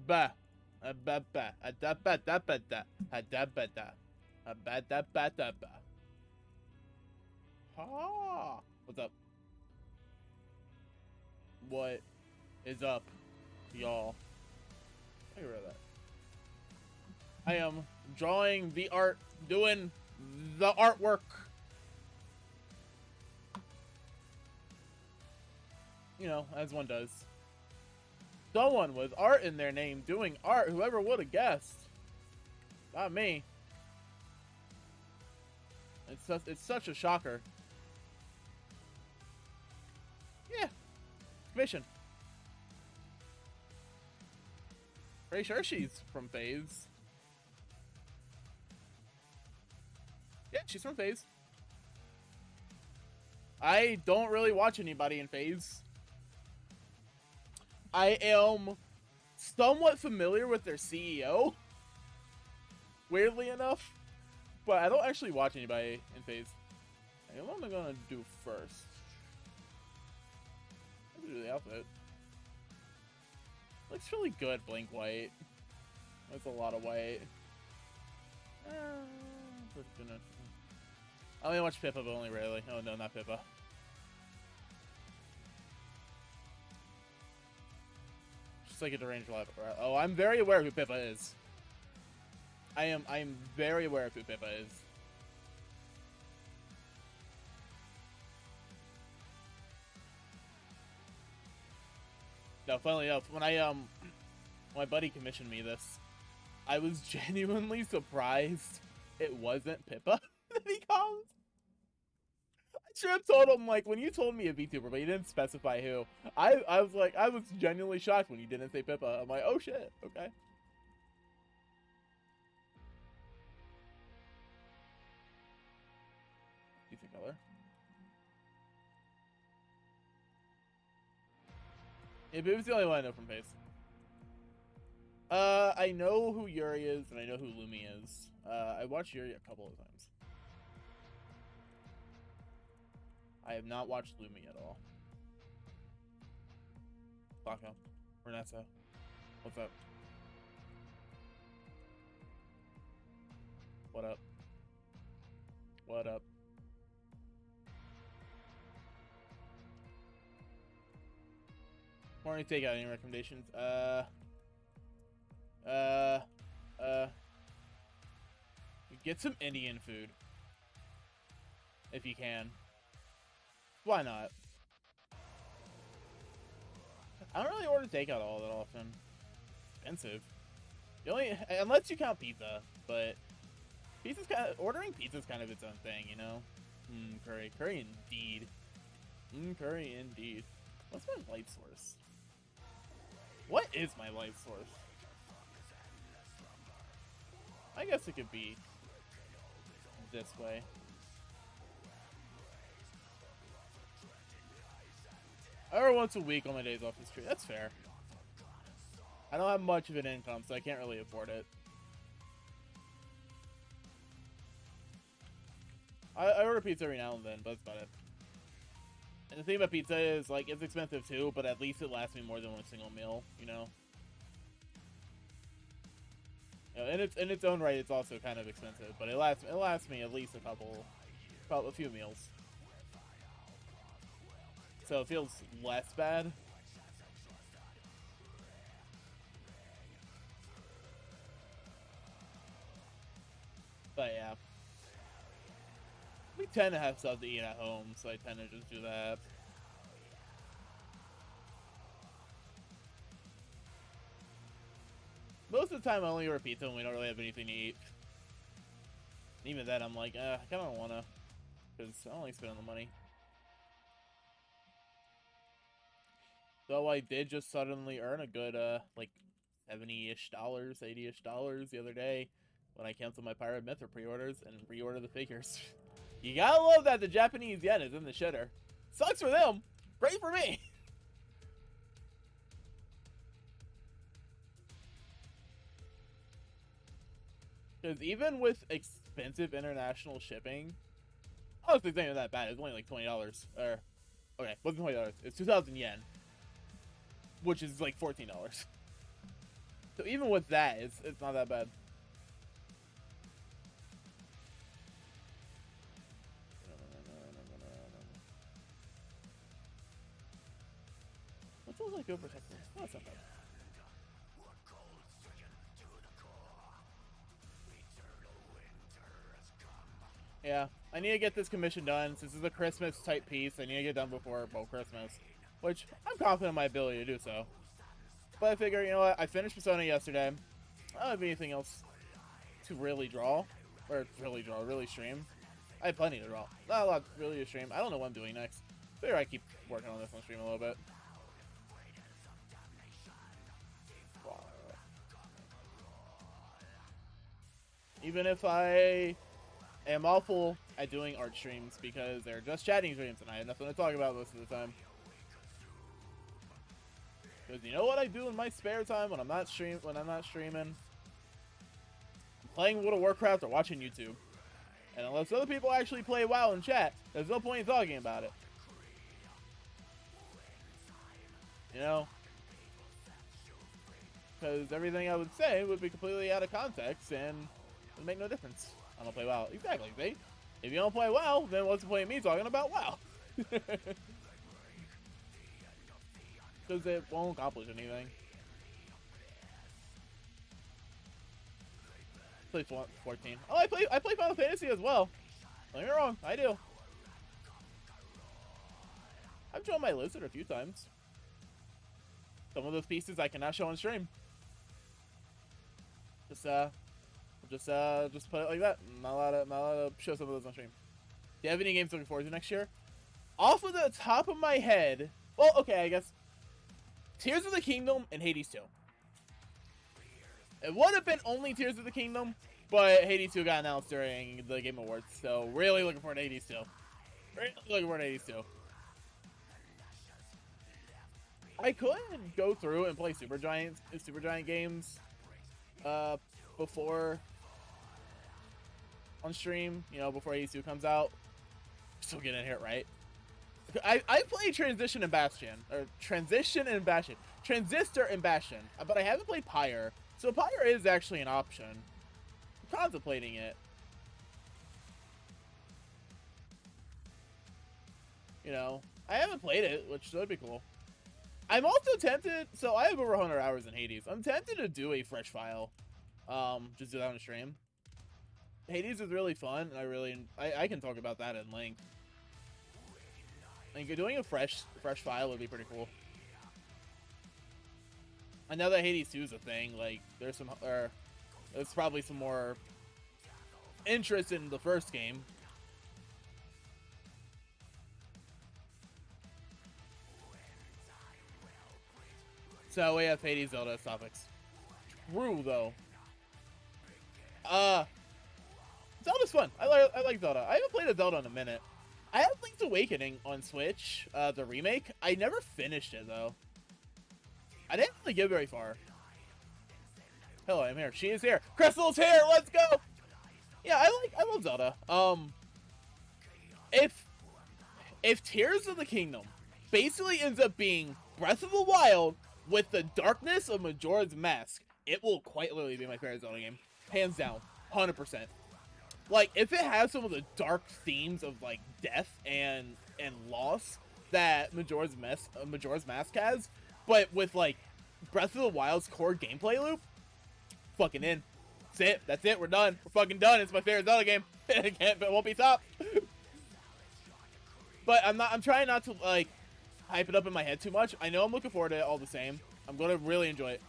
ba, a ba ba, a da ba da ba da, a da ba da, a ba da ba da ba. Ha! What's up? What is up, y'all? Look at that. I am drawing the art, doing the artwork. You know, as one does. Someone with art in their name doing art. Whoever would have guessed? Not me. It's such a shocker. Yeah. Commission. Pretty sure she's from FaZe. Yeah, she's from FaZe. I don't really watch anybody in FaZe. I am somewhat familiar with their CEO, weirdly enough, but I don't actually watch anybody in FaZe. What am I gonna do first? I'm gonna do the outfit. Looks really good, Blink White. That's a lot of white. I only watch Pippa, but only rarely. Oh no, not Pippa. Just like a deranged life. Oh, I'm very aware of who Pippa is. I'm very aware of who Pippa is. No, funnily enough, when my buddy commissioned me this, I was genuinely surprised it wasn't Pippa that he called. I should have told him, like, when you told me a VTuber, but you didn't specify who. I was like, I was genuinely shocked when you didn't say Pippa. I'm like, oh shit, okay. Decent color. Yeah, Pippa's the only one I know from FaZe. I know who Yuri is, and I know who Lumi is. I watched Yuri a couple of times. I have not watched Lumi at all. Baka, Renessa, what's up? What up? What up? Morning takeout, any recommendations? Get some Indian food. If you can. Why not? I don't really order takeout all that often. Expensive. The only, unless you count pizza, but pizza's kind of, ordering pizza's kind of its own thing, you know? Curry. Curry indeed. Curry indeed. What's my light source? What is my light source? I guess it could be this way. Or once a week on my days off the street. That's fair. I don't have much of an income, so I can't really afford it. I order pizza every now and then, but that's about it. And the thing about pizza is, like, it's expensive too, but at least it lasts me more than one single meal, you know? You know, in its own right, it's also kind of expensive, but it lasts me at least a few meals. So it feels less bad. But yeah. We tend to have stuff to eat at home, so I tend to just do that. Most of the time I only order pizza when we don't really have anything to eat. And even then I'm like, I kinda don't wanna, because I don't like spending the money. Though I did just suddenly earn a good, like, $70-ish, $80-ish the other day when I canceled my Pirate Myth pre-orders and reordered the figures. You gotta love that the Japanese yen is in the shitter. Sucks for them. Great for me. Because even with expensive international shipping, honestly, it's not even that bad. It's only like $20. Or, okay, wasn't $20. It's 2,000 yen. Which is like $14. So even with that, it's not that bad. What feels like overprotecting? Oh, that's not bad. Yeah, I need to get this commission done. Since this is a Christmas type piece, I need to get done before, well, Christmas. Which, I'm confident in my ability to do so. But I figure, you know what, I finished Persona yesterday. I don't have anything else to really draw. Or really stream. I have plenty to draw. Not a lot really to stream. I don't know what I'm doing next. Figure I keep working on this on stream a little bit. Even if I am awful at doing art streams because they're just chatting streams and I have nothing to talk about most of the time. Because you know what I do in my spare time when I'm not streaming? I'm playing World of Warcraft or watching YouTube. And unless other people actually play WoW and chat, there's no point in talking about it. You know? Because everything I would say would be completely out of context and it would make no difference. I don't play WoW. Exactly, see? If you don't play WoW, then what's the point of me talking about WoW? Because it won't accomplish anything. Play 14. Oh, I play Final Fantasy as well. Don't get me wrong, I do. I've drawn my lizard a few times. Some of those pieces I cannot show on stream. Just put it like that. Not allowed to show some of those on stream. Do you have any games looking forward to next year? Off of the top of my head, well, okay, I guess Tears of the Kingdom and Hades 2. It would have been only Tears of the Kingdom, but Hades 2 got announced during the Game Awards, so really looking forward to Hades 2. Really looking forward to Hades 2. I could go through and play Supergiant games before on stream, you know, before Hades 2 comes out. Still getting it right. I played Transistor and Bastion, but I haven't played Pyre. So Pyre is actually an option. I'm contemplating it. You know, I haven't played it, which would be cool. I'm also tempted, so I have over 100 hours in Hades. I'm tempted to do a fresh file. Just do that on a stream. Hades is really fun, and I can talk about that in length. Like, doing a fresh file would be pretty cool. I know that Hades 2 is a thing, like, there's probably some more interest in the first game. So we have Hades Zelda topics. True, though. Zelda's fun. I like Zelda. I haven't played a Zelda in a minute. I have Link's Awakening on Switch, the remake. I never finished it, though. I didn't really get very far. Hello, I'm here. She is here. Crystal's here. Let's go. Yeah, I love Zelda. If Tears of the Kingdom basically ends up being Breath of the Wild with the darkness of Majora's Mask, it will quite literally be my favorite Zelda game. Hands down. 100%. Like, if it has some of the dark themes of, like, death and loss that Majora's Mask has, but with, like, Breath of the Wild's core gameplay loop, fucking in. That's it. We're done. We're fucking done. It's my favorite Zelda game. It won't be stopped. But I'm trying not to, like, hype it up in my head too much. I know I'm looking forward to it all the same. I'm going to really enjoy it.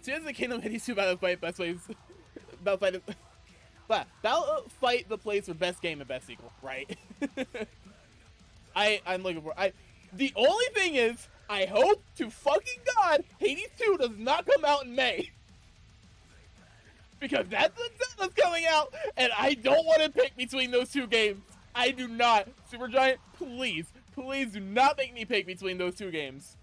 Tears of the Kingdom Hades 2 Battle Fight, best ways. Battle Fight the place for best game and best sequel, right? I'm looking for. The only thing is, I hope to fucking God Hades 2 does not come out in May, because that's when Zelda's coming out, and I don't want to pick between those two games. I do not. Supergiant, please do not make me pick between those two games.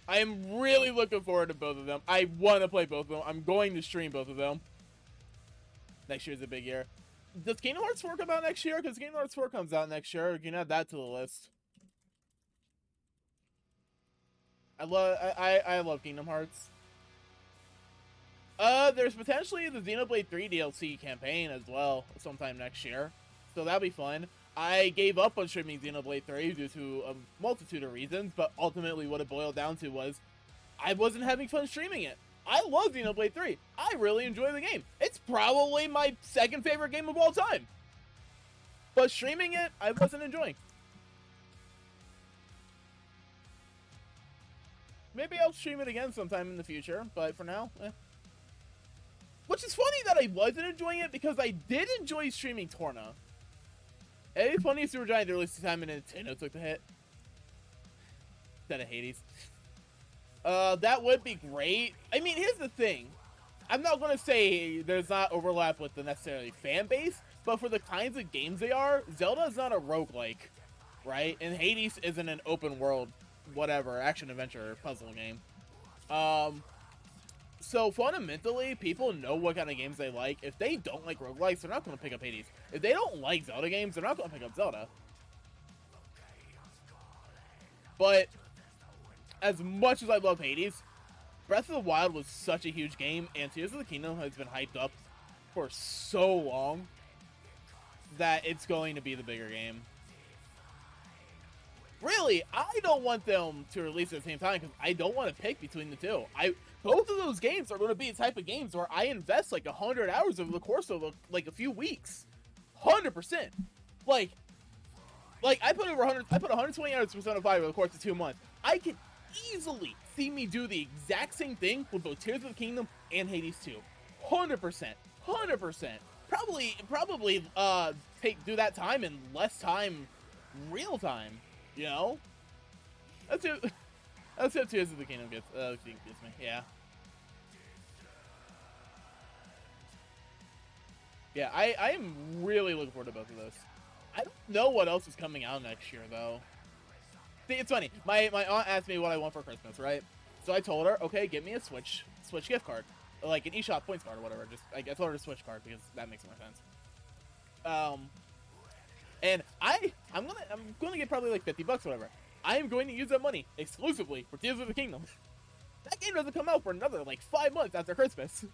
I am really looking forward to both of them. I want to play both of them. I'm going to stream both of them. Next year's a big year. Does Kingdom Hearts 4 come out next year? Because Kingdom Hearts 4 comes out next year. You can add that to the list. I love Kingdom Hearts. There's potentially the Xenoblade 3 DLC campaign as well sometime next year, so that'll be fun. I gave up on streaming Xenoblade 3 due to a multitude of reasons, but ultimately what it boiled down to was I wasn't having fun streaming it. I love Xenoblade 3. I really enjoy the game. It's probably my second favorite game of all time. But streaming it, I wasn't enjoying. Maybe I'll stream it again sometime in the future, but for now, eh. Which is funny that I wasn't enjoying it because I did enjoy streaming Torna. It'd be funny if Supergiant released the time and Nintendo took the hit. Instead of Hades. That would be great. I mean, here's the thing. I'm not going to say there's not overlap with the necessarily fan base, but for the kinds of games they are, Zelda is not a roguelike, right? And Hades isn't an open world, whatever, action-adventure puzzle game. So fundamentally, people know what kind of games they like. If they don't like roguelikes, they're not going to pick up Hades. If they don't like Zelda games, they're not going to pick up Zelda. But as much as I love Hades, Breath of the Wild was such a huge game, and Tears of the Kingdom has been hyped up for so long that it's going to be the bigger game. Really, I don't want them to release at the same time because I don't want to pick between the two. Both of those games are going to be the type of games where I invest like 100 hours over the course of like a few weeks. 100%. Like I put over 100. I put 120 hours for Persona 5 over the course of 2 months. I could easily see me do the exact same thing with both Tears of the Kingdom and Hades 2. 100%. 100%. Probably do that time in less time, real time. You know? That's what Tears of the Kingdom gets me. Yeah. Yeah, I am really looking forward to both of those. I don't know what else is coming out next year, though. See, it's funny. My aunt asked me what I want for Christmas, right? So I told her, okay, get me a Switch gift card. Like an eShop points card or whatever. I told her a Switch card because that makes more sense. And I'm gonna get probably like $50 or whatever. I am going to use that money exclusively for Tears of the Kingdom. That game doesn't come out for another like 5 months after Christmas.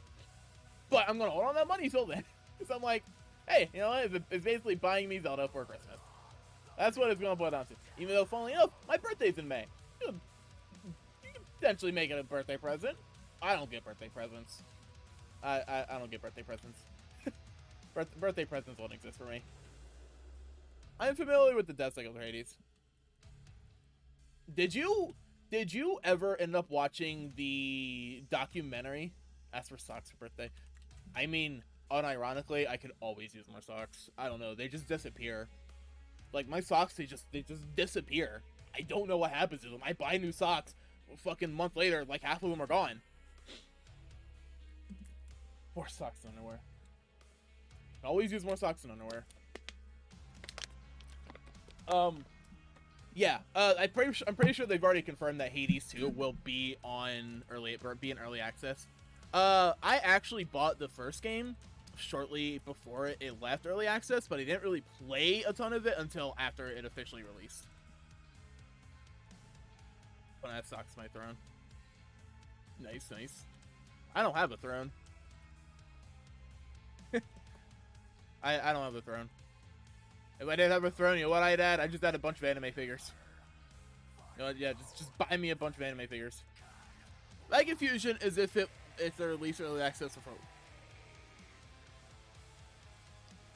But I'm gonna hold on that money till then. So I'm like, hey, you know what? It's basically buying me Zelda for Christmas. That's what it's gonna boil down to. Even though, funnily enough, my birthday's in May. You can potentially make it a birthday present. I don't get birthday presents. I don't get birthday presents. Birthday presents won't exist for me. I'm familiar with the death cycle of Hades. Did you ever end up watching the documentary Ask for Socks for Birthday? I mean, unironically, I could always use more socks. I don't know, they just disappear. Like my socks, they just disappear. I don't know what happens to them. I buy new socks, a fucking month later, like half of them are gone. More socks than underwear. Always use more socks than underwear. Yeah. I'm pretty sure they've already confirmed that Hades 2 will be in early access. I actually bought the first game shortly before it left early access, but I didn't really play a ton of it until after it officially released. When I have socks my throne. Nice. I don't have a throne. I don't have a throne. If I did have a throne, you know what I'd add? I just had a bunch of anime figures. You know what? Yeah, just buy me a bunch of anime figures. My confusion is if they're released early access or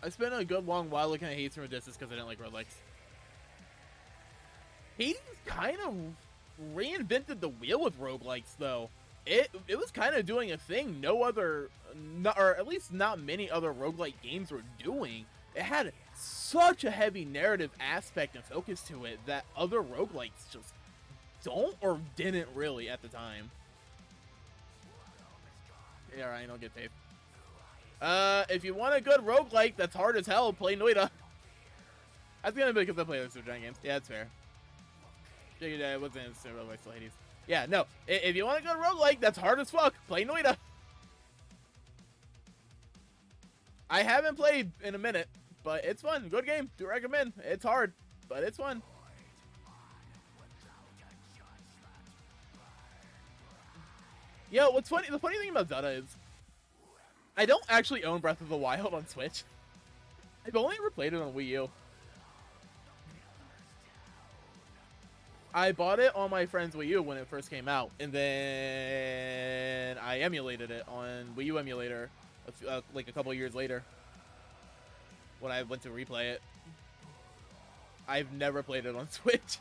I spent a good long while looking at Hades from a distance because I didn't like roguelikes. Hades kind of reinvented the wheel with roguelikes, though. It was kind of doing a thing no other, or at least not many other roguelike games were doing. It had such a heavy narrative aspect and focus to it that other roguelikes just don't or didn't really at the time. Yeah, right, don't get paid. If you want a good roguelike that's hard as hell, play Noida. That's gonna be because I play those giant games. Yeah, that's fair. It wasn't in roguelike still Hades. Yeah, no. If you want a good roguelike that's hard as fuck, play Noida. I haven't played in a minute, but it's fun. Good game. Do recommend. It's hard, but it's fun. You know, what's funny? The funny thing about Zelda is I don't actually own Breath of the Wild on Switch. I've only ever played it on Wii U. I bought it on my friend's Wii U when it first came out, and then I emulated it on Wii U emulator like a couple years later when I went to replay it. I've never played it on Switch.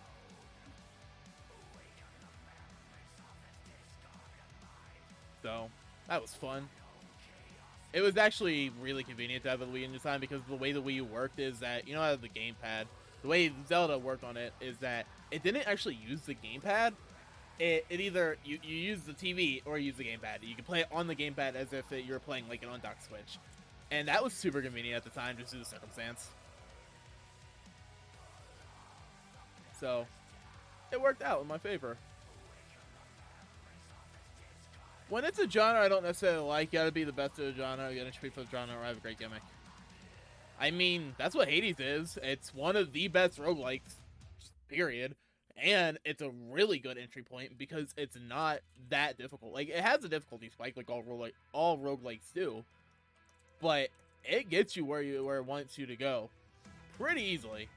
So, that was fun. It was actually really convenient to have the Wii in this time because the way the Wii U worked is that, you know how the gamepad, the way Zelda worked on it is that it didn't actually use the gamepad. It either, you use the TV or use the gamepad. You can play it on the gamepad as if you were playing like an undocked Switch. And that was super convenient at the time just due to the circumstance. So, it worked out in my favor. When it's a genre I don't necessarily like, you gotta be the best of the genre, you gotta treat for the genre, or have a great gimmick. I mean, that's what Hades is. It's one of the best roguelikes, period. And it's a really good entry point because it's not that difficult. Like, it has a difficulty spike like all roguelikes do. But it gets you where it wants you to go pretty easily.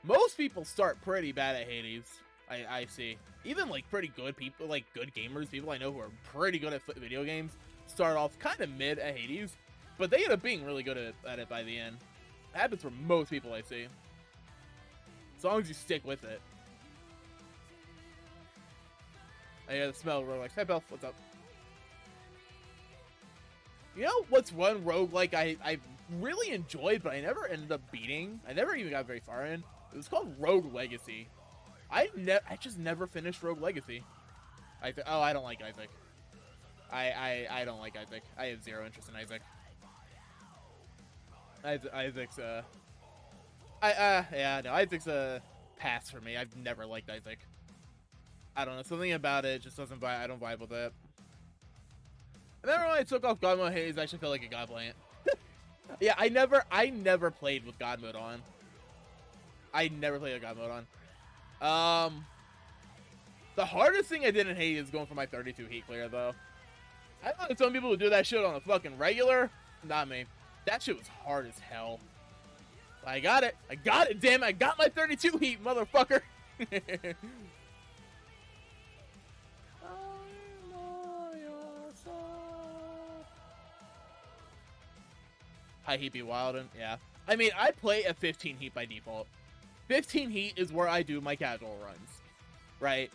Most people start pretty bad at Hades. I see. Even like pretty good people, like good gamers, people I know who are pretty good at video games, start off kind of mid at Hades, but they end up being really good at it by the end. It happens for most people I see. As long as you stick with it. I hear the smell of roguelikes. Hey, Bell, what's up? You know what's one roguelike I really enjoyed, but I never ended up beating? I never even got very far in. It was called Rogue Legacy. I just never finished Rogue Legacy. I don't like Isaac. I don't like Isaac. I have zero interest in Isaac. Isaac's Isaac's a pass for me. I've never liked Isaac. I don't know, something about it just doesn't vibe. I don't vibe with it. And then when I took off God mode Hades, I actually felt like a god playing it. Yeah, I never played with God mode on. I never played with God mode on. The hardest thing I did in Hades is going for my 32 heat clear, though. I know some people who do that shit on a fucking regular. Not me. That shit was hard as hell. I got it. I got it, damn it. I got my 32 heat, motherfucker. High heat be wildin', yeah. I mean, I play at 15 heat by default. 15 heat is where I do my casual runs, right?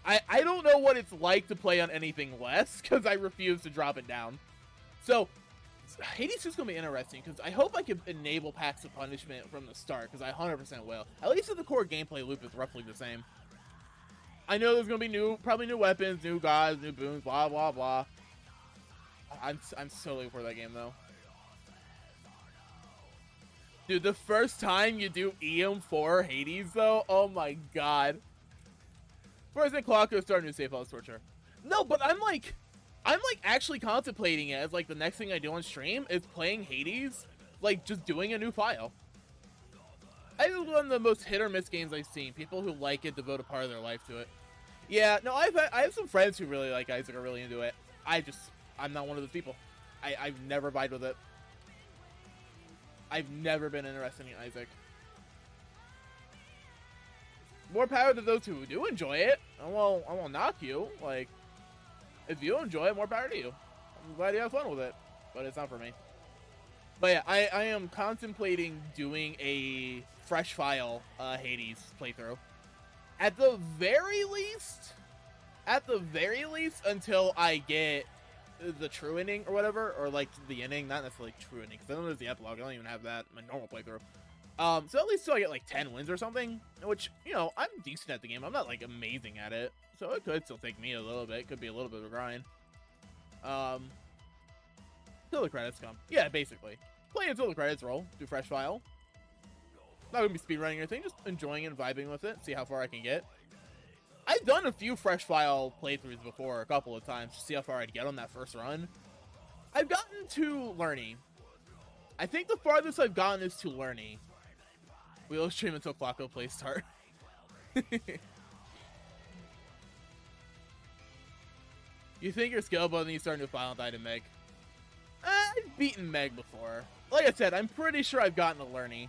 I don't know what it's like to play on anything less, because I refuse to drop it down. So, Hades is going to be interesting, because I hope I can enable packs of punishment from the start, because I 100% will. At least if the core gameplay loop is roughly the same. I know there's going to be probably new weapons, new gods, new boons, blah, blah, blah. I'm so late for that game, though. Dude, the first time you do EM4 Hades, though, oh my god. First in Clocker start a new save house torture. No, but I'm actually contemplating it as like the next thing I do on stream is playing Hades, like just doing a new file. I think it's one of the most hit or miss games I've seen. People who like it devote a part of their life to it. Yeah, no, I have some friends who really like Isaac, are really into it. I'm not one of those people. I've never vibed with it. I've never been interested in Isaac. More power to those who do enjoy it. I won't knock you. Like, if you enjoy it, more power to you. I'm glad you have fun with it, but it's not for me. But yeah, I am contemplating doing a fresh file Hades playthrough. At the very least, until I get the true ending or whatever, or like the ending, not necessarily true ending, because I don't know there's the epilogue. I don't even have that in my normal playthrough. So at least till I get like 10 wins or something, which, you know, I'm decent at the game. I'm not like amazing at it, so it could still take me a little bit. It could be a little bit of a grind. Till the credits come. Yeah, basically. Play until the credits roll. Do fresh file. Not gonna be speedrunning or anything, just enjoying it and vibing with it. See how far I can get. I've done a few fresh file playthroughs before, a couple of times, to see how far I'd get on that first run. I've gotten to Lerny. I think the farthest I've gotten is to Lerny. We'll stream until Clocko plays start. You think you're skillable, and then you start a new violent item Meg. I've beaten Meg before. Like I said, I'm pretty sure I've gotten a Lerny.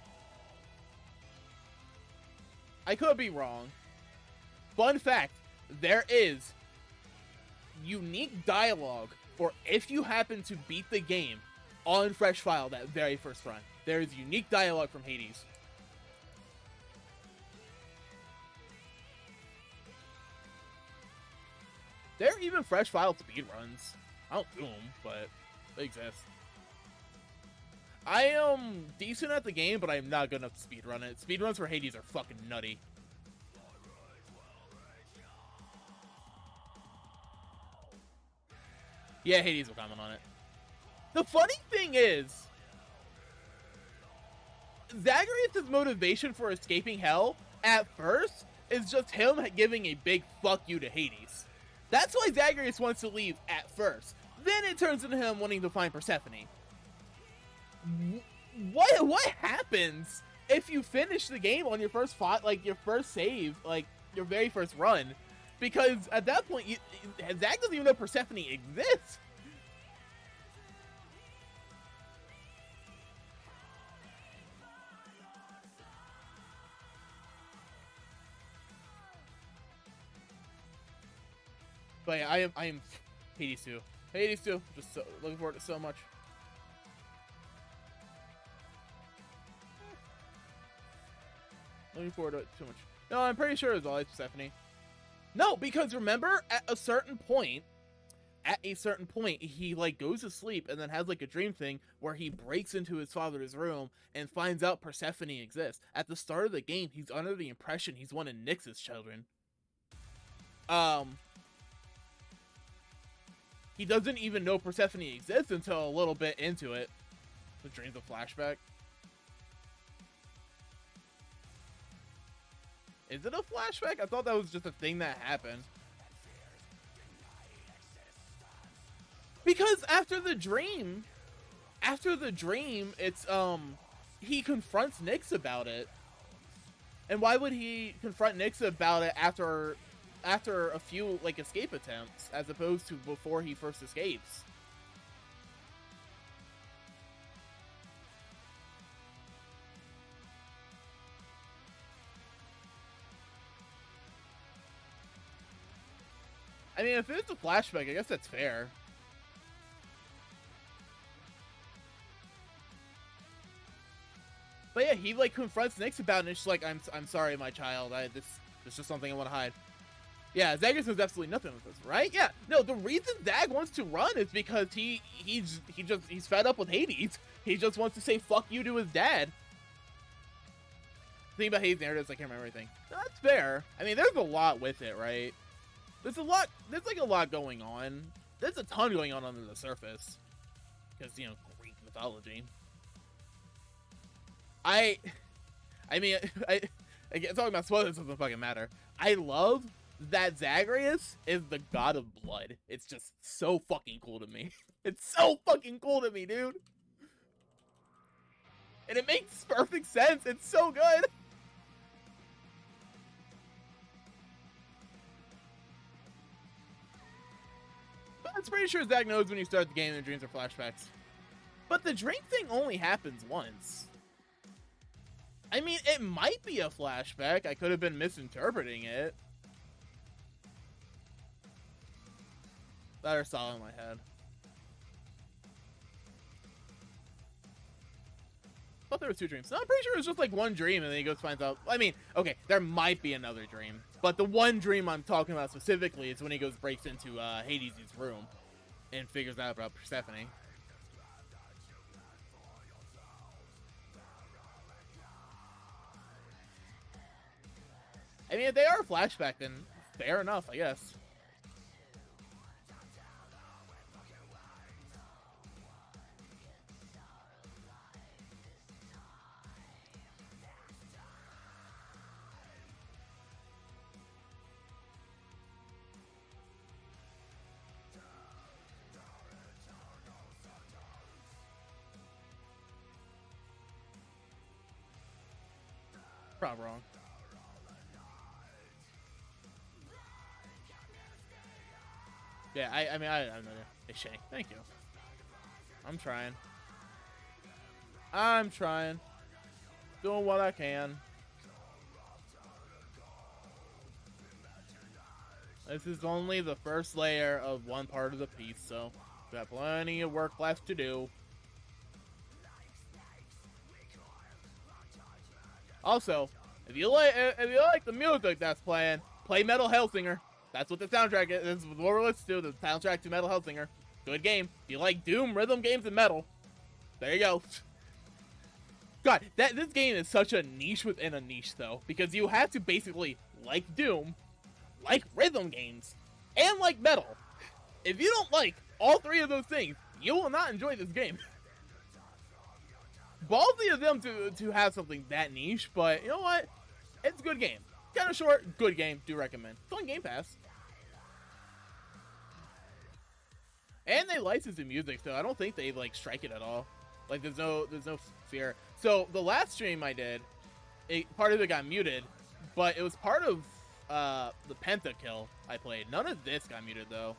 I could be wrong. Fun fact, there is unique dialogue for if you happen to beat the game on Fresh File that very first run. There is unique dialogue from Hades. There are even Fresh File speedruns. I don't do them, but they exist. I am decent at the game, but I'm not good enough to speedrun it. Speedruns for Hades are fucking nutty. Yeah, Hades will comment on it. The funny thing is, Zagreus' motivation for escaping hell, at first, is just him giving a big fuck you to Hades. That's why Zagreus wants to leave at first. Then it turns into him wanting to find Persephone. What happens if you finish the game on your first your first save, like your very first run? Because at that point, Zag doesn't even know Persephone exists. But yeah, I am Hades 2. Hades 2. Just so, looking forward to it so much. Looking forward to it so much. No, I'm pretty sure it's always Persephone. No, because remember, at a certain point, he like goes to sleep and then has like a dream thing where he breaks into his father's room and finds out Persephone exists. At the start of the game, he's under the impression he's one of Nyx's children. He doesn't even know Persephone exists until a little bit into it. The dream's a flashback. Is it a flashback? I thought that was just a thing that happened. Because after the dream, it's, he confronts Nyx about it. And why would he confront Nyx about it after a few, like, escape attempts, as opposed to before he first escapes? I mean, if it's a flashback, I guess that's fair. But yeah, he like confronts Nyx about it, and she's like, "I'm sorry, my child. This is just something I want to hide." Yeah, Zagreus knows absolutely nothing with this, right? Yeah, no. The reason Zag wants to run is because he's fed up with Hades. He just wants to say "fuck you" to his dad. The thing about Hades narratives, I can't remember everything. That's fair. I mean, there's a lot with it, right? There's like a lot going on. There's a ton going on under the surface. Because, you know, Greek mythology. I mean, talking about spoilers doesn't fucking matter. I love that Zagreus is the god of blood. It's just so fucking cool to me. It's so fucking cool to me, dude. And it makes perfect sense. It's so good. I'm pretty sure Zag knows when you start the game and dreams are flashbacks. But the dream thing only happens once. I mean, it might be a flashback. I could have been misinterpreting it. That are solid in my head. I thought there was two dreams. No, I'm pretty sure it was just like one dream, and then he goes finds out. I mean, okay, there might be another dream, but the one dream I'm talking about specifically is when he breaks into Hades' room and figures out about Persephone. I mean, if they are a flashback, then fair enough, I guess. Probably wrong. Yeah, I mean, I don't know. Hey, Shay, thank you. I'm trying. I'm trying. Doing what I can. This is only the first layer of one part of the piece, so we got plenty of work left to do. Also, if you like the music that's playing, play Metal Hellsinger. That's what the soundtrack is. This is what we're listening to. The soundtrack to Metal Hellsinger. Good game. If you like Doom, rhythm games, and metal, there you go. God, this game is such a niche within a niche, though, because you have to basically like Doom, like rhythm games, and like metal. If you don't like all three of those things, you will not enjoy this game. Ballsy of them to have something that niche, but you know what? It's a good game. Kind of short, good game. Do recommend. It's on Game Pass. And they license the music, so I don't think they like strike it at all. Like there's no fear. So the last stream I did, part of it got muted, but it was part of the Pentakill I played. None of this got muted though.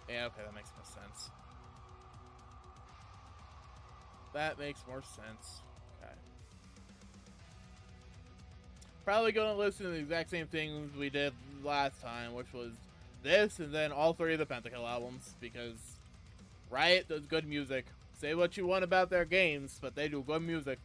Yeah, okay, that makes more sense. That makes more sense. Okay. Probably gonna listen to the exact same things we did last time, which was this and then all three of the Pentakill albums, because Riot does good music. Say what you want about their games, but they do good music.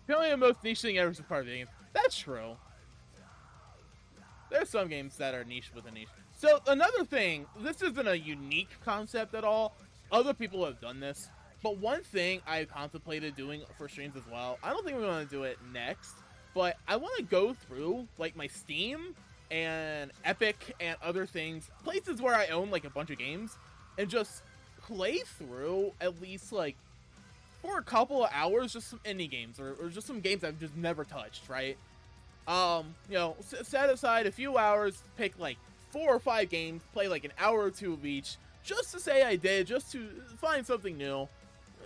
Apparently the most niche thing ever is part of the game. That's true. There's some games that are niche with a niche. So another thing, this isn't a unique concept at all. Other people have done this. But one thing I contemplated doing for streams as well, I don't think we're going to do it next, but I want to go through like my Steam and Epic and other things, places where I own like a bunch of games, and just play through at least like for a couple of hours, just some indie games or just some games I've just never touched, right? You know, set aside a few hours, pick like 4 or 5 games, play like an hour or 2 of each, just to say I did, just to find something new,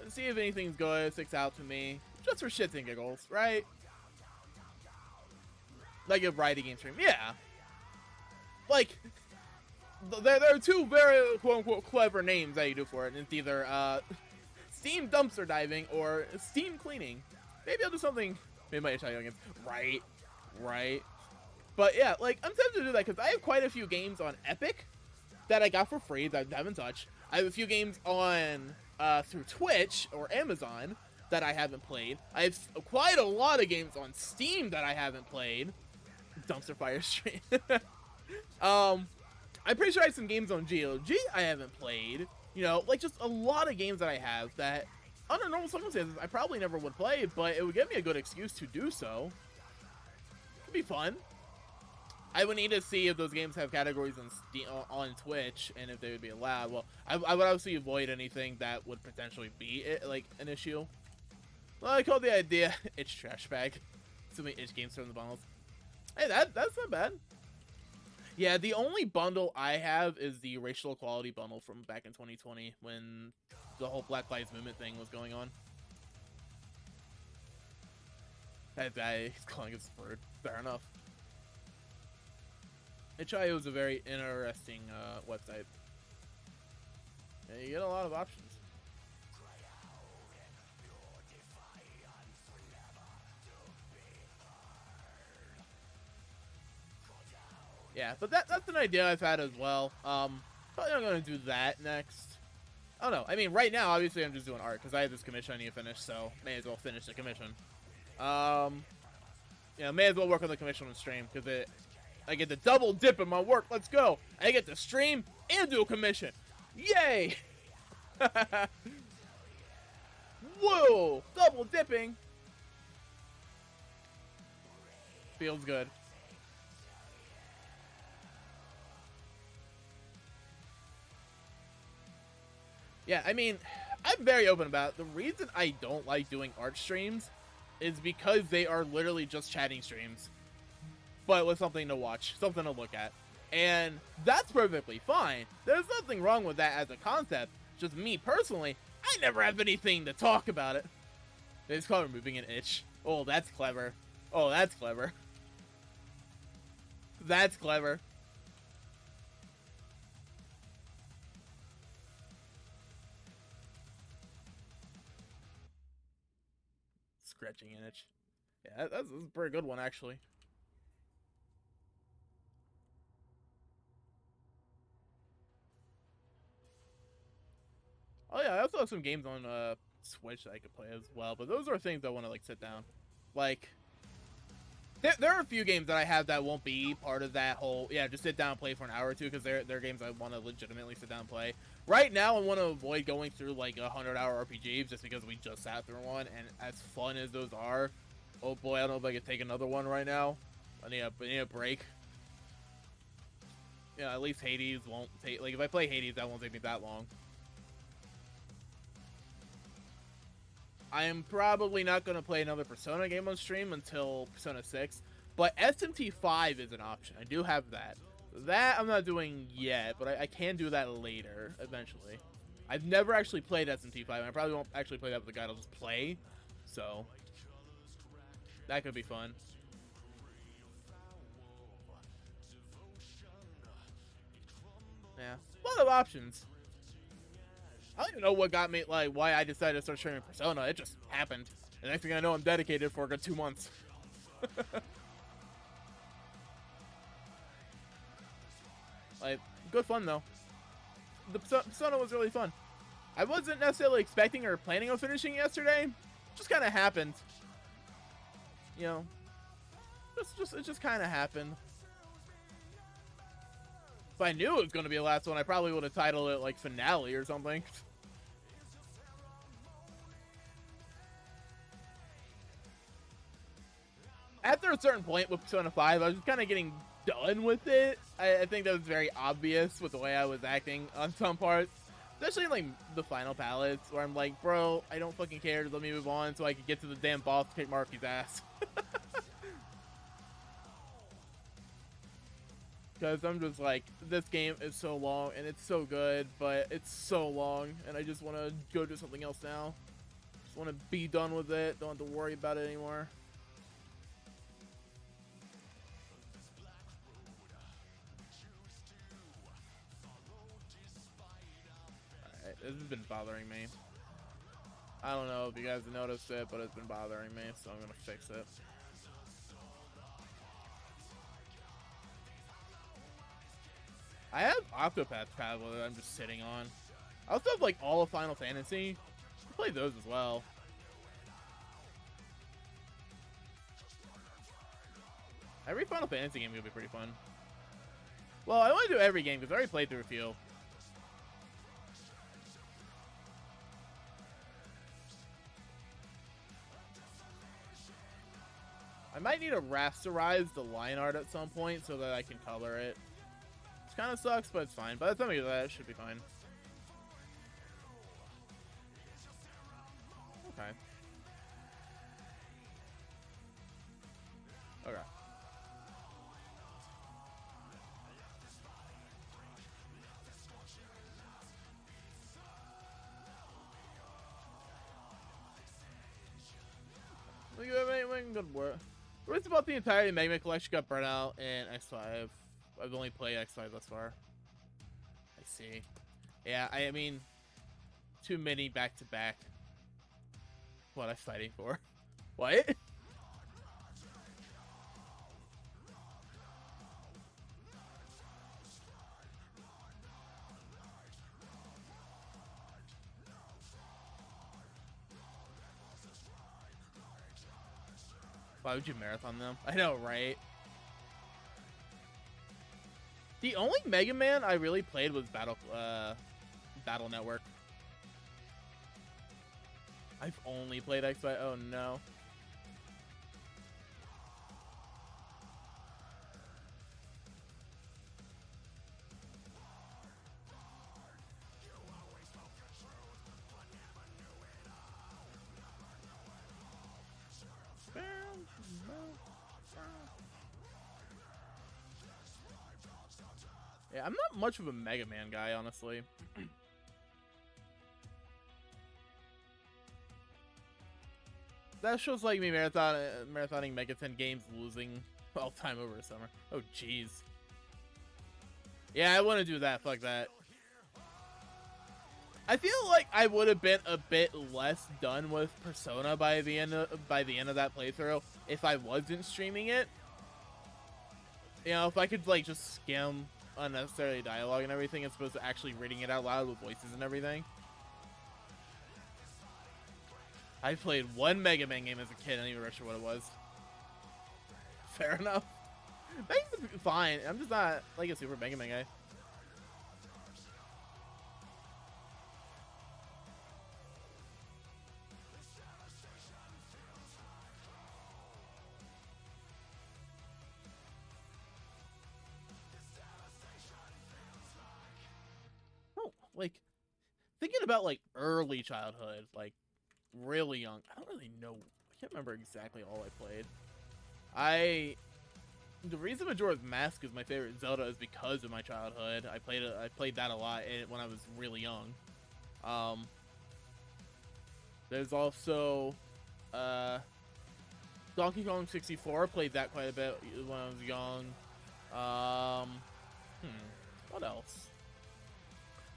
see if anything's good, sticks out to me, just for shits and giggles, right? Like a variety game stream, yeah. Like, there are 2 very quote-unquote clever names that you do for it, and it's either, Steam dumpster diving or Steam cleaning. Maybe I'll do something, maybe I'll tell you again, right. But yeah, like, I'm tempted to do that because I have quite a few games on Epic that I got for free that I haven't touched. I have a few games on, through Twitch or Amazon that I haven't played. I have quite a lot of games on Steam that I haven't played. Dumpster fire stream. I'm pretty sure I have some games on GOG I haven't played. You know, like just a lot of games that I have that, under normal circumstances, I probably never would play, but it would give me a good excuse to do so. It'd be fun. I would need to see if those games have categories on Steam, on Twitch, and if they would be allowed. Well, I would obviously avoid anything that would potentially be like an issue. Well, I call the idea itch trash bag. So many itch games from the bundles. Hey, that's not bad. Yeah, the only bundle I have is the racial equality bundle from back in 2020 when the whole Black Lives Movement thing was going on. That guy is calling it spurred. Fair enough. itch.io is a very interesting website. Yeah, you get a lot of options. Yeah, but that's an idea I've had as well. Probably I'm going to do that next. I don't know. I mean, right now, obviously, I'm just doing art because I have this commission I need to finish, so may as well finish the commission. Yeah, may as well work on the commission on stream because I get to double dip in my work. Let's go. I get to stream and do a commission. Yay! Whoa! Double dipping. Feels good. Yeah, I mean, I'm very open about it. The reason I don't like doing art streams is because they are literally just chatting streams, but with something to watch, something to look at. And that's perfectly fine. There's nothing wrong with that as a concept. Just me personally, I never have anything to talk about it. It's called removing an itch. Oh, that's clever. Oh, that's clever. That's clever. Scratching an itch. Yeah, that's a pretty good one, actually. Oh yeah, I also have some games on Switch that I could play as well, but those are things I want to like sit down. Like, there are a few games that I have that won't be part of that whole just sit down and play for an hour or two, because they're games I want to legitimately sit down and play. Right now, I want to avoid going through like 100-hour RPGs just because we just sat through one, and as fun as those are, oh boy, I don't know if I could take another one right now. I need a break. Yeah, at least Hades won't take, like, if I play Hades, that won't take me that long. I am probably not going to play another Persona game on stream until Persona 6, but SMT5 is an option. I do have that. That I'm not doing yet, but I can do that later, eventually. I've never actually played SMT5, and I probably won't actually play that with the guy. I'll just play, so that could be fun. Yeah, a lot of options. I don't even know what got me, like, why I decided to start streaming Persona. It just happened. And next thing I know, I'm dedicated for a good 2 months. Like, good fun, though. The Persona was really fun. I wasn't necessarily expecting or planning on finishing yesterday. It just kind of happened. You know, it just kind of happened. If I knew it was going to be the last one, I probably would have titled it, like, Finale or something. After a certain point with Persona 5, I was just kind of getting done with it. I think that was very obvious with the way I was acting on some parts. Especially in, like, the final palettes, where I'm like, bro, I don't fucking care. Just let me move on so I can get to the damn boss to kick Marky's ass. Because I'm just like, this game is so long, and it's so good, but it's so long, and I just want to go do something else now. Just want to be done with it. Don't have to worry about it anymore. Alright, this has been bothering me. I don't know if you guys have noticed it, but it's been bothering me, so I'm going to fix it. I have Octopath Traveler that I'm just sitting on. I also have, like, all of Final Fantasy. I play those as well. Every Final Fantasy game will be pretty fun. Well, I want to do every game because I already played through a few. I might need to rasterize the line art at some point so that I can color it. It kind of sucks, but it's fine. By the time we do that, it should be fine. Okay. Okay. We have anything good work. It's about the entirety of Magma Collection got burnt out in X5. I've only played X5 thus far. I see. Yeah, I mean, too many back to back. What am I fighting for? What? Why would you marathon them? I know, right? The only Mega Man I really played was Battle Network. I've only played X5. Oh no. Yeah, I'm not much of a Mega Man guy, honestly. That shows like me marathoning Mega 10 games, losing all time over a summer. Oh, jeez. Yeah, I want to do that. Fuck that. I feel like I would have been a bit less done with Persona by the end of that playthrough if I wasn't streaming it. You know, if I could like just skim unnecessary dialogue and everything as opposed to actually reading it out loud with voices and everything. I played one Mega Man game as a kid. I don't even remember what it was. Fair enough. Mega Man's fine. I'm just not like a super Mega Man guy. Oh, like thinking about like early childhood, like really young. I don't really know. I can't remember exactly all I played. The reason Majora's Mask is my favorite Zelda is because of my childhood. I played that a lot when I was really young. There's also Donkey Kong 64. Played that quite a bit when I was young. What else?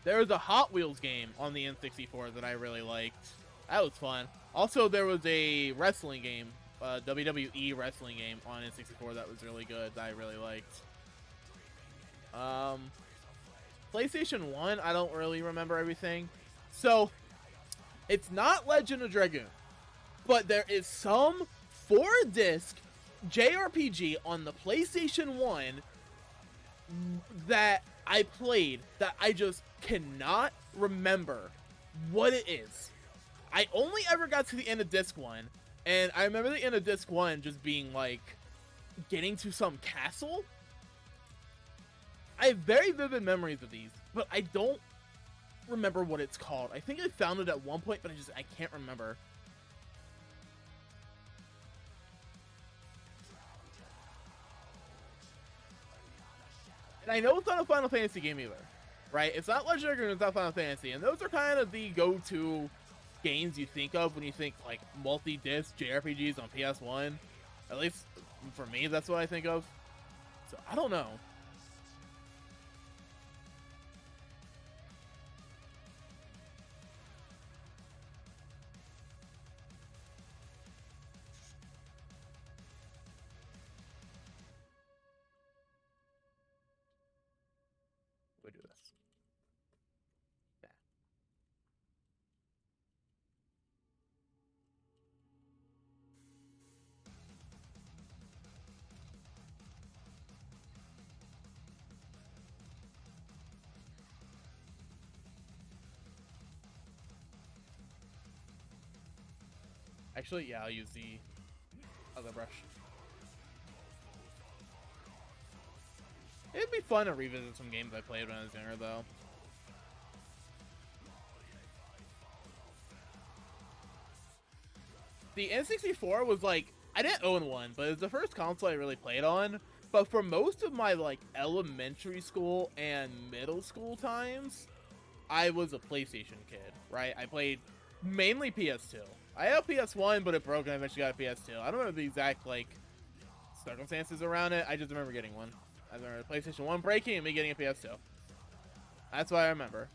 There was a Hot Wheels game on the N64 that I really liked. That was fun. Also, there was a wrestling game, WWE wrestling game on N64 that was really good, that I really liked. PlayStation 1, I don't really remember everything. So, it's not Legend of Dragoon, but there is some 4-disc JRPG on the PlayStation 1 that I played that I just cannot remember what it is. I only ever got to the end of disc 1, and I remember the end of disc 1 just being like getting to some castle. I have very vivid memories of these, but I don't remember what it's called. I think I found it at one point, but I can't remember. And I know it's not a Final Fantasy game either, right? It's not Legend of Dragoon, it's not Final Fantasy, and those are kind of the go-to games you think of when you think like multi-disc JRPGs on PS1. At least for me, that's what I think of. So I don't know. We do this. Yeah. Actually, yeah, I'll use the other brush. It'd be fun to revisit some games I played when I was younger, though. The N64 was like, I didn't own one, but it was the first console I really played on. But for most of my like elementary school and middle school times, I was a PlayStation kid, right? I played mainly PS2. I had a PS1, but it broke and I eventually got a PS2. I don't remember the exact like circumstances around it. I just remember getting one. I remember the PlayStation 1 breaking and me getting a PS2. That's what I remember.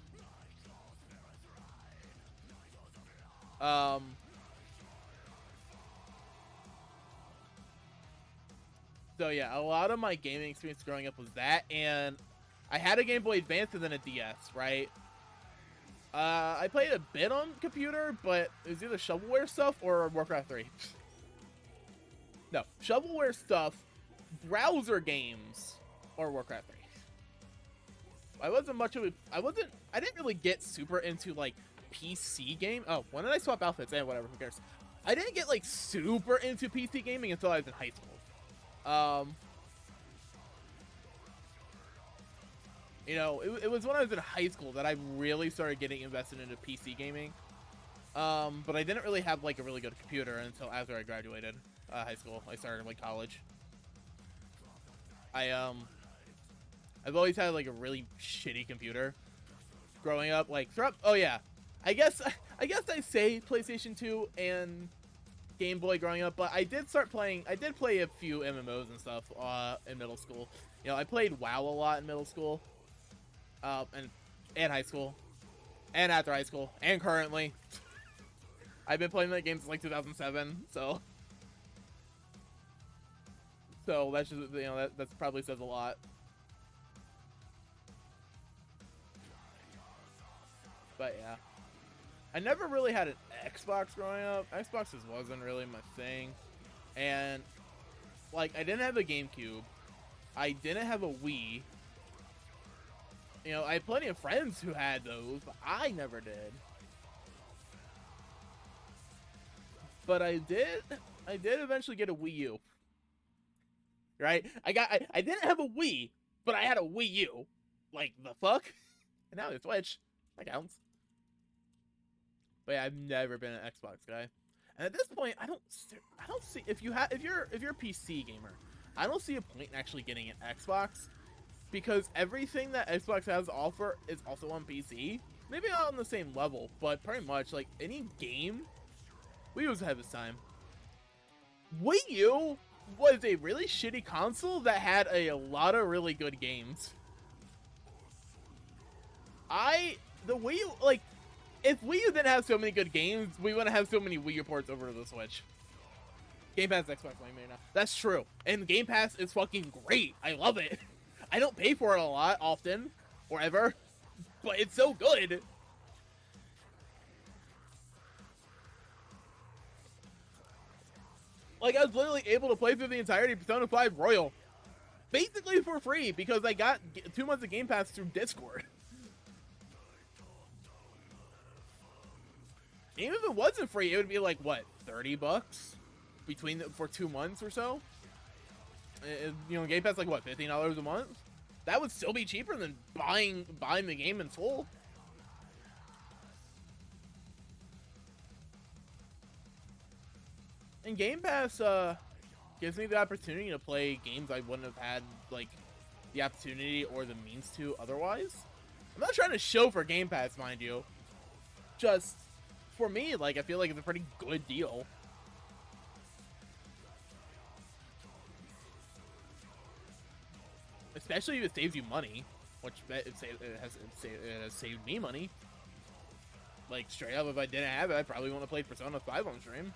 So yeah, a lot of my gaming experience growing up was that, and I had a Game Boy Advance and then a DS, right? I played a bit on computer, but it was either shovelware stuff or Warcraft 3. No, shovelware stuff, browser games, or Warcraft 3. I wasn't much of a... I didn't really get super into, like, PC game. Oh, when did I swap outfits? Eh, whatever, who cares? I didn't get, like, super into PC gaming until I was in high school. You know, it was when I was in high school that I really started getting invested into PC gaming. But I didn't really have, like, a really good computer until after I graduated high school. I started, like, college. I've always had like a really shitty computer growing up. Like throughout, oh yeah, I guess I say PlayStation 2 and Game Boy growing up, but I did play a few MMOs and stuff in middle school. You know, I played WoW a lot in middle school, and high school, and after high school, and currently. I've been playing that game since like 2007, so that's just, you know, that probably says a lot. But yeah, I never really had an Xbox growing up. Xbox just wasn't really my thing, and like I didn't have a GameCube, I didn't have a Wii. You know, I had plenty of friends who had those, but I never did. But I did eventually get a Wii U. Right? I didn't have a Wii, but I had a Wii U. Like, the fuck? And now it's Switch. That counts. But yeah, I've never been an Xbox guy. And at this point, I don't see if you're a PC gamer, I don't see a point in actually getting an Xbox, because everything that Xbox has to offer is also on PC. Maybe not on the same level, but pretty much like any game, Wii U was ahead of its time. Wii U was a really shitty console that had a lot of really good games. The Wii U, like, if Wii U didn't have so many good games, we wouldn't have so many Wii U ports over to the Switch. Game Pass Xbox One now. That's true. And Game Pass is fucking great. I love it. I don't pay for it a lot, often, or ever, but it's so good. Like, I was literally able to play through the entirety of Persona 5 Royal, basically for free, because I got 2 months of Game Pass through Discord. Even if it wasn't free, it would be like, what, $30 for 2 months or so? You know, Game Pass like, what, $15 a month? That would still be cheaper than buying the game in full. And Game Pass gives me the opportunity to play games I wouldn't have had, like, the opportunity or the means to otherwise. I'm not trying to show for Game Pass, mind you. Just, for me, like, I feel like it's a pretty good deal. Especially if it saves you money, which it has saved me money. Like, straight up, if I didn't have it, I probably wouldn't have played Persona 5 on stream.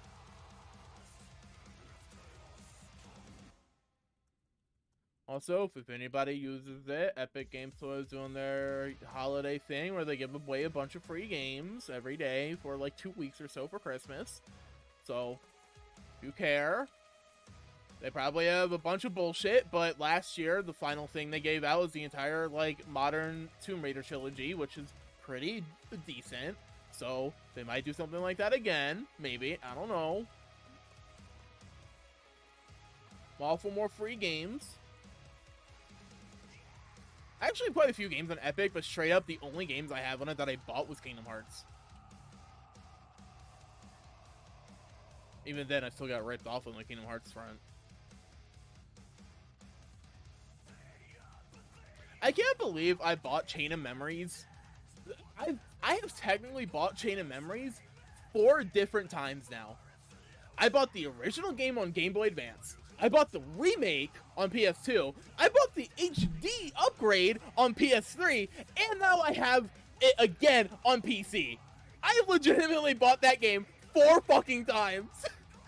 Also, if anybody uses it, Epic Games Store is doing their holiday thing where they give away a bunch of free games every day for like 2 weeks or so for Christmas. So, if you care, they probably have a bunch of bullshit, but last year, the final thing they gave out was the entire, like, modern Tomb Raider trilogy, which is pretty decent. So, they might do something like that again. Maybe. I don't know. I'm all for more free games. I actually played a few games on Epic, but straight up, the only games I have on it that I bought was Kingdom Hearts. Even then, I still got ripped off on the Kingdom Hearts front. I can't believe I bought Chain of Memories. I have technically bought Chain of Memories 4 different times now. I bought the original game on Game Boy Advance. I bought the remake on PS2. I bought the HD upgrade on PS3. And now I have it again on PC. I legitimately bought that game 4 fucking times.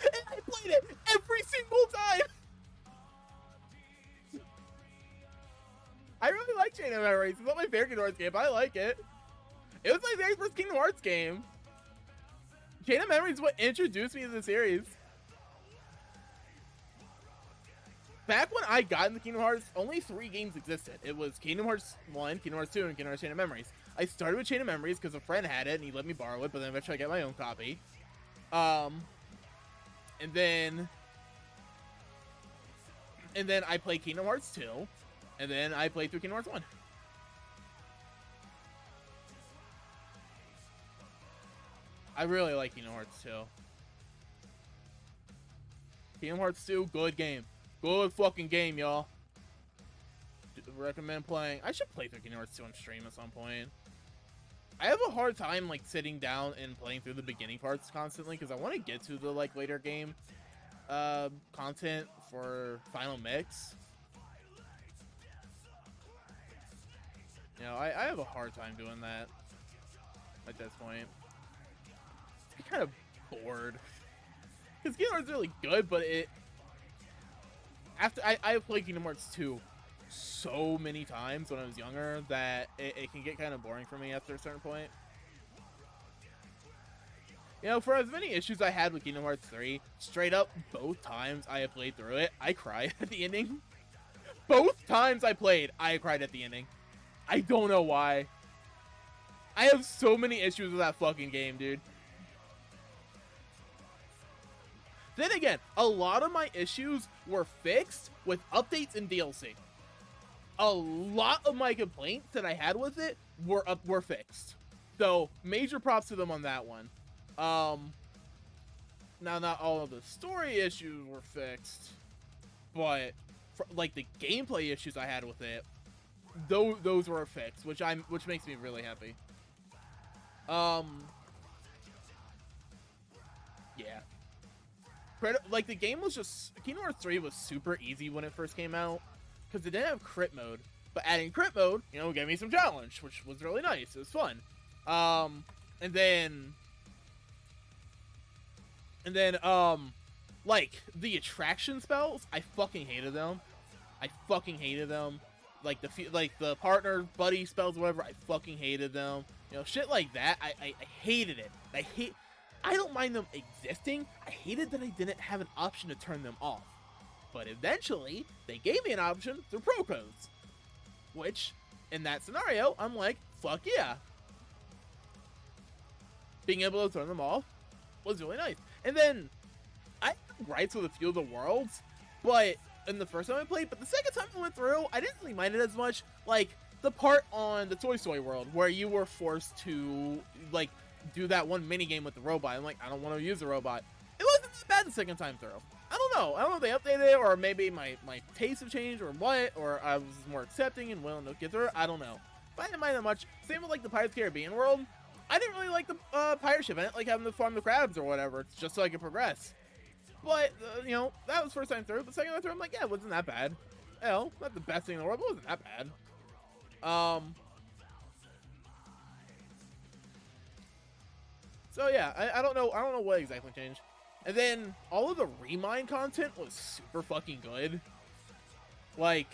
And I played it every single time. I really like Chain of Memories. It's not my favorite Kingdom Hearts game, but I like it. It was my very first Kingdom Hearts game. Chain of Memories is what introduced me to the series. Back when I got into Kingdom Hearts, only 3 games existed. It was Kingdom Hearts 1, Kingdom Hearts 2, and Kingdom Hearts Chain of Memories. I started with Chain of Memories because a friend had it and he let me borrow it, but then eventually I got my own copy. And then I played Kingdom Hearts 2, and then I played through Kingdom Hearts 1. I really like Kingdom Hearts 2. Kingdom Hearts 2, good game. Good fucking game, y'all. recommend playing. I should play through Kingdom Hearts 2 on stream at some point. I have a hard time like sitting down and playing through the beginning parts constantly because I want to get to the like later game content for Final Mix. You know, I have a hard time doing that at this point. I'm kind of bored because Kingdom Hearts is really good, but I played Kingdom Hearts 2 so many times when I was younger that it can get kind of boring for me after a certain point. You know, for as many issues I had with Kingdom Hearts 3, straight up, both times I have played through it, I cried at the ending. Both times I played, I cried at the ending. I don't know why. I have so many issues with that fucking game, dude. Then again, a lot of my issues were fixed with updates and DLC. A lot of my complaints that I had with it were fixed. So, major props to them on that one. Now, not all of the story issues were fixed, but like the gameplay issues I had with it, those were fixed, which makes me really happy. Yeah. Like the game was just Kingdom Hearts 3 was super easy when it first came out because it didn't have crit mode, but adding crit mode, you know, gave me some challenge, which was really nice. It was fun. And then like the attraction spells, I fucking hated them. Like the partner buddy spells, whatever, I fucking hated them. You know, shit like that. I hated it. I don't mind them existing. I hated that I didn't have an option to turn them off. But eventually, they gave me an option through pro codes. Which, in that scenario, I'm like, fuck yeah. Being able to turn them off was really nice. And then, I have gripes with a few of the worlds, but in the first time I played, but the second time I went through, I didn't really mind it as much. Like, the part on the Toy Story world where you were forced to, like, do that one mini game with the robot. I'm like, I don't want to use the robot. It wasn't that bad the second time through. I don't know if they updated it, or maybe my tastes have changed, or what, or I was more accepting and willing to get through it. I don't know. But I didn't mind that much. Same with like the Pirates of the Caribbean world. I didn't really like the pirate ship. I didn't like having to farm the crabs or whatever. It's just so I could progress. But, you know, that was first time through. But second time through, I'm like, yeah, it wasn't that bad. You know, not the best thing in the world, but it wasn't that bad. So yeah, I don't know what exactly changed. And then all of the Remind content was super fucking good. Like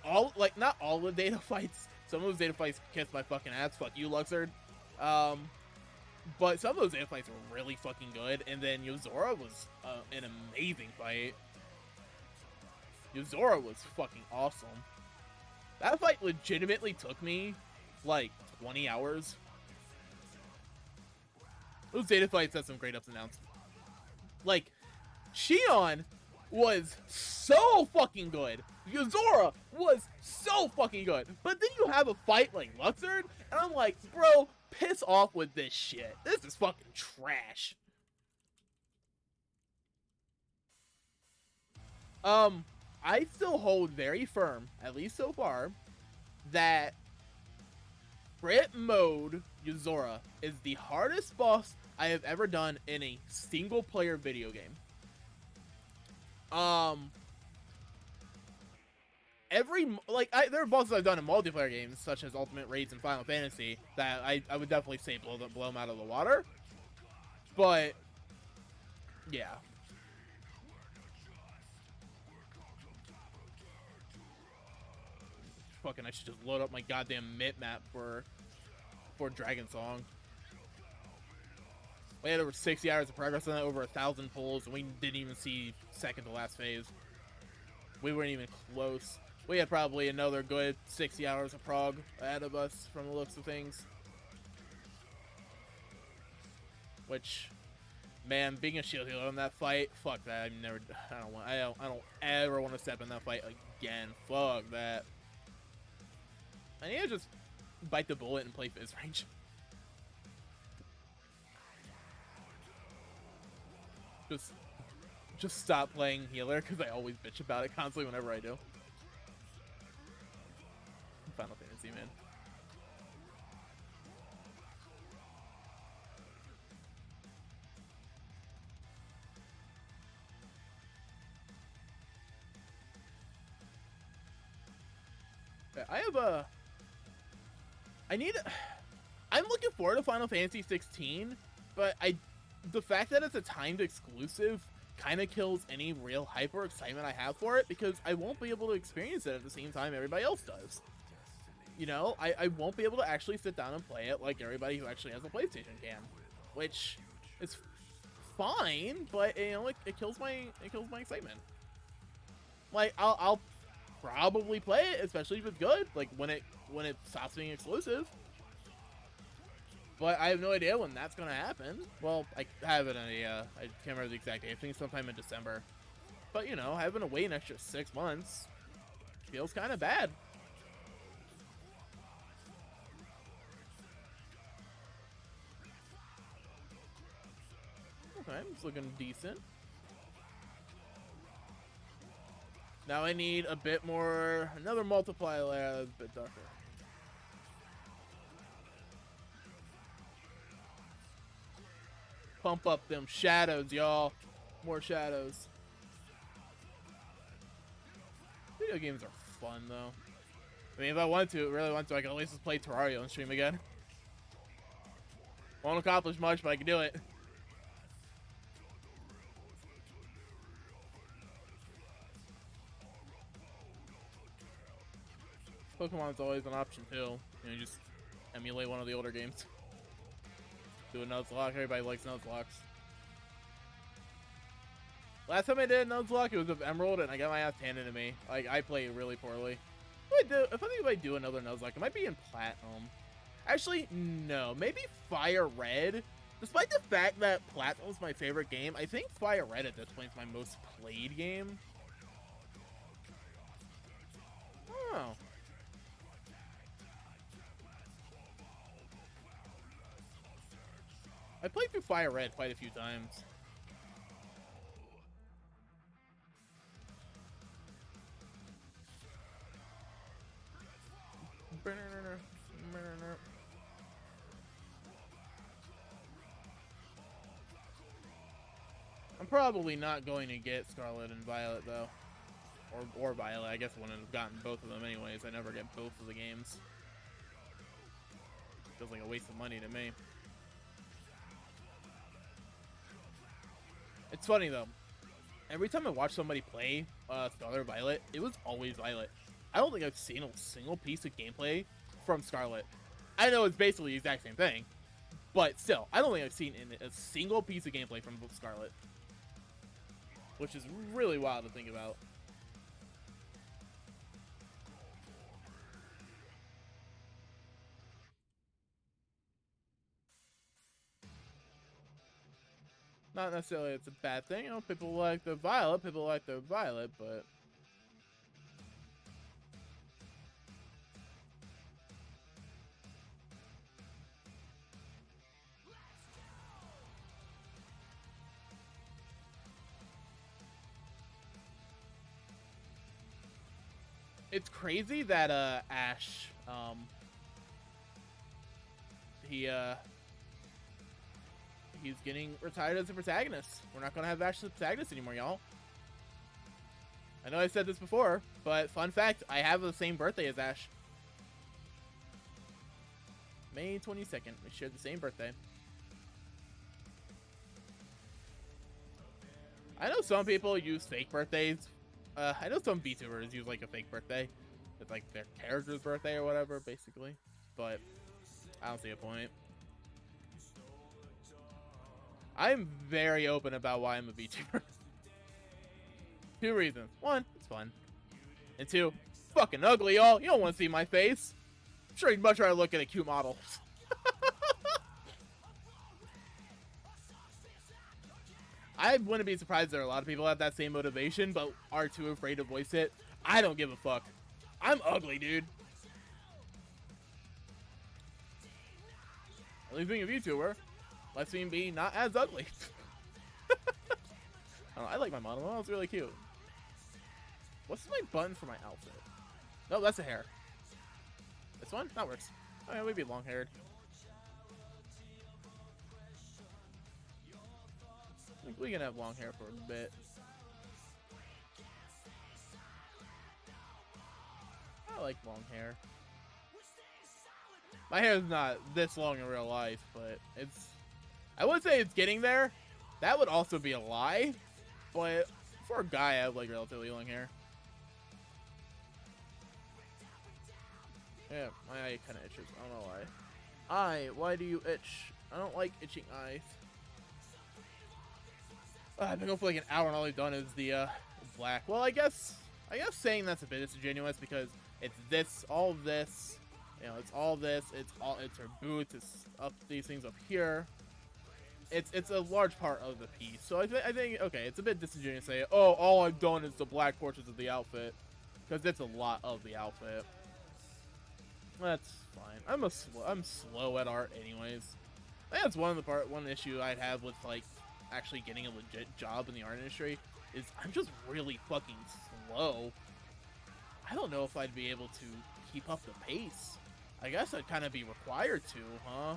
not all the data fights. Some of those data fights kiss my fucking ass. Fuck you, Luxord. But some of those data fights were really fucking good. And then Yozora was an amazing fight. Yozora was fucking awesome. That fight legitimately took me like 20 hours. Those data fights had some great ups and downs. Like, Shion was so fucking good. Yozora was so fucking good. But then you have a fight like Luxord, and I'm like, bro, piss off with this shit. This is fucking trash. I still hold very firm, at least so far, that Crit Mode Yozora is the hardest boss I have ever done in a single player video game. There are bosses I've done in multiplayer games, such as Ultimate Raids and Final Fantasy, that I would definitely say blow them out of the water. But, yeah. Fucking, I should just load up my goddamn map for Dragon Song. We had over 60 hours of progress on that, over 1,000 pulls, and we didn't even see second to last phase. We weren't even close. We had probably another good 60 hours of prog ahead of us from the looks of things. Which, man, being a shield healer in that fight, fuck that. I don't ever want to step in that fight again. Fuck that. I need to just bite the bullet and play Fizz range. Just stop playing healer, because I always bitch about it constantly whenever I do. Final Fantasy, man. I have a... I'm looking forward to Final Fantasy 16, but the fact that it's a timed exclusive kind of kills any real hype or excitement I have for it, because I won't be able to experience it at the same time everybody else does. You know, I won't be able to actually sit down and play it like everybody who actually has a PlayStation can, which is fine, but you know, it kills my excitement. Like I'll probably play it, especially if it's good, like when it stops being exclusive. But I have no idea when that's gonna happen. Well, I have an idea. I can't remember the exact date. I think sometime in December. But you know, having to wait an extra 6 months feels kind of bad. Okay, it's looking decent. Now I need a bit more, another multiplier layer that's a bit darker. Pump up them shadows, y'all. More shadows. Video games are fun, though. I mean, if I want to, really want to, I can at least just play Terraria on stream again. Won't accomplish much, but I can do it. Pokemon's always an option, too. You know, you just emulate one of the older games. Do a Nuzlocke. Everybody likes Nuzlocks. Last time I did a Nuzlocke, it was with Emerald, and I got my ass handed to me. Like, I play really poorly. If I think if I do another Nuzlocke, it might be in Platinum. Actually, no. Maybe Fire Red. Despite the fact that Platinum is my favorite game, I think Fire Red at this point is my most played game. Oh. I played through Fire Red quite a few times. I'm probably not going to get Scarlet and Violet, though. Or Violet. I guess I wouldn't have gotten both of them anyways. I never get both of the games. Feels like a waste of money to me. It's funny, though. Every time I watch somebody play Scarlet or Violet, it was always Violet. I don't think I've seen a single piece of gameplay from Scarlet. I know it's basically the exact same thing, but still, I don't think I've seen a single piece of gameplay from Scarlet. Which is really wild to think about. Not necessarily it's a bad thing. You know, people like the Violet, but... It's crazy that, Ash, he's getting retired as a protagonist. We're not gonna have Ash as a protagonist anymore, y'all. I know I said this before, but fun fact, I have the same birthday as Ash. May 22nd. We share the same birthday. I know some people use fake birthdays. I know some VTubers use like a fake birthday. It's like their character's birthday or whatever, basically. But I don't see a point. I'm very open about why I'm a VTuber. 2 reasons. 1, it's fun. And 2, fucking ugly, y'all. You don't want to see my face. I'm sure you'd much rather look at a cute model. I wouldn't be surprised there are a lot of people have that same motivation, but are too afraid to voice it. I don't give a fuck. I'm ugly, dude. At least being a VTuber lets me be not as ugly. I like my model. That was really cute. What's my button for my outfit? No, that's a hair. This one? That works. Oh yeah, we'd be long-haired. We can have long hair for a bit. I like long hair. My hair is not this long in real life, but it's... I would say it's getting there. That would also be a lie. But for a guy, I have like relatively long hair. Yeah, my eye kind of itches. I don't know why. Why do you itch? I don't like itching eyes. I've been going for like an hour and all I've done is the black. Well, I guess saying that's a bit disingenuous because it's this, all of this, you know, it's all this, it's her boots, it's up these things up here. It's a large part of the piece. So I think okay, it's a bit disingenuous to say, oh, all I've done is the black portions of the outfit, because it's a lot of the outfit. That's fine. I'm slow at art, anyways. I think that's one issue I'd have with like actually getting a legit job in the art industry is I'm just really fucking slow. I don't know if I'd be able to keep up the pace. I guess I'd kind of be required to, huh?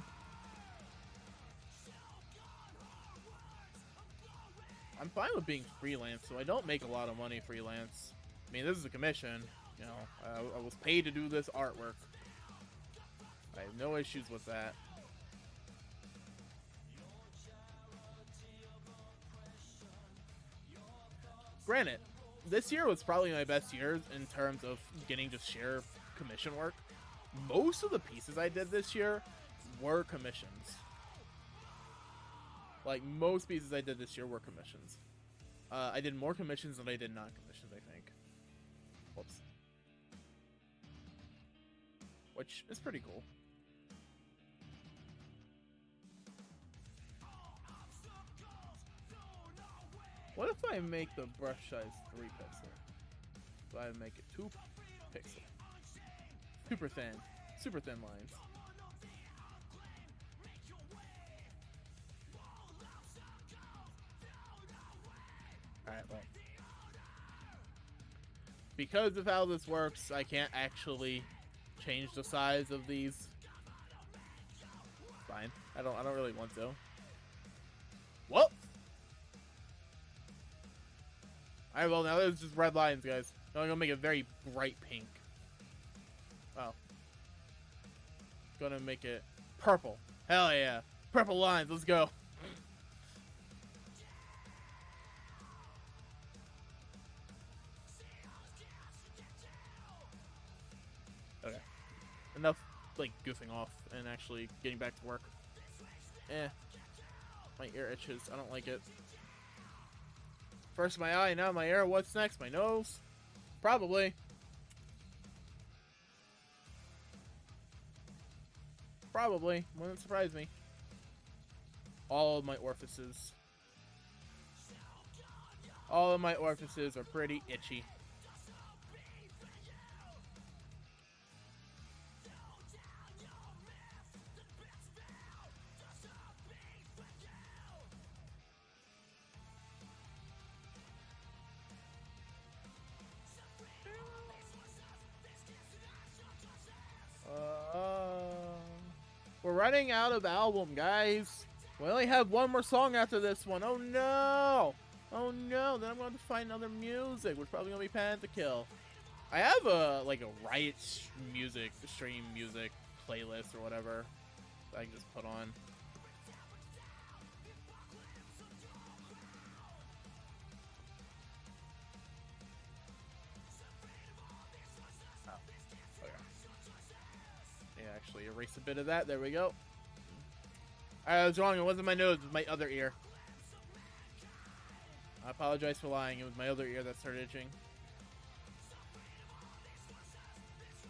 I'm fine with being freelance, so I don't make a lot of money freelance. I mean, this is a commission. You know, I was paid to do this artwork. I have no issues with that. Granted, this year was probably my best year in terms of getting just sheer commission work. Most of the pieces I did this year were commissions. Like, most pieces I did this year were commissions. I did more commissions than I did non-commissions, I think. Whoops. Which is pretty cool. What if I make the brush size 3 pixel? So I make it 2 pixel. Super thin lines. Alright, well. Because of how this works, I can't actually change the size of these. Fine. I don't really want to. Whoop! Alright, well now there's just red lines, guys. Now I'm gonna make it very bright pink. Oh. Gonna make it purple. Hell yeah. Purple lines, let's go. Okay. Enough, like, goofing off and actually getting back to work. My ear itches. I don't like it. First my eye, now my ear. What's next? My nose? Probably. Probably. Wouldn't surprise me. All of my orifices. All of my orifices are pretty itchy. We're running out of album, guys. We only have one more song after this one. Oh no! Oh no! Then I'm going to find other music, which probably gonna be Pentakill. I have a Riot stream music playlist or whatever that I can just put on. Actually erase a bit of that. There we go. I was wrong. It wasn't my nose. It was my other ear. I apologize for lying. It was my other ear that started itching.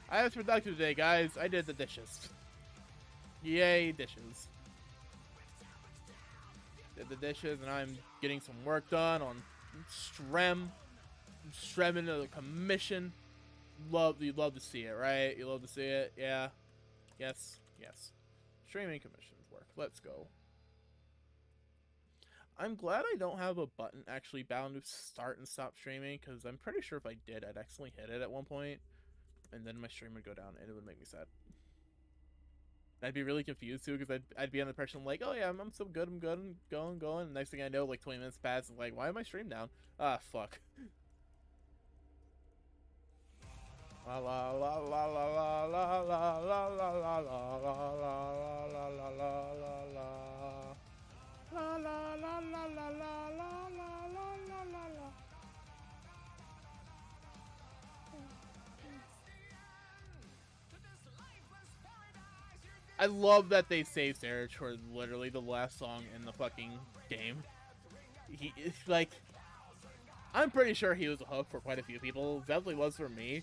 I was productive today, guys. I did the dishes. Yay, dishes. Did the dishes, and I'm getting some work done on Strem into the commission. You'd love to see it, right? You love to see it, yeah. Yes, yes. Streaming commissions work. Let's go. I'm glad I don't have a button actually bound to start and stop streaming, because I'm pretty sure if I did, I'd accidentally hit it at one point, and then my stream would go down, and it would make me sad. I'd be really confused too, because I'd be on the impression like, oh yeah, I'm so good, I'm good, I'm going. And next thing I know, like 20 minutes pass, and like, why am I stream down? Ah, fuck. La la la la la la la la la la la la la la la la la la. La la la la la la la la la la la. I love that they saved Sarich for literally the last song in the fucking game. He like, I'm pretty sure he was a hook for quite a few people. Definitely was for me.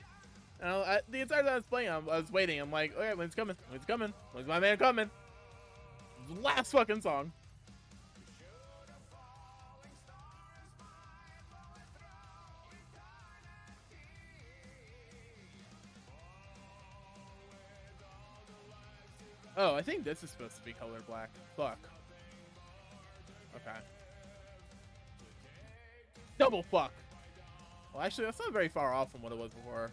The entire time I was playing, I was waiting. I'm like, okay, when's coming? When's coming? When's my man coming? Last fucking song. Oh, I think this is supposed to be color black. Fuck. Okay. Double fuck. Well, actually, that's not very far off from what it was before.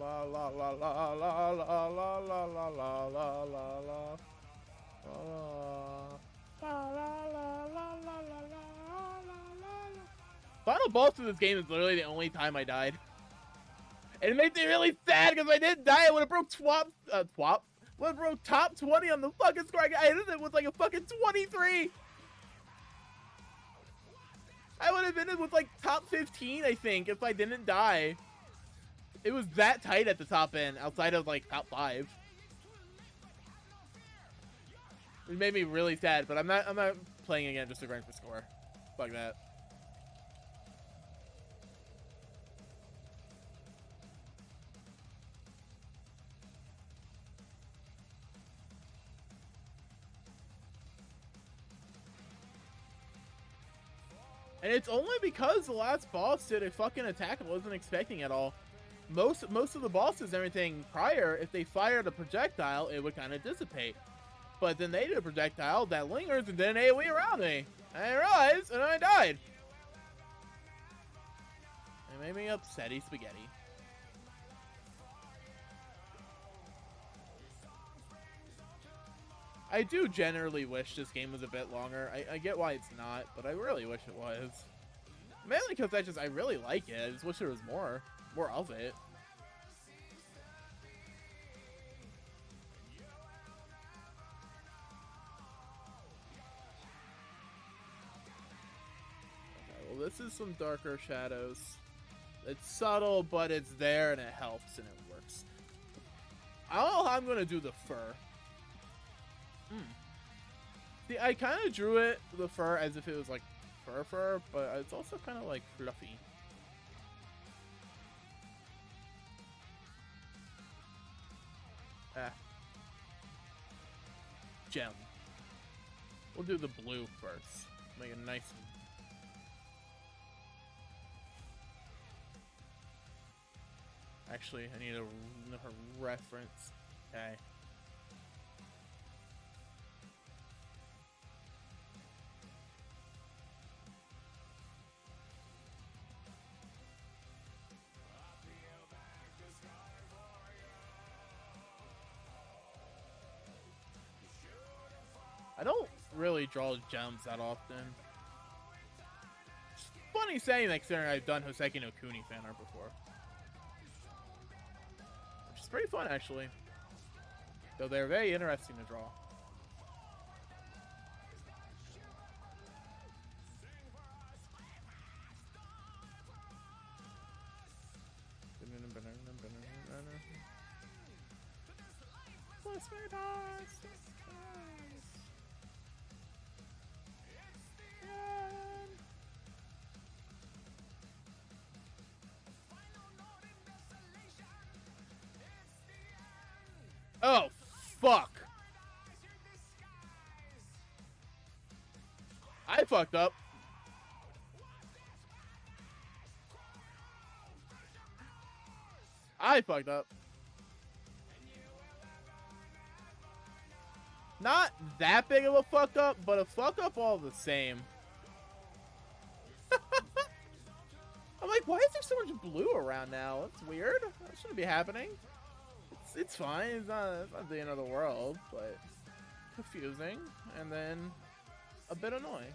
La la la la la la la la la la la la la. Final boss of this game is literally the only time I died. And it makes me really sad because if I didn't die, I would have broke would have broke top 20 on the fucking score. I ended it with like a fucking 23. I would have been in with like top 15, I think, if I didn't die. It was that tight at the top end, outside of like top 5. It made me really sad, but I'm not playing again just to grind for score. Fuck that. And it's only because the last boss did a fucking attack I wasn't expecting at all. Most of the bosses and everything prior, if they fired a projectile, it would kind of dissipate. But then they did a projectile that lingers and then AoE around me. And I realized, and I died. It made me upsetty spaghetti. I do generally wish this game was a bit longer. I get why it's not, but I really wish it was. Mainly because I really like it. I just wish there was more of it. Okay, well, this is some darker shadows. It's subtle, but it's there and it helps and it works. I don't know how I'm gonna do the fur. See, I kind of drew the fur as if it was like fur, but it's also kind of like fluffy. Gem. We'll do the blue first. Make it nice. Actually, I need a reference. Okay. I don't really draw gems that often. It's funny saying that considering I've done Hoseki no Kuni fan art before. Which is pretty fun actually. Though they're very interesting to draw. Oh, fuck. I fucked up. I fucked up. Not that big of a fuck up, but a fuck up all the same. I'm like, why is there so much blue around now? That's weird. That shouldn't be happening. It's fine. It's not the end of the world, but confusing and then a bit annoying.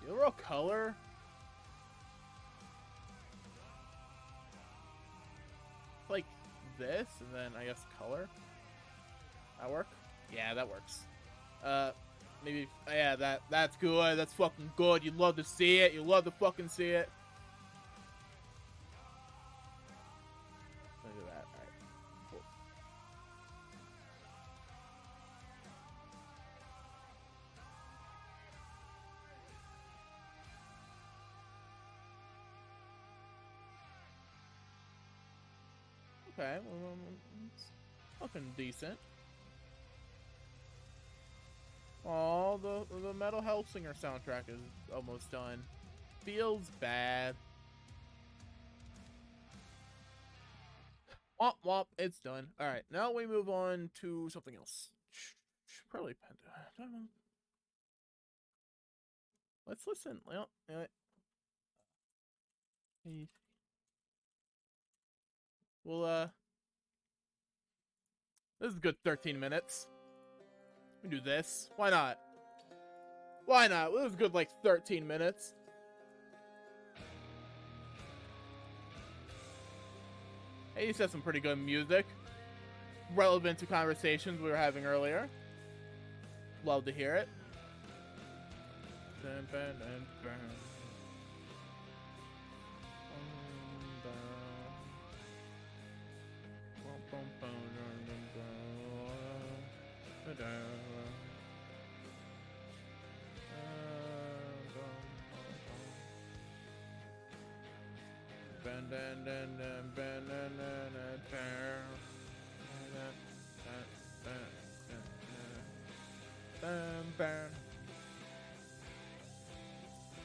The overall color, like this, and then I guess color. That work? Yeah, that works. Maybe, yeah, that's good. That's fucking good. You love to see it. You love to fucking see it. Look at that. All right. Cool. Okay, well, it's fucking decent. Oh, the Metal Hellsinger soundtrack is almost done. Feels bad. Womp womp, it's done. Alright, now we move on to something else. Probably Penta. Let's listen. Well, well, this is a good 13 minutes. We can do this. Why not? Why not? This is a good, like, 13 minutes. Hey, he said some pretty good music. Relevant to conversations we were having earlier. Love to hear it.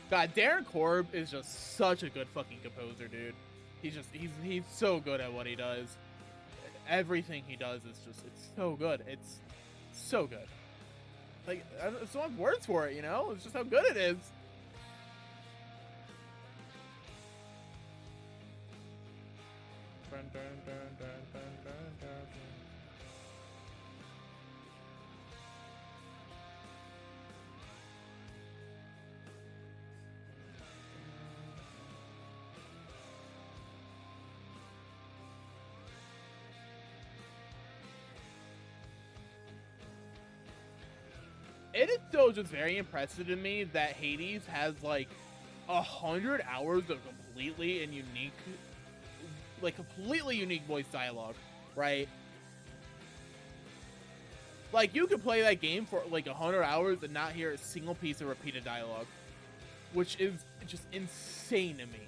God, Darren Korb is just such a good fucking composer, dude. He's so good at what he does. Everything he does is just, it's so good. It's so good. Like, I don't have words for it, you know? It's just how good it is. It is still just very impressive to me that Hades has like 100 hours of completely unique voice dialogue, right? Like, you could play that game for like 100 hours and not hear a single piece of repeated dialogue, which is just insane to me.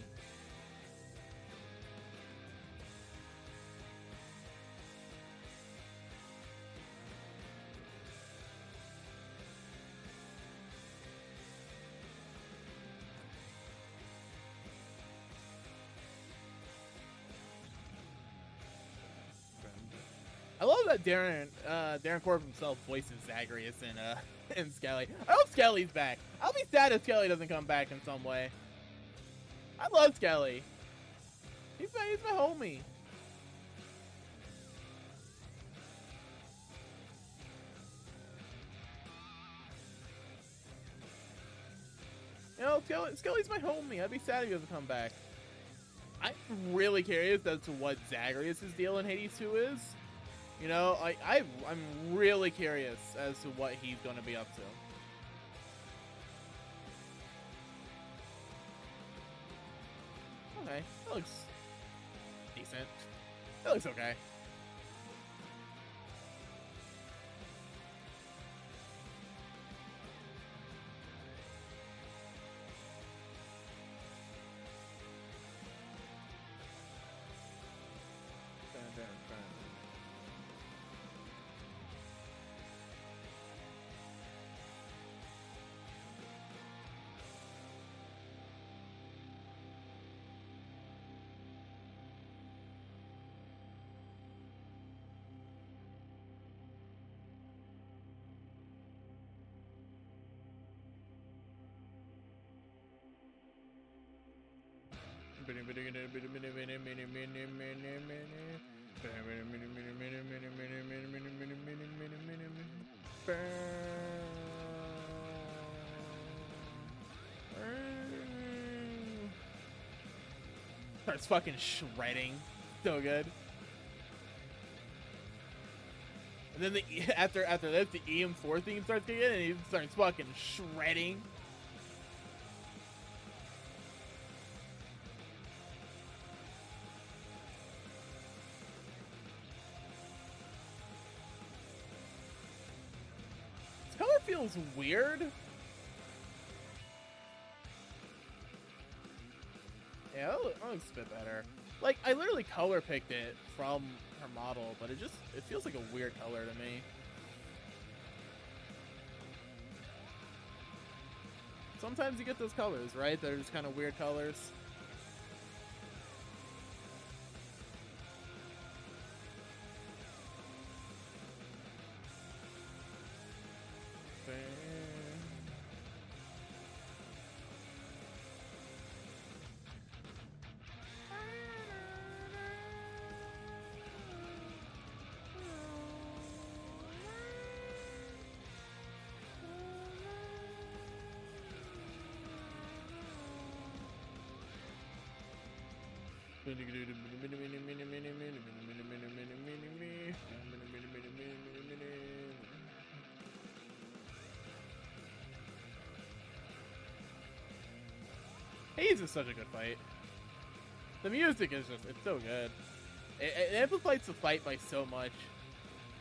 I love that Darren Korb himself voices Zagreus in Skelly. I hope Skelly's back. I'll be sad if Skelly doesn't come back in some way. I love Skelly. He's my homie. You know, Skelly's my homie. I'd be sad if he doesn't come back. I'm really curious as to what Zagreus' deal in Hades 2 is. You know, I'm really curious as to what he's going to be up to. Okay, that looks decent. It looks okay. Starts fucking shredding. So good. And then after this, the EM4 theme starts kicking in, and he starts fucking shredding. This color feels weird. Yeah, that looks a bit better. Like, I literally color picked it from her model, but it feels like a weird color to me. Sometimes you get those colors, right? They're just kind of weird colors. Haze is such a good fight. The music is just, it's so good. It amplifies the fight by so much.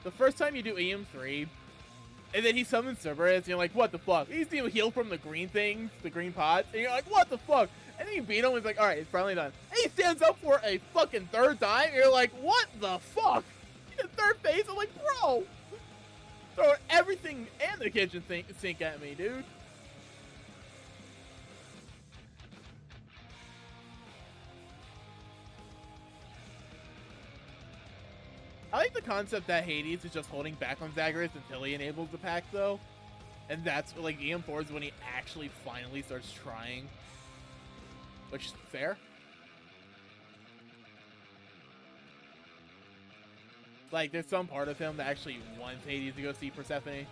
The first time you do EM3, and then he summons Cerberus, and you're like, what the fuck? He's the heal from the green things, the green pots, and you're like, what the fuck? And then you beat him, and he's like, alright, it's finally done. And he stands up for a fucking third time, and you're like, what the fuck? He did third phase? I'm like, bro! Throw everything and the kitchen sink at me, dude. I like the concept that Hades is just holding back on Zagreus until he enables the pack, though. And that's, like, EM4 is when he actually finally starts trying. Which is fair. Like, there's some part of him that actually wants Hades to go see Persephone.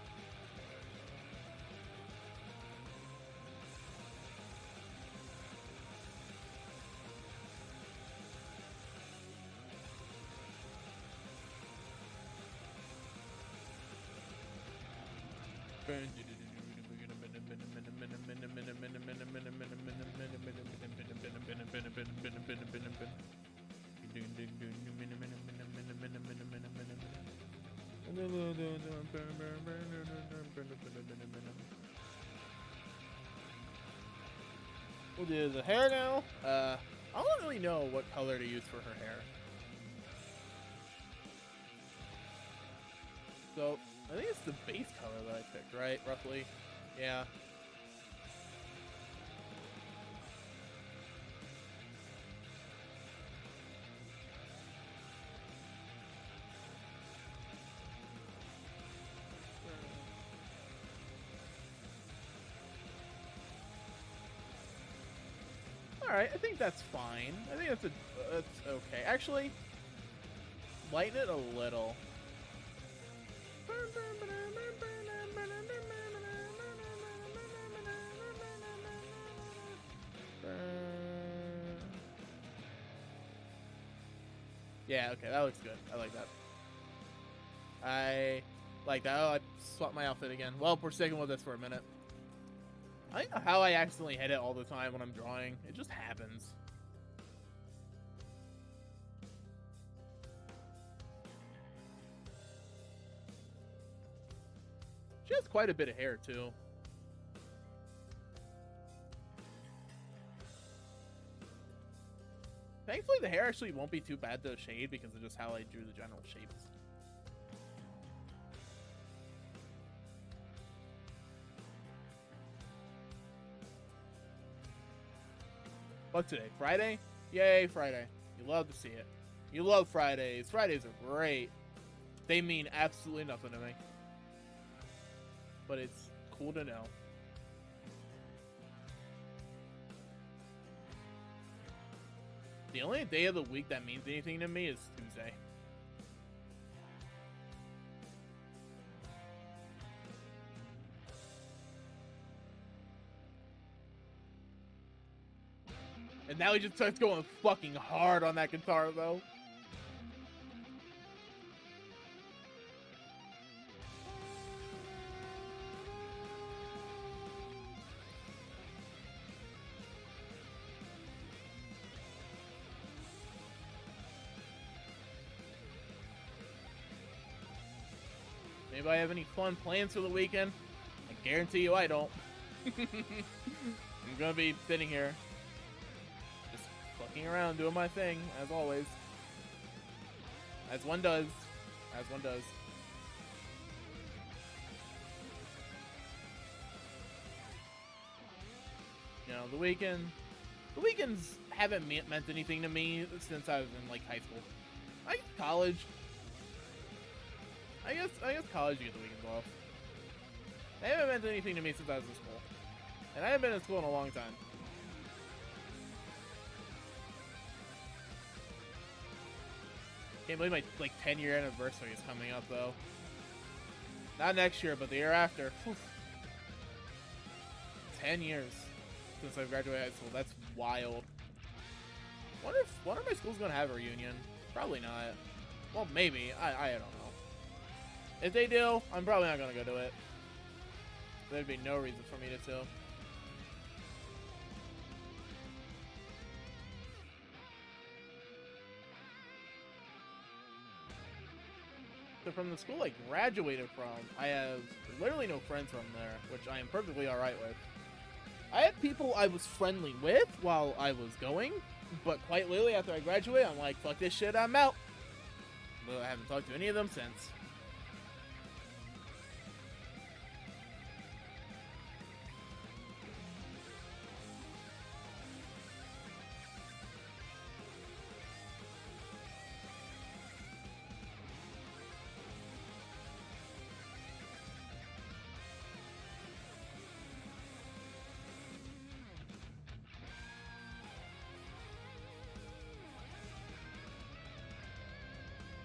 We'll do the hair now. I don't really know what color to use for her hair. So, I think it's the base color that I picked, right? Roughly. Yeah. Alright, I think that's fine. I think that's okay. Actually, lighten it a little. Yeah, okay, that looks good. I like that. I like that. Oh, I swapped my outfit again. Well, we're sticking with this for a minute. I don't know how I accidentally hit it all the time when I'm drawing. It just happens. She has quite a bit of hair, too. Thankfully, the hair actually won't be too bad to shade because of just how I drew the general shapes. What's today? Friday? Yay, Friday. You love to see it. You love Fridays. Fridays are great. They mean absolutely nothing to me. But it's cool to know. The only day of the week that means anything to me is Tuesday. And now he just starts going fucking hard on that guitar, though. Anybody have any fun plans for the weekend? I guarantee you I don't. I'm gonna be sitting here just fucking around doing my thing, as always. As one does. As one does. You know, the weekends haven't meant anything to me since I was in, like, high school. I guess college. I guess college you get the weekends off. They haven't meant anything to me since I was in school. And I haven't been in school in a long time. Can't believe my, like, 10-year anniversary is coming up, though. Not next year, but the year after. Whew. 10 years since I graduated high school. That's wild. Wonder if one of my schools gonna have a reunion. Probably not. Well, maybe. I don't know. If they do, I'm probably not gonna go to it. There'd be no reason for me to. So from the school I graduated from, I have literally no friends from there, which I am perfectly alright with. I had people I was friendly with while I was going, but quite literally after I graduate, I'm like, fuck this shit, I'm out. But I haven't talked to any of them since.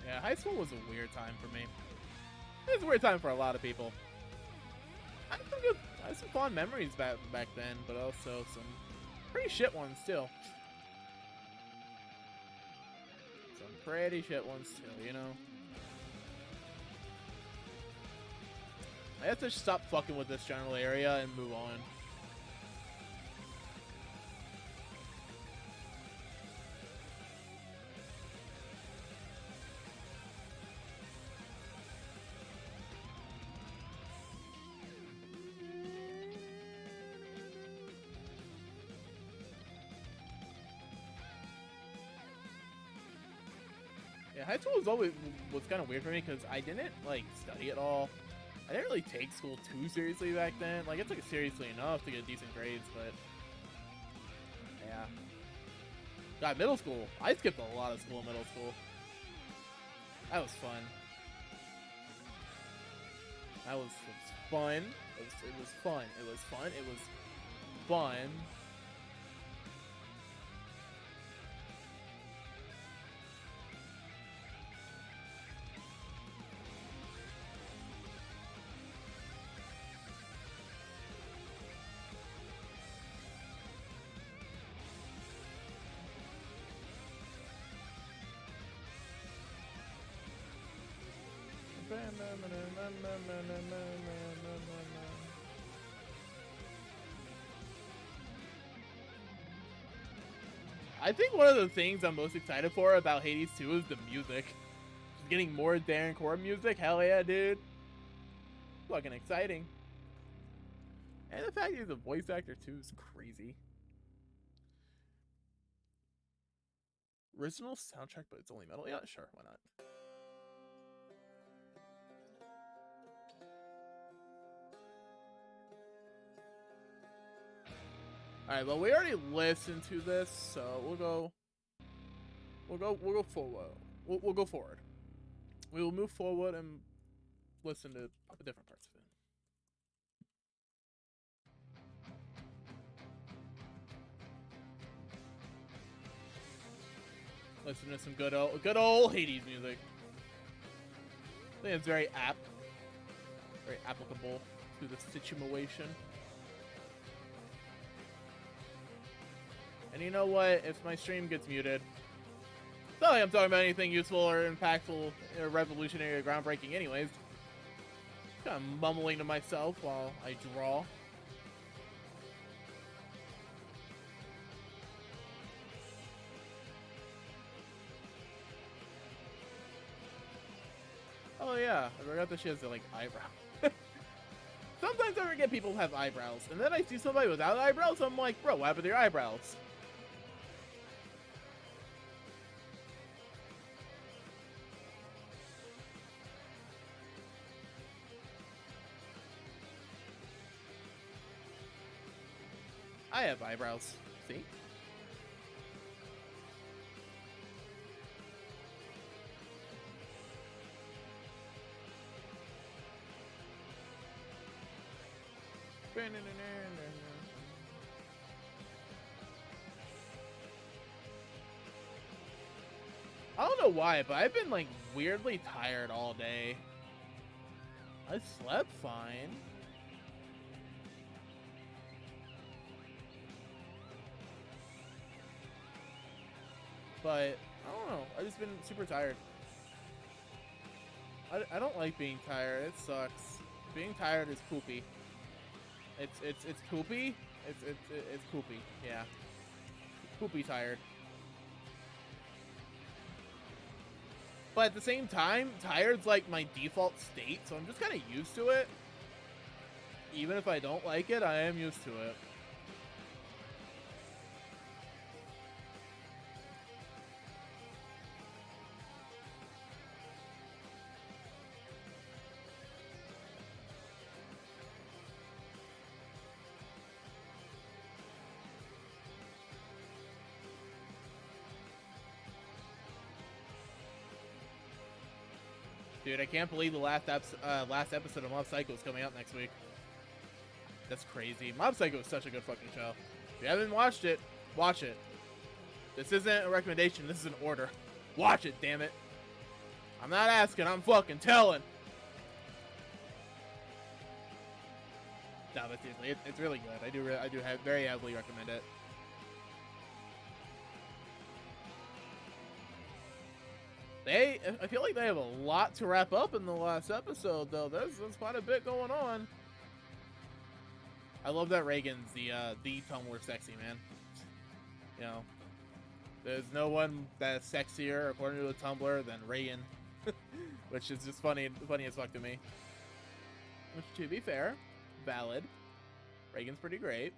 Yeah, high school was a weird time for me. It was a weird time for a lot of people. I had some fun memories back then, but also some pretty shit ones too. Some pretty shit ones too, you know? I have to stop fucking with this general area and move on. Yeah, high school was kind of weird for me because I didn't like study at all. I didn't really take school too seriously back then. Like, I took it seriously enough to get decent grades, but yeah. God, middle school. I skipped a lot of school in middle school. That was fun. That was fun. It was fun. It was fun. It was fun. I think one of the things I'm most excited for about Hades 2 is the music. Just getting more Darren Core music. Hell yeah, dude. Fucking exciting. And the fact he's a voice actor too is crazy. Original soundtrack, but it's only metal. Yeah, sure, why not? All right, well, we already listened to this, so we'll go forward. We'll go forward. We will move forward and listen to different parts of it. Listen to some good old Hades music. I think it's very apt, very applicable to the situation. And you know what? If my stream gets muted, it's not like I'm talking about anything useful or impactful or revolutionary or groundbreaking anyways. Kind of mumbling to myself while I draw. Oh yeah, I forgot that she has the, like, eyebrow. Sometimes I forget people have eyebrows, and then I see somebody without eyebrows, so I'm like, bro, what happened to your eyebrows? I have eyebrows. See? I don't know why, but I've been, like, weirdly tired all day. I slept fine. But, I don't know. I've just been super tired. I don't like being tired. It sucks. Being tired is poopy. It's poopy. It's poopy. Yeah. Poopy tired. But at the same time, tired's like my default state, so I'm just kind of used to it. Even if I don't like it, I am used to it. Dude, I can't believe the last episode of Mob Psycho is coming out next week. That's crazy. Mob Psycho is such a good fucking show. If you haven't watched it, watch it. This isn't a recommendation, this is an order. Watch it, damn it. I'm not asking, I'm fucking telling. No, but seriously, it's really good. I do very heavily recommend it. I feel like they have a lot to wrap up in the last episode, though. There's quite a bit going on. I love that Reagan's the Tumblr sexy, man. You know, there's no one that's sexier, according to the Tumblr, than Reagan. Which is just funny as fuck to me. Which, to be fair, valid. Reagan's pretty great.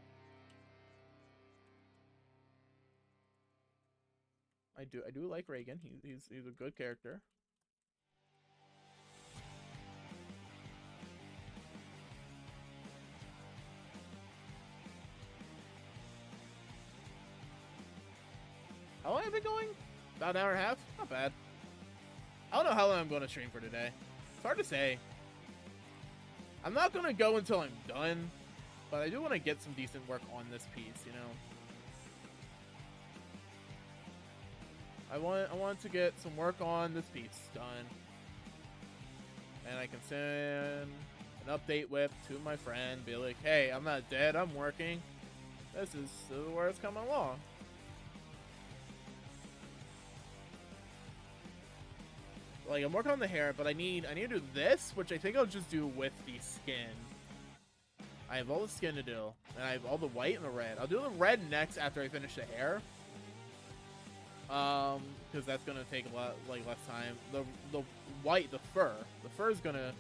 I do like Reagan. He's a good character. How long have I been going? About an hour and a half? Not bad. I don't know how long I'm going to stream for today. It's hard to say. I'm not going to go until I'm done, but I do want to get some decent work on this piece, you know? I want to get some work on this piece done. And I can send an update whip to my friend, be like, hey, I'm not dead, I'm working. This is where it's coming along. Like, I'm working on the hair, but I need to do this, which I think I'll just do with the skin. I have all the skin to do, and I have all the white and the red. I'll do the red next after I finish the hair. Because that's gonna take a lot, less time. The white, the fur is gonna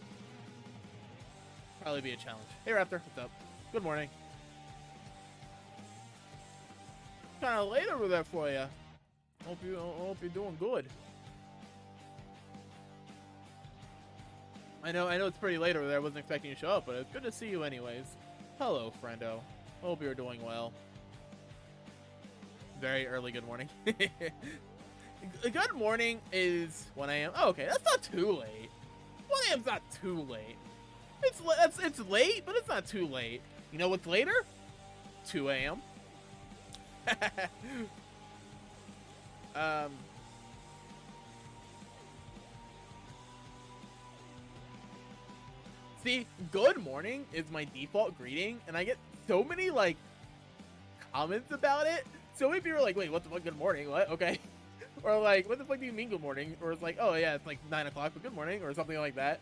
Probably be a challenge. Hey Raptor, what's up? Good morning. Kind of late over there for you. Hope you're doing good. I know it's pretty late over there. I wasn't expecting you to show up, but it's good to see you anyways. Hello, friendo. Hope you're doing well. Very early good morning. Good morning is 1 a.m. Oh, okay, that's not too late. 1 a.m.'s not too late. It's late, but it's not too late. You know what's later? 2 a.m. See, good morning is my default greeting, and I get so many, like, comments about it. So many people are like, wait, what the fuck, good morning? What? Okay. Or like, what the fuck do you mean good morning? Or it's like, oh yeah, it's like 9 o'clock, but good morning, or something like that.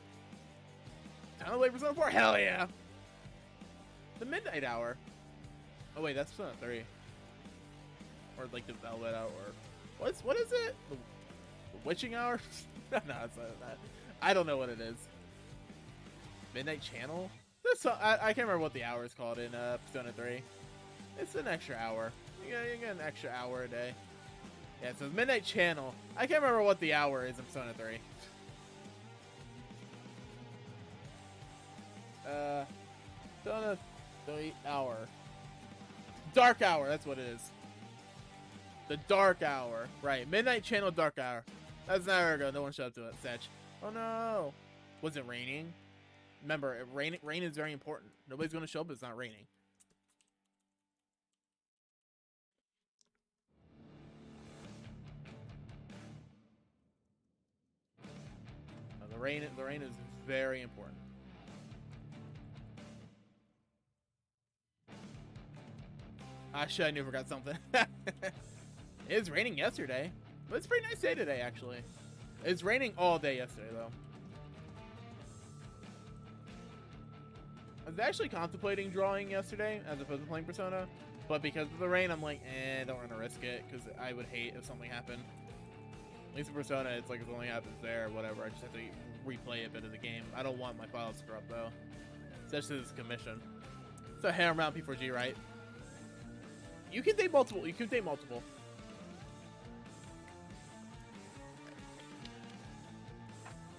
Time to wait for Persona 4? Hell yeah! The midnight hour. Oh wait, that's Persona 3. Or like the velvet hour. What is it? The witching hour? No, it's not that. I don't know what it is. Midnight channel? I can't remember what the hour is called in Persona 3. It's an extra hour. You get an extra hour a day. Yeah, it says midnight channel. I can't remember what the hour is in Persona 3. Persona 3 hour. Dark hour, that's what it is. The dark hour. Right, midnight channel dark hour. That's an hour ago, no one showed up to it. Setch. Oh no. Was it raining? Remember, rain is very important. Nobody's gonna show up if it's not raining. The rain is very important. Actually, I knew I forgot something. It was raining yesterday, but it's a pretty nice day today, actually. It's raining all day yesterday, though. I was actually contemplating drawing yesterday as opposed to playing Persona, but because of the rain, I'm like, I don't want to risk it, because I would hate if something happened. At least in Persona, it's like if something happens there or whatever, I just have to replay a bit of the game. I don't want my files to corrupt, though. Especially this commission. It's a hair around P4G, right? You can date multiple. You can date multiple.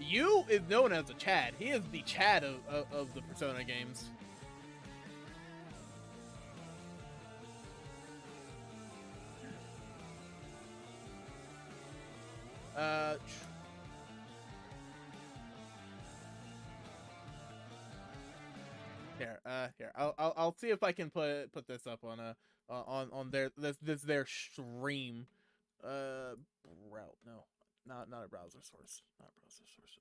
You is known as a Chad. He is the Chad of the Persona games. Here. I'll see if I can put this up on their stream. No, not a browser source. Not a browser source.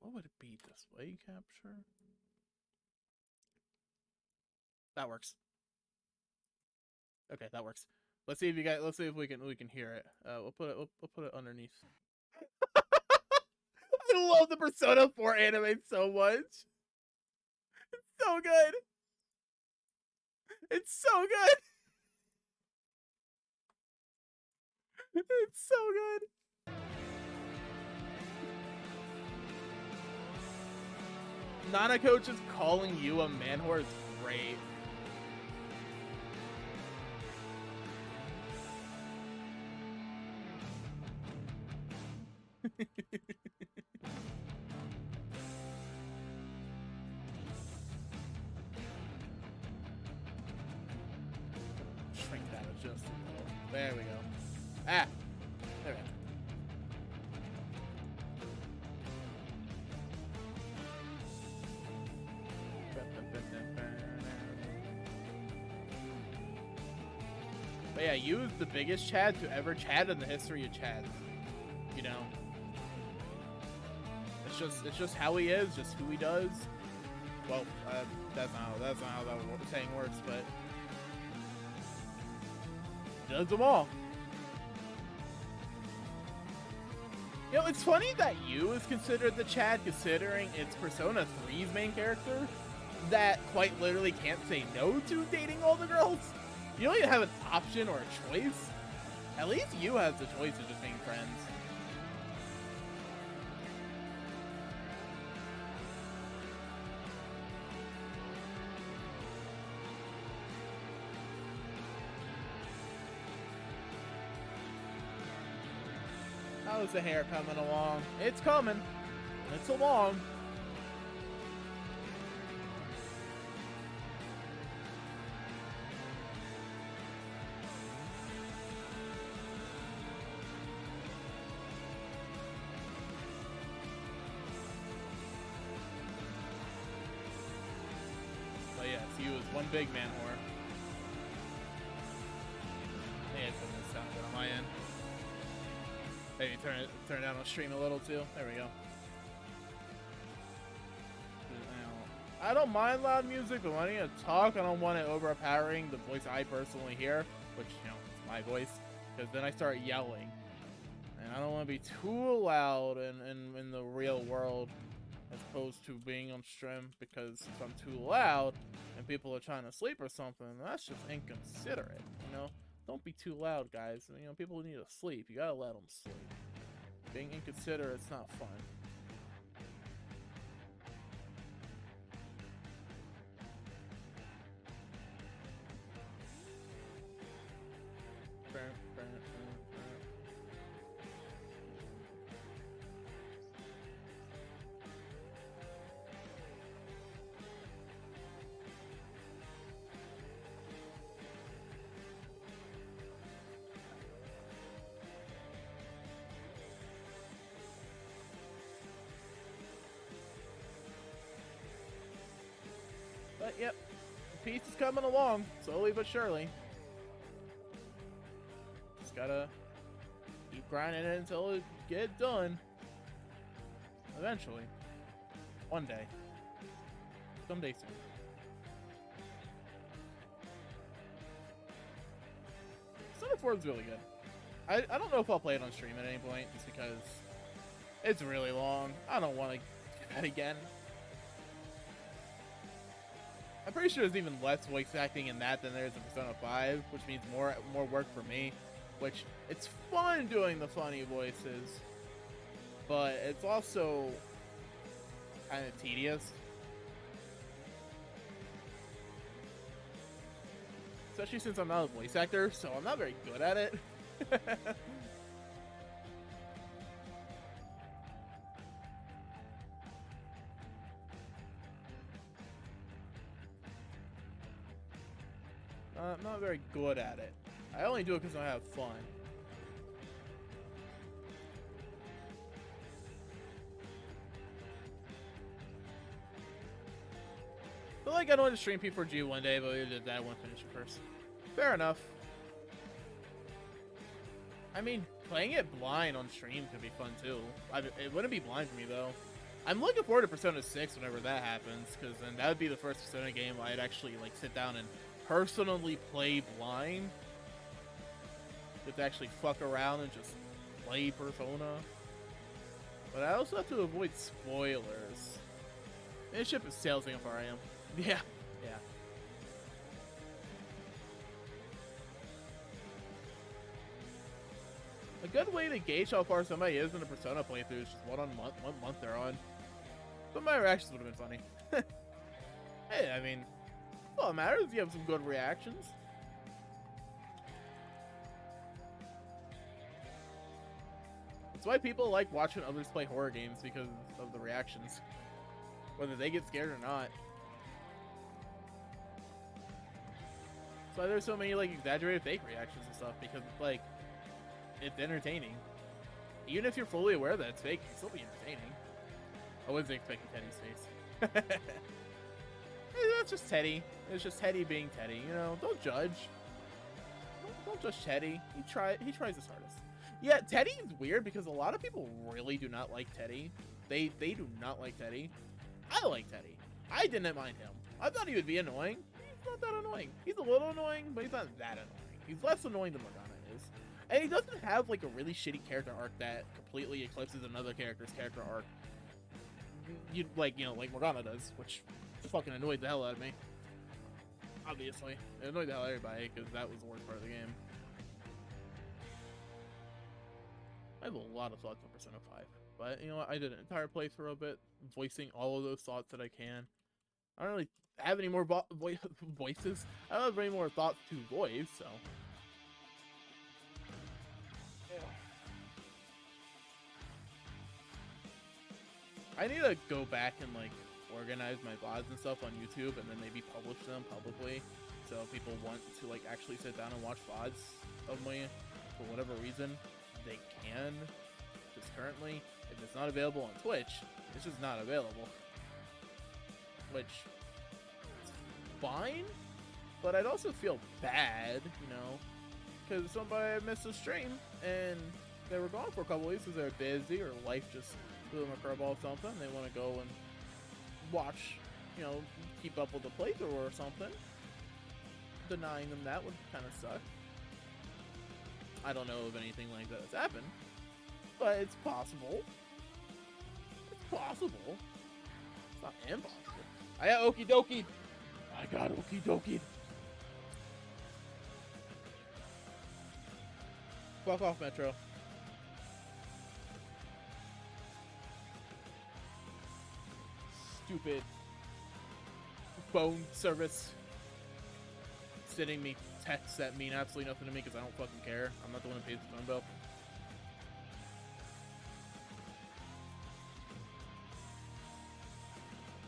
What would it be? Display capture. That works. Okay, that works. Let's see if you guys. Let's see if we can hear it. We'll put it underneath. I love the Persona 4 anime so much. It's so good. It's so good. It's so good. Nanako just calling you a man whore is great. Shrink that just a little. There we go. Ah! There we go. But yeah, you is the biggest Chad to ever chat in the history of Chad. You know? It's just how he is, just who he does. Well, that's not how that saying works, but he does them all. You know, it's funny that you is considered the Chad, considering it's Persona 3's main character that quite literally can't say no to dating all the girls. You don't even have an option or a choice. At least you has the choice of just being friends. How's the hair coming along? It's coming. It's along. But yes, he was one big man whore. Hey, put this sound good on my end. Maybe turn it down on stream a little too. There we go. I don't mind loud music, but when I need to talk, I don't want it overpowering the voice I personally hear, which, you know, it's my voice, because then I start yelling. And I don't want to be too loud in the real world, as opposed to being on stream, because if I'm too loud and people are trying to sleep or something, that's just inconsiderate, you know? Don't be too loud, guys. You know, people need to sleep. You gotta let them sleep. Being inconsiderate, it's not fun. But yep, the piece is coming along, slowly but surely. Just gotta keep grinding it until it gets done. Eventually. One day. Someday soon. Son of 4 is really good. I don't know if I'll play it on stream at any point, just because it's really long. I don't want to do that again. I'm pretty sure there's even less voice acting in that than there is in Persona 5, which means more work for me. Which, it's fun doing the funny voices, but it's also kind of tedious. Especially since I'm not a voice actor, so I'm not very good at it. I'm not very good at it. I only do it because I have fun. I feel like I wanted to stream P4G one day, but we did that one finish it first. Fair enough. I mean, playing it blind on stream could be fun too. It wouldn't be blind for me though. I'm looking forward to Persona 6 whenever that happens, because then that would be the first Persona game I'd actually like sit down and personally play blind. Get to actually fuck around and just play Persona. But I also have to avoid spoilers. This ship is sailing how far I am. Yeah, yeah. A good way to gauge how far somebody is in a Persona playthrough is just what month they're on. But my reactions would have been funny. Hey, I mean, all it matters is you have some good reactions. That's why people like watching others play horror games, because of the reactions. Whether they get scared or not. That's why there's so many like exaggerated fake reactions and stuff, because it's like, it's entertaining. Even if you're fully aware that it's fake, it can still be entertaining. I wasn't expecting Teddy's face. Hey, that's just Teddy. It's just Teddy being Teddy, you know? Don't judge. Don't judge Teddy. He tries his hardest. Yeah, Teddy is weird because a lot of people really do not like Teddy. They do not like Teddy. I like Teddy. I didn't mind him. I thought he would be annoying. He's not that annoying. He's a little annoying, but he's not that annoying. He's less annoying than Morgana is. And he doesn't have like a really shitty character arc that completely eclipses another character's character arc. Like Morgana does, which fucking annoyed the hell out of me. Obviously. It annoyed the hell out of everybody, because that was the worst part of the game. I have a lot of thoughts on Persona 5. But, you know what, I did an entire playthrough of it, voicing all of those thoughts that I can. I don't really have any more voices. I don't have any more thoughts to voice, so... I need to go back and like organize my VODs and stuff on YouTube, and then maybe publish them publicly, so if people want to like actually sit down and watch VODs of me for whatever reason, they can. Because currently, if it's not available on Twitch, it's just not available. Which is fine, but I'd also feel bad, you know, because somebody missed a stream and they were gone for a couple weeks because they're busy or life just blew them a curveball or something. They want to go and watch, you know, keep up with the playthrough or something. Denying them that would kind of suck. I don't know of anything like that has happened, but it's possible. It's possible. It's not impossible. I got okie dokie. I got okie dokie. Fuck off, Metro. Stupid phone service sending me texts that mean absolutely nothing to me because I don't fucking care. I'm not the one who pays the phone bill.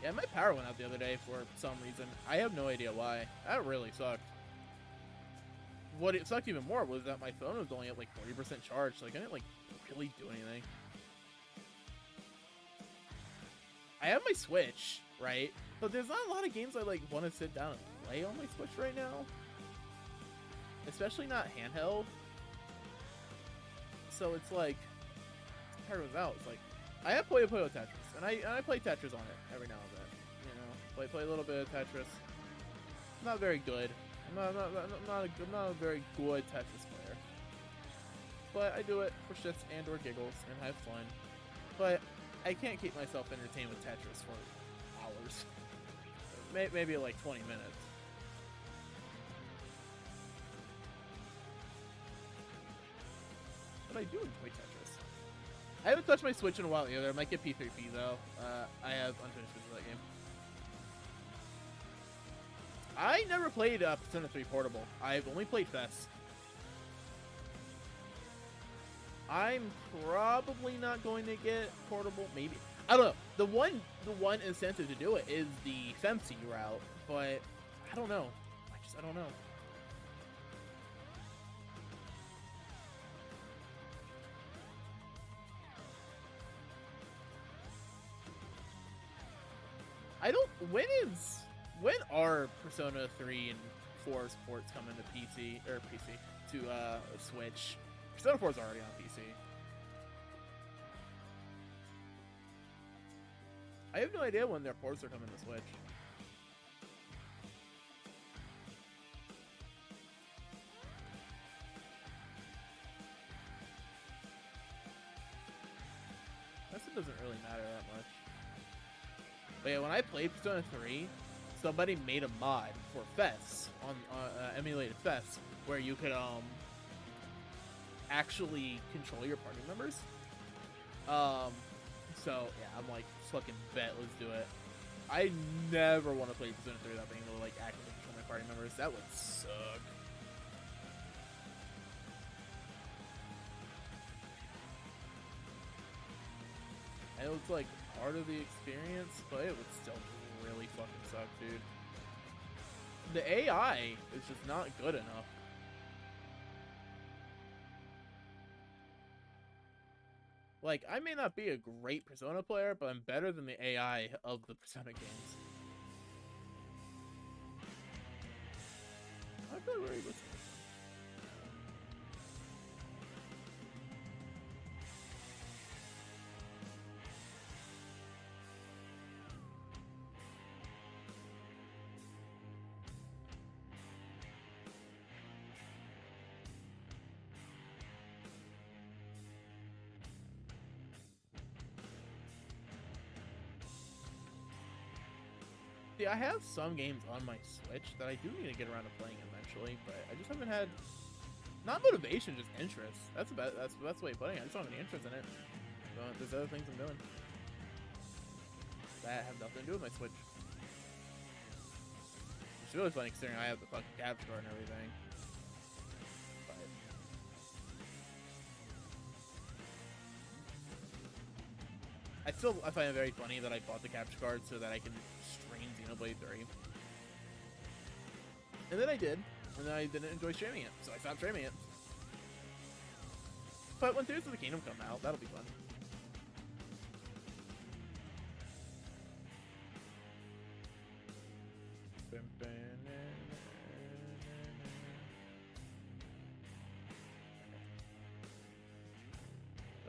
Yeah, my power went out the other day for some reason. I have no idea why. That really sucked. What it sucked even more was that my phone was only at like 40% charge, so I couldn't like really do anything. I have my Switch, right? But there's not a lot of games I like want to sit down and play on my Switch right now. Especially not handheld. So it's like, how it goes out. It's like, I have Puyo Puyo Tetris, and I play Tetris on it every now and then. You know, play a little bit of Tetris. Not very good. I'm not a very good Tetris player. But I do it for shits and or giggles and have fun. But I can't keep myself entertained with Tetris for hours. Maybe like 20 minutes. But I do enjoy Tetris. I haven't touched my Switch in a while either. I might get P3P though. I have unfinished business of that game. I never played Persona 3 Portable. I've only played Fest. I'm probably not going to get Portable. Maybe. I don't know. The one incentive to do it is the FemC route, but I don't know. I don't know. When are Persona 3 and 4 ports coming to PC to Switch? Persona 4 is already on PC. I have no idea when their ports are coming to Switch. I guess it doesn't really matter that much. But yeah, when I played Persona 3, somebody made a mod for Fest on emulated Fest where you could actually control your party members. So yeah, I'm like, fucking bet, let's do it. I never want to play Persona 3 without being able to like actively control my party members. That would suck. And it was like part of the experience, but it would still really fucking suck, dude. The AI is just not good enough. Like, I may not be a great Persona player, but I'm better than the AI of the Persona games. I feel very good. See, I have some games on my Switch that I do need to get around to playing eventually, but I just haven't had, not motivation, just interest. That's the best way of putting it. I just don't have any interest in it. But there's other things I'm doing that have nothing to do with my Switch. It's really funny considering I have the fucking tab store and everything. I find it very funny that I bought the capture card so that I can stream Xenoblade 3. And then I did, and then I didn't enjoy streaming it, so I stopped streaming it. But when Tears of the Kingdom come out, that'll be fun.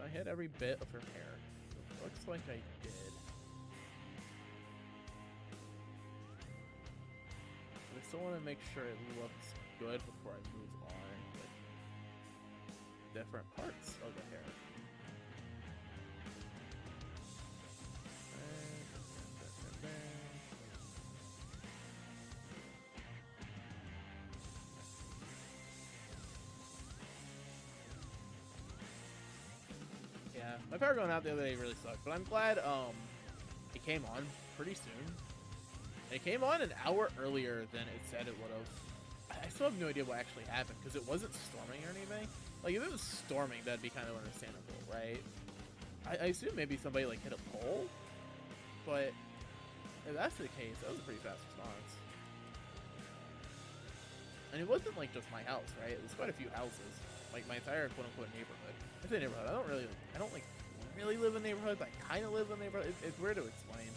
I hit every bit of her hair. Looks like I did. But I still want to make sure it looks good before I move on with different parts of the hair. Yeah, my power going out the other day really sucked, but I'm glad it came on pretty soon. It came on an hour earlier than it said it would have. I still have no idea what actually happened because it wasn't storming or anything. Like if it was storming, that'd be kind of understandable, right? I assume maybe somebody like hit a pole, but if that's the case, that was a pretty fast response. And it wasn't like just my house, right? It was quite a few houses, like my entire quote-unquote neighborhood. I say neighborhood. I don't really live in a neighborhood. I kind of live in a neighborhood. It's weird to explain.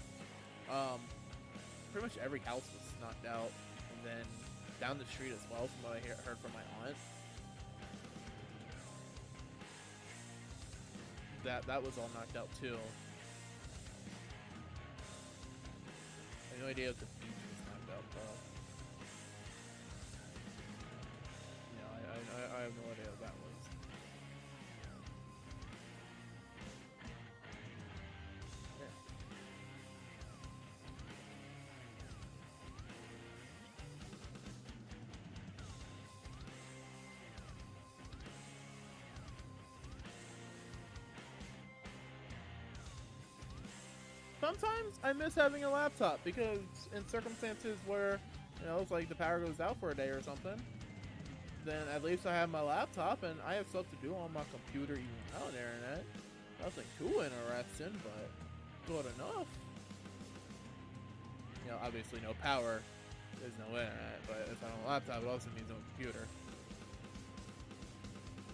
Pretty much every house was knocked out, and then down the street as well, from what I heard from my aunt. That was all knocked out too. I have no idea if the beach was knocked out though. No, I have no idea what that was. Sometimes I miss having a laptop because in circumstances where, you know, it's like the power goes out for a day or something, then at least I have my laptop and I have stuff to do on my computer even without internet. Nothing too interesting, but good enough. You know, obviously no power is no internet, but if I don't have a laptop, it also means no computer.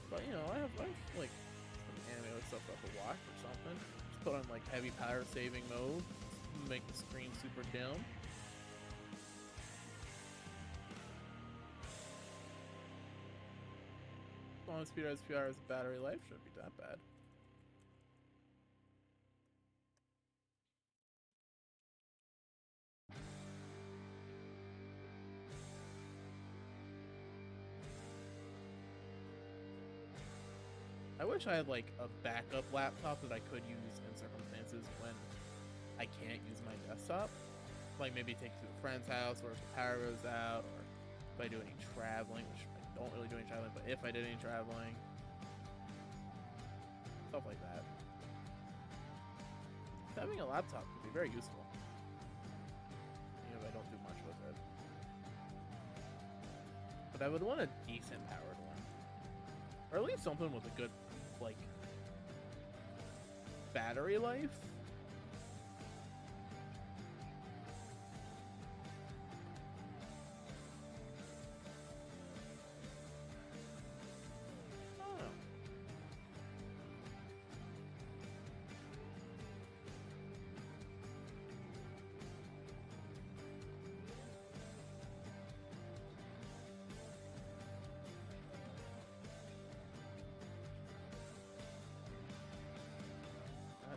But, you know, I have like some anime stuff I could watch or something. Put on like heavy power saving mode, make the screen super dim. As long as speed has 2 hours of battery life, shouldn't be that bad. I wish I had like a backup laptop that I could use in circumstances when I can't use my desktop. Like maybe take it to a friend's house, or if the power goes out, or if I do any traveling, which I don't really do any traveling, but if I did any traveling, stuff like that. Having a laptop could be very useful, even if I don't do much with it. But I would want a decent powered one, or at least something with a good like battery life. Oh.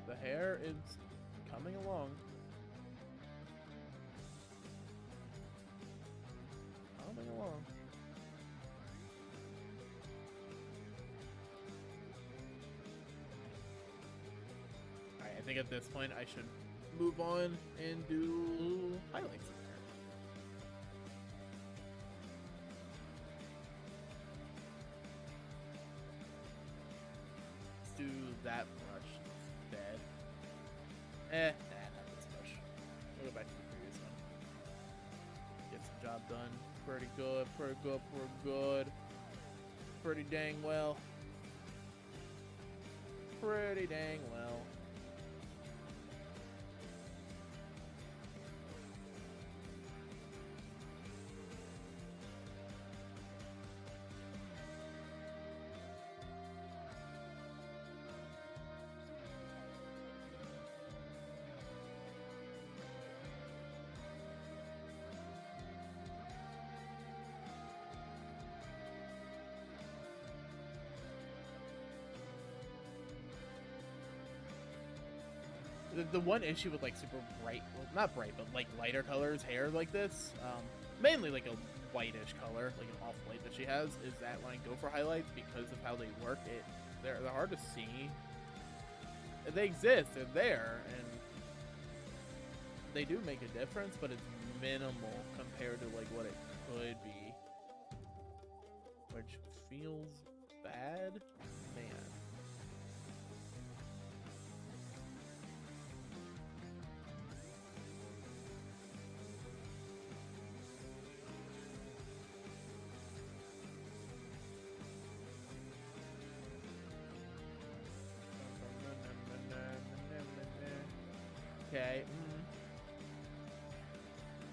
The hair is coming along. Coming along. Alright, I think at this point I should move on and do highlights in there. Let's do that brush. Dead. Not this much. We'll go back to the previous one. Get some job done. Pretty good, pretty good, pretty good. Pretty dang well. Pretty dang well. The one issue with like super bright, well, not bright, but like lighter colors hair like this, mainly like a whitish color, like an off-white that she has, is that when I go for highlights, because of how they work, they're hard to see. They exist, they're there, and they do make a difference, but it's minimal compared to like what it could be, which feels bad, man. Okay.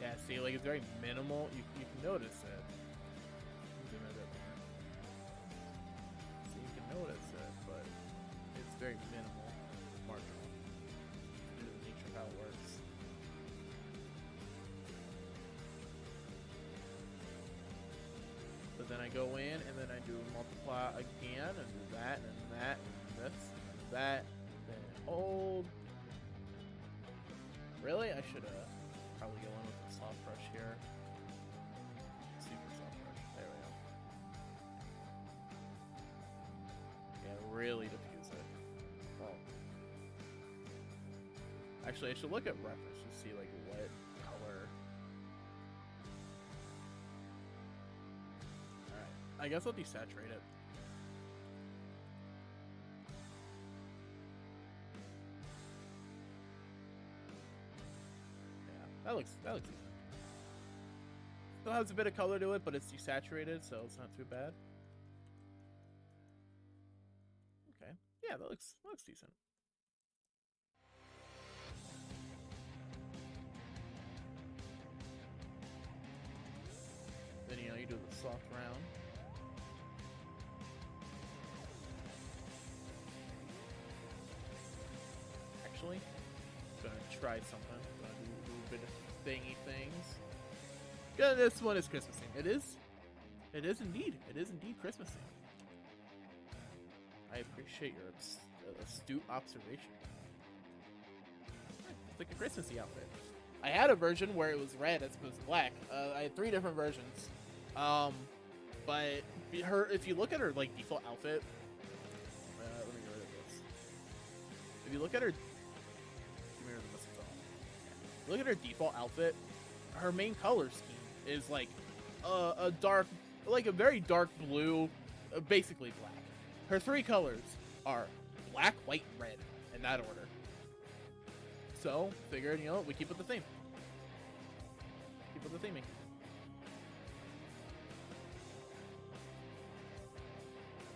Yeah, see, like, it's very minimal. You can notice it. Zoom in a bit more. So you can notice it, but it's very minimal, marginal, due to the nature of how it works. But then I go in, and then I do multiply again, and do that, and that, and this, and that, then hold. Really? I should probably go in with the soft brush here. Super soft brush. There we go. Yeah, really diffuse it. Well, actually, I should look at reference to see like what color. Alright. I guess I'll desaturate it. That looks decent. Still has a bit of color to it, but it's desaturated, so it's not too bad. Okay. Yeah, that looks decent. Then you do the soft round. Actually, I'm gonna try something. Bit of thingy things. Yeah, this one is Christmas themed. It is indeed Christmas themed. I appreciate your astute observation. It's like a Christmassy outfit. I had a version where it was red as opposed to black. I had 3 different versions. But if you look at her like default outfit, let me get rid of this. If you look at her. Look at her default outfit. Her main color scheme is like a dark, like a very dark blue, basically black. Her 3 colors are black, white, and red in that order. So, figured, we keep with the theme. Keep with the theming.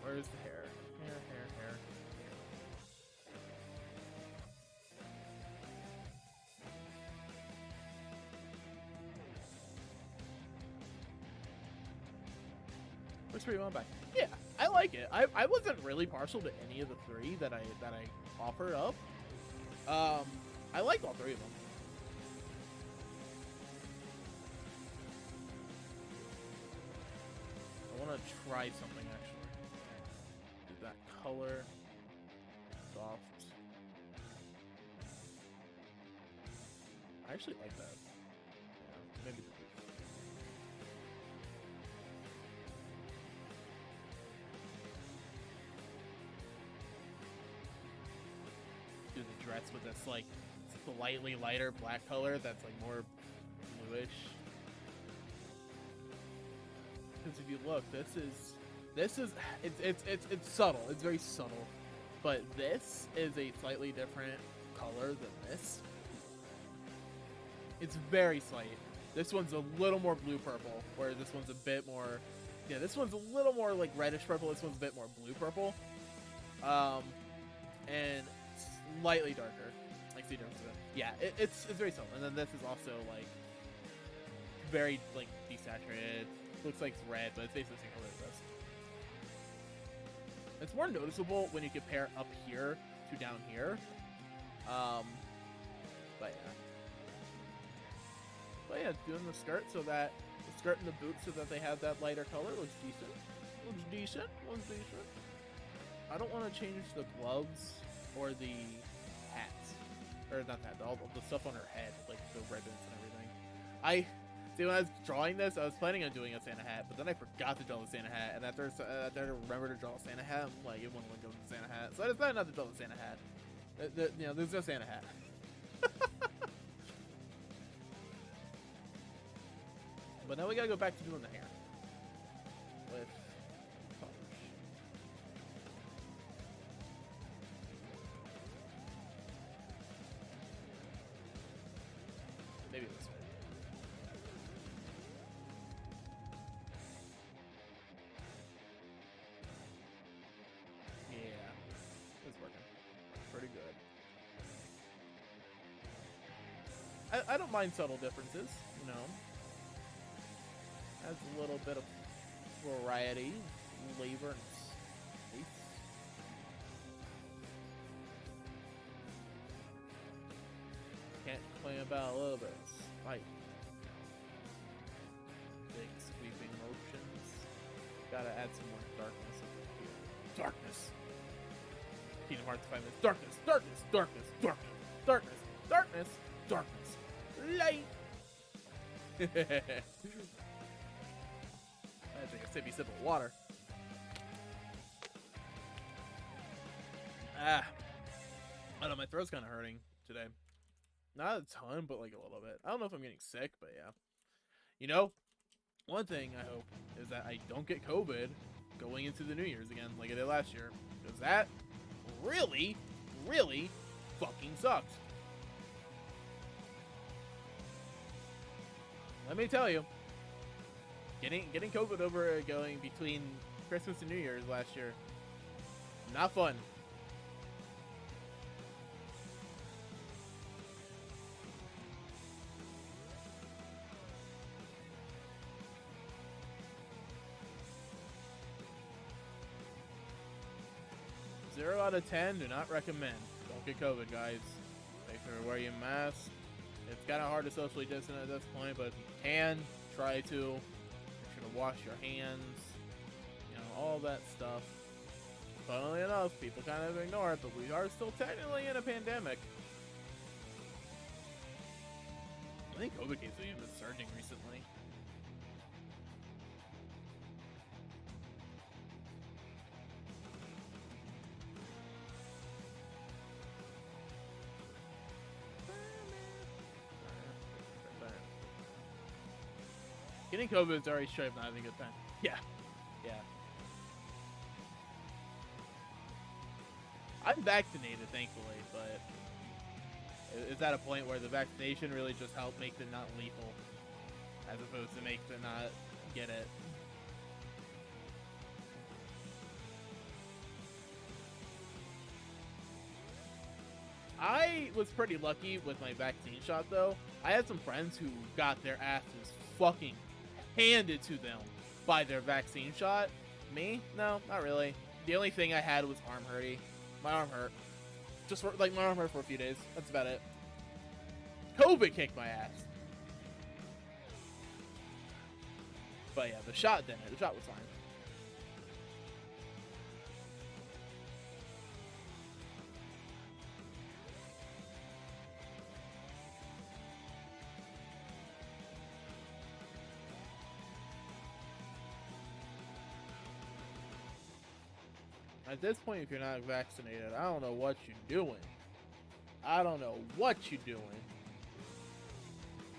Where's the hair? Hair. Looks pretty well back. Yeah, I like it. I wasn't really partial to any of the 3 that I offered up. I liked all 3 of them. I want to try something actually. Do that color, soft. I actually like that. Yeah, maybe. Do the dress with this like slightly lighter black color that's like more bluish. Because if you look, this is it's subtle. It's very subtle, but this is a slightly different color than this. It's very slight. This one's a little more blue purple, whereas this one's a bit more. Yeah, this one's a little more like reddish purple. This one's a bit more blue purple, and slightly darker. Like see difference. Yeah, it's very subtle. And then this is also like very like desaturated. Looks like it's red, but it's basically the same color as this. It's more noticeable when you compare up here to down here. But yeah, doing the skirt so that the skirt and the boots so that they have that lighter color looks decent. Looks decent. I don't want to change the gloves or the hats. or not that, all the stuff on her head, like the ribbons and everything. I see when I was drawing this, I was planning on doing a Santa hat, but then I forgot to draw the Santa hat, and after I remember to draw a Santa hat, I'm like, it wouldn't go with the Santa hat, so I decided not to draw the Santa hat. You know, there's no Santa hat. But now we gotta go back to doing the hair with colors. Maybe this way. Yeah, it's working pretty good. I don't mind subtle differences, you know. Adds a little bit of variety, flavor, and taste. Can't complain about a little bit of spice. Big sweeping motions. Gotta add some more darkness over here. Darkness! Kingdom Hearts 5 minutes. Darkness! Darkness! Darkness! Darkness! Darkness! Darkness! Darkness! Light! I take a sippy sip of water. I don't know, my throat's kind of hurting today. Not a ton, but like a little bit. I don't know if I'm getting sick, but yeah. You know, one thing I hope is that I don't get COVID going into the New Year's again like I did last year. Because that really, really fucking sucked. Let me tell you. Getting COVID over going between Christmas and New Year's last year, not fun. Zero out of 10, do not recommend. Don't get COVID, guys. Make sure to wear your mask. It's kind of hard to socially distance at this point, but if you can, try to. To wash your hands, you know, all that stuff. Funnily enough, people kind of ignore it, but we are still technically in a pandemic. I think COVID cases have even been surging recently. Getting COVID is already straight up not having a good time. Yeah. Yeah. I'm vaccinated, thankfully, but it's at a point where the vaccination really just helped make it not lethal, as opposed to make it not get it. I was pretty lucky with my vaccine shot, though. I had some friends who got their asses fucking handed to them by their vaccine shot. Me? No, not really. The only thing I had was arm hurty. My arm hurt. Just for, like, my arm hurt for a few days. That's about it. COVID kicked my ass. But yeah, the shot didn't. The shot was fine. At this point, if you're not vaccinated, I don't know what you're doing. I don't know what you're doing.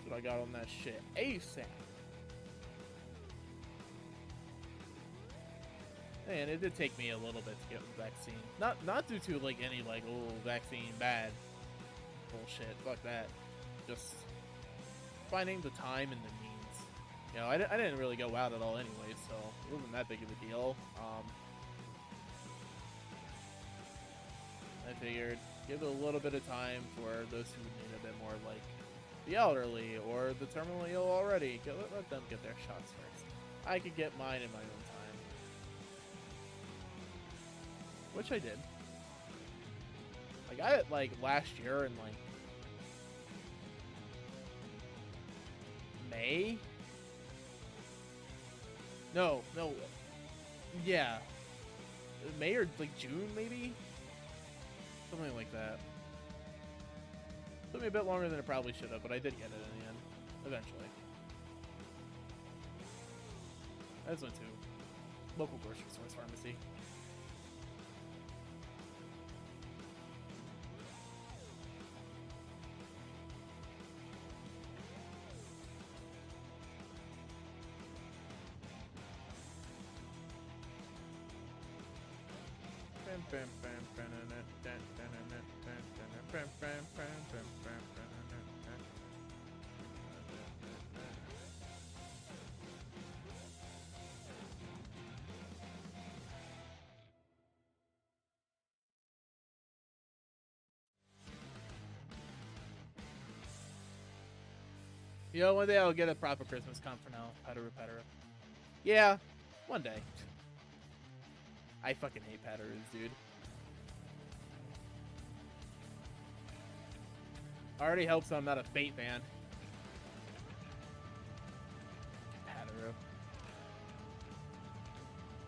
But I got on that shit ASAP. And it did take me a little bit to get the vaccine. Not due to like any like, oh, vaccine bad bullshit. Fuck that. Just finding the time and the means. You know, I didn't really go out at all anyway, so it wasn't that big of a deal. I figured give it a little bit of time for those who need a bit more, like the elderly or the terminally ill already. Let them get their shots first. I could get mine in my own time, which I did. Like I like last year in like May. No, yeah, May or like June maybe. Something like that. Took me a bit longer than it probably should have, but I did get it in the end. Eventually. I just went to local grocery stores pharmacy. You know, one day I'll get a proper Christmas comp for now. Padaru. Yeah, one day. I fucking hate Padarus, dude. Already helps I'm not a Fate fan. Padaru.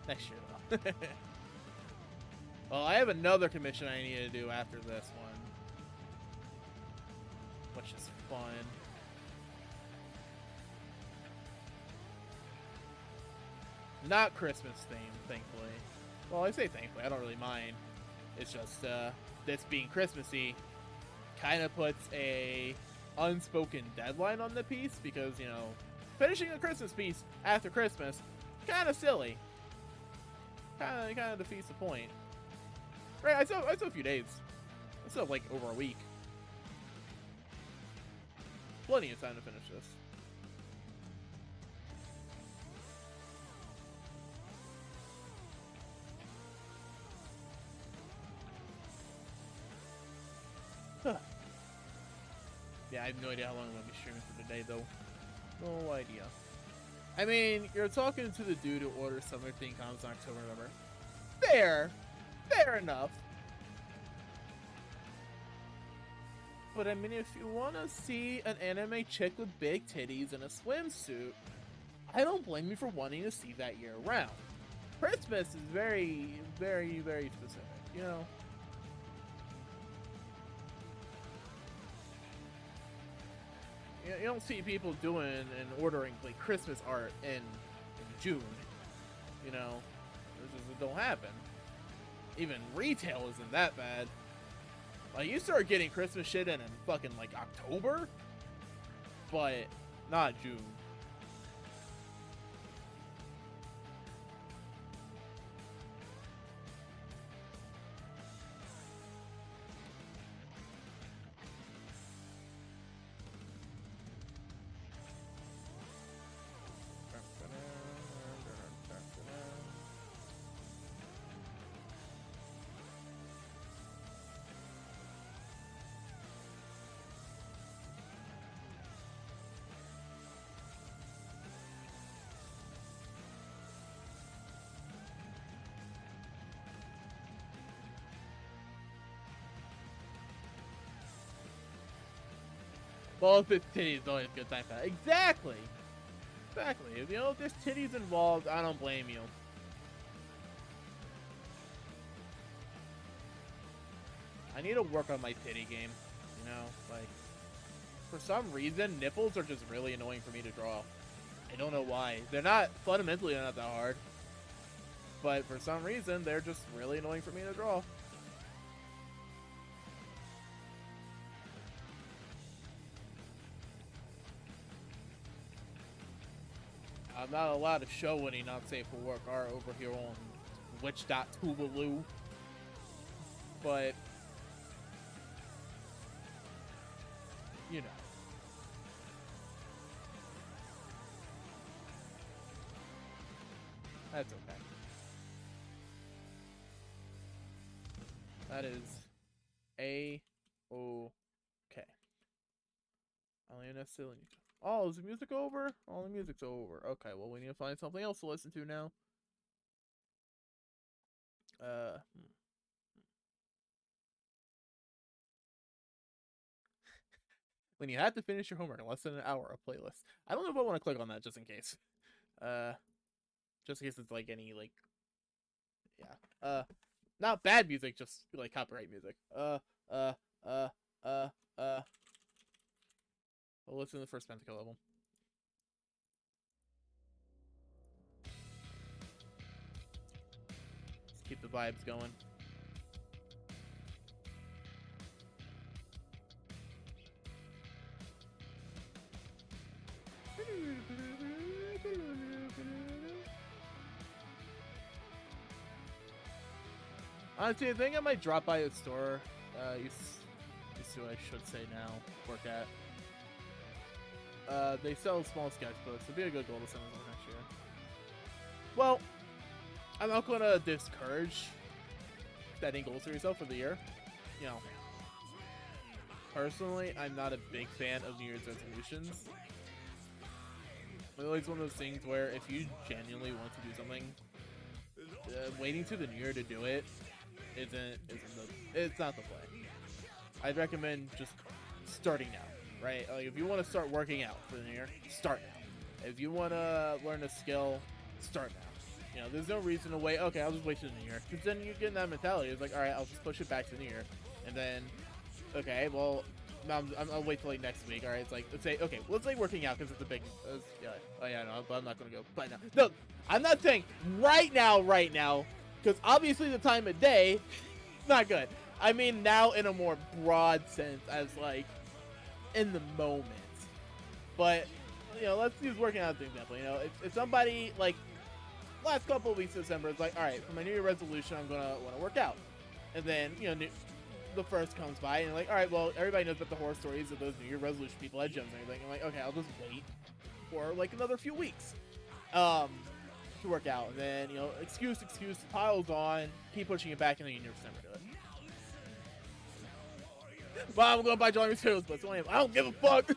Next year, though. Well, I have another commission I need to do after this one. Which is fun. Not Christmas themed, thankfully. Well, I say thankfully, I don't really mind. It's just, this being Christmassy kind of puts a unspoken deadline on the piece because, you know, finishing a Christmas piece after Christmas, kind of silly. Kind of defeats the point. Right, I still have a few days. I still have, like, over a week. Plenty of time to finish this. Huh. Yeah, I have no idea how long I'm going to be streaming for today, though. No idea. I mean, you're talking to the dude who orders Summer Theme Comics in October, November. Fair enough. But I mean, if you want to see an anime chick with big titties in a swimsuit, I don't blame you for wanting to see that year round. Christmas is very, very, very specific, you know? You don't see people doing and ordering like Christmas art in June, you know? It don't happen. Even retail isn't that bad. Like, you start getting Christmas shit in fucking like October, but not June. Well, if it's titties, always a good time for that. Exactly. If you know if there's titties involved, I don't blame you. I need to work on my titty game. You know, like, for some reason, nipples are just really annoying for me to draw. I don't know why. They're not fundamentally not that hard, but for some reason, they're just really annoying for me to draw. I'm not allowed to show any not safe for work art over here on Witch.Tuvalu. But, you know. That's okay. That is A-okay. I don't even necessarily need to. Oh, is the music over? Oh, the music's over. Okay, well, we need to find something else to listen to now. When you have to finish your homework in less than an hour, a playlist. I don't know if I want to click on that just in case. Just in case it's like any, like, yeah. Not bad music, just like copyright music. in the first Pentakill level. Let's keep the vibes going. Honestly, I think I might drop by a store. Used to, I should say now, work at. They sell small sketchbooks. It'd be a good goal to send them next year. Well, I'm not gonna discourage setting goals for yourself for the year. You know, personally, I'm not a big fan of New Year's resolutions. It's one of those things where if you genuinely want to do something, waiting to the new year to do it it's not the play. I'd recommend just starting now, right? Like if you want to start working out for the new year, start now. If you want to learn a skill, start now. You know, there's no reason to wait. Okay, I'll just wait till the new year. Because then you get in that mentality. It's like, all right, I'll just push it back to the new year, and then, okay, well, I'll wait till like next week. All right, it's like let's say working out because it's a big. No, but I'm not gonna go. But no, I'm not saying right now, because obviously the time of day, not good. I mean now in a more broad sense, as like in the moment. But you know, let's use working out as an example. You know, if somebody like last couple of weeks of December is like, all right, for my New Year resolution, I'm gonna want to work out, and then you know. The first comes by and like, all right, well, everybody knows about the horror stories of those New Year resolution people at gyms and everything. I'm like, okay, I'll just wait for like another few weeks to work out, and then you know, excuse piles on, keep pushing it back, and then you never do it. Well, I'm gonna buy drawing materials, but so I don't give a fuck.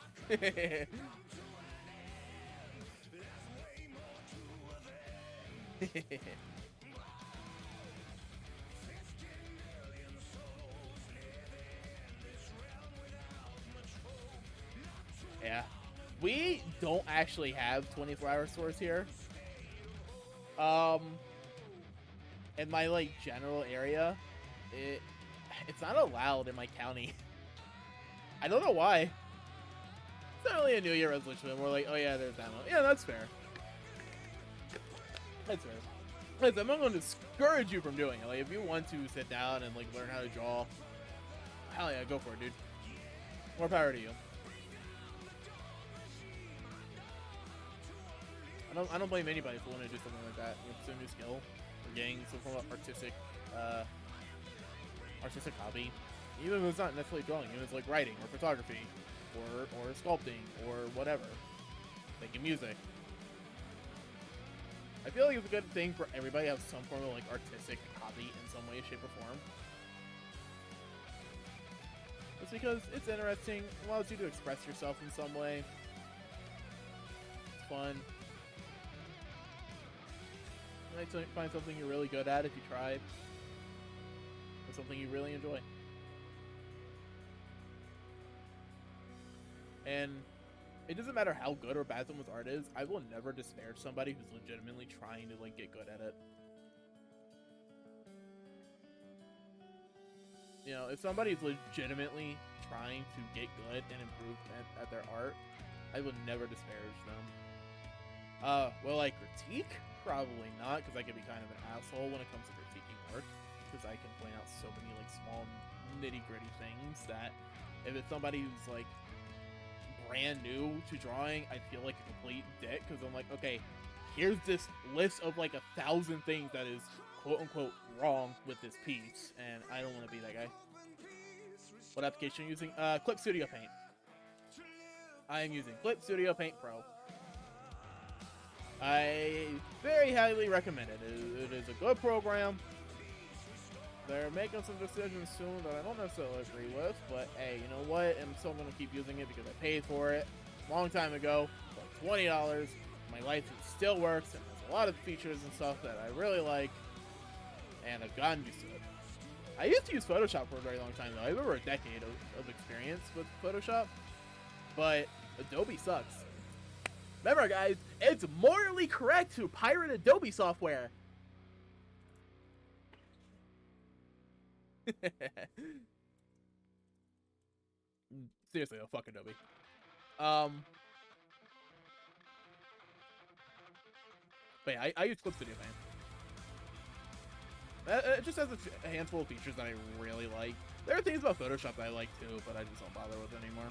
Yeah, we don't actually have 24-hour stores here. In my like general area, it's not allowed in my county. I don't know why. It's not really a New Year resolution. We're like, oh yeah, there's that one. Yeah, that's fair. That's fair. Listen, I'm not going to discourage you from doing it. Like, if you want to sit down and like learn how to draw, hell yeah, go for it, dude. More power to you. I don't blame anybody for wanting to do something like that. You know, pursue a new skill, or getting some form of artistic hobby. Even if it's not necessarily drawing, even if it's like writing or photography, or sculpting or whatever, making music. I feel like it's a good thing for everybody to have some form of like artistic hobby in some way, shape, or form. It's because it's interesting, it allows you to express yourself in some way. It's fun. You might find something you're really good at if you try, or something you really enjoy. And it doesn't matter how good or bad someone's art is, I will never disparage somebody who's legitimately trying to like get good at it. You know, if somebody's legitimately trying to get good and improve at their art, I will never disparage them. Will I critique? Probably not, because I can be kind of an asshole when it comes to critiquing art, because I can point out so many like small nitty-gritty things that if it's somebody who's like brand new to drawing, I feel like a complete dick, because I'm like, okay, here's this list of like 1,000 things that is quote-unquote wrong with this piece, and I don't want to be that guy. What application are you using? Clip Studio Paint. I am using Clip Studio Paint Pro. I very highly recommend it. It is a good program. They're making some decisions soon that I don't necessarily agree with, but hey, you know what? I'm still going to keep using it because I paid for it a long time ago, like $20. My license still works, and there's a lot of features and stuff that I really like, and I've gotten used to it. I used to use Photoshop for a very long time, though. I have over a decade of experience with Photoshop, but Adobe sucks. Remember, guys, it's morally correct to pirate Adobe software. Seriously, though, fuck Adobe. But yeah, I use Clip Studio Paint. It just has a handful of features that I really like. There are things about Photoshop that I like too, but I just don't bother with it anymore.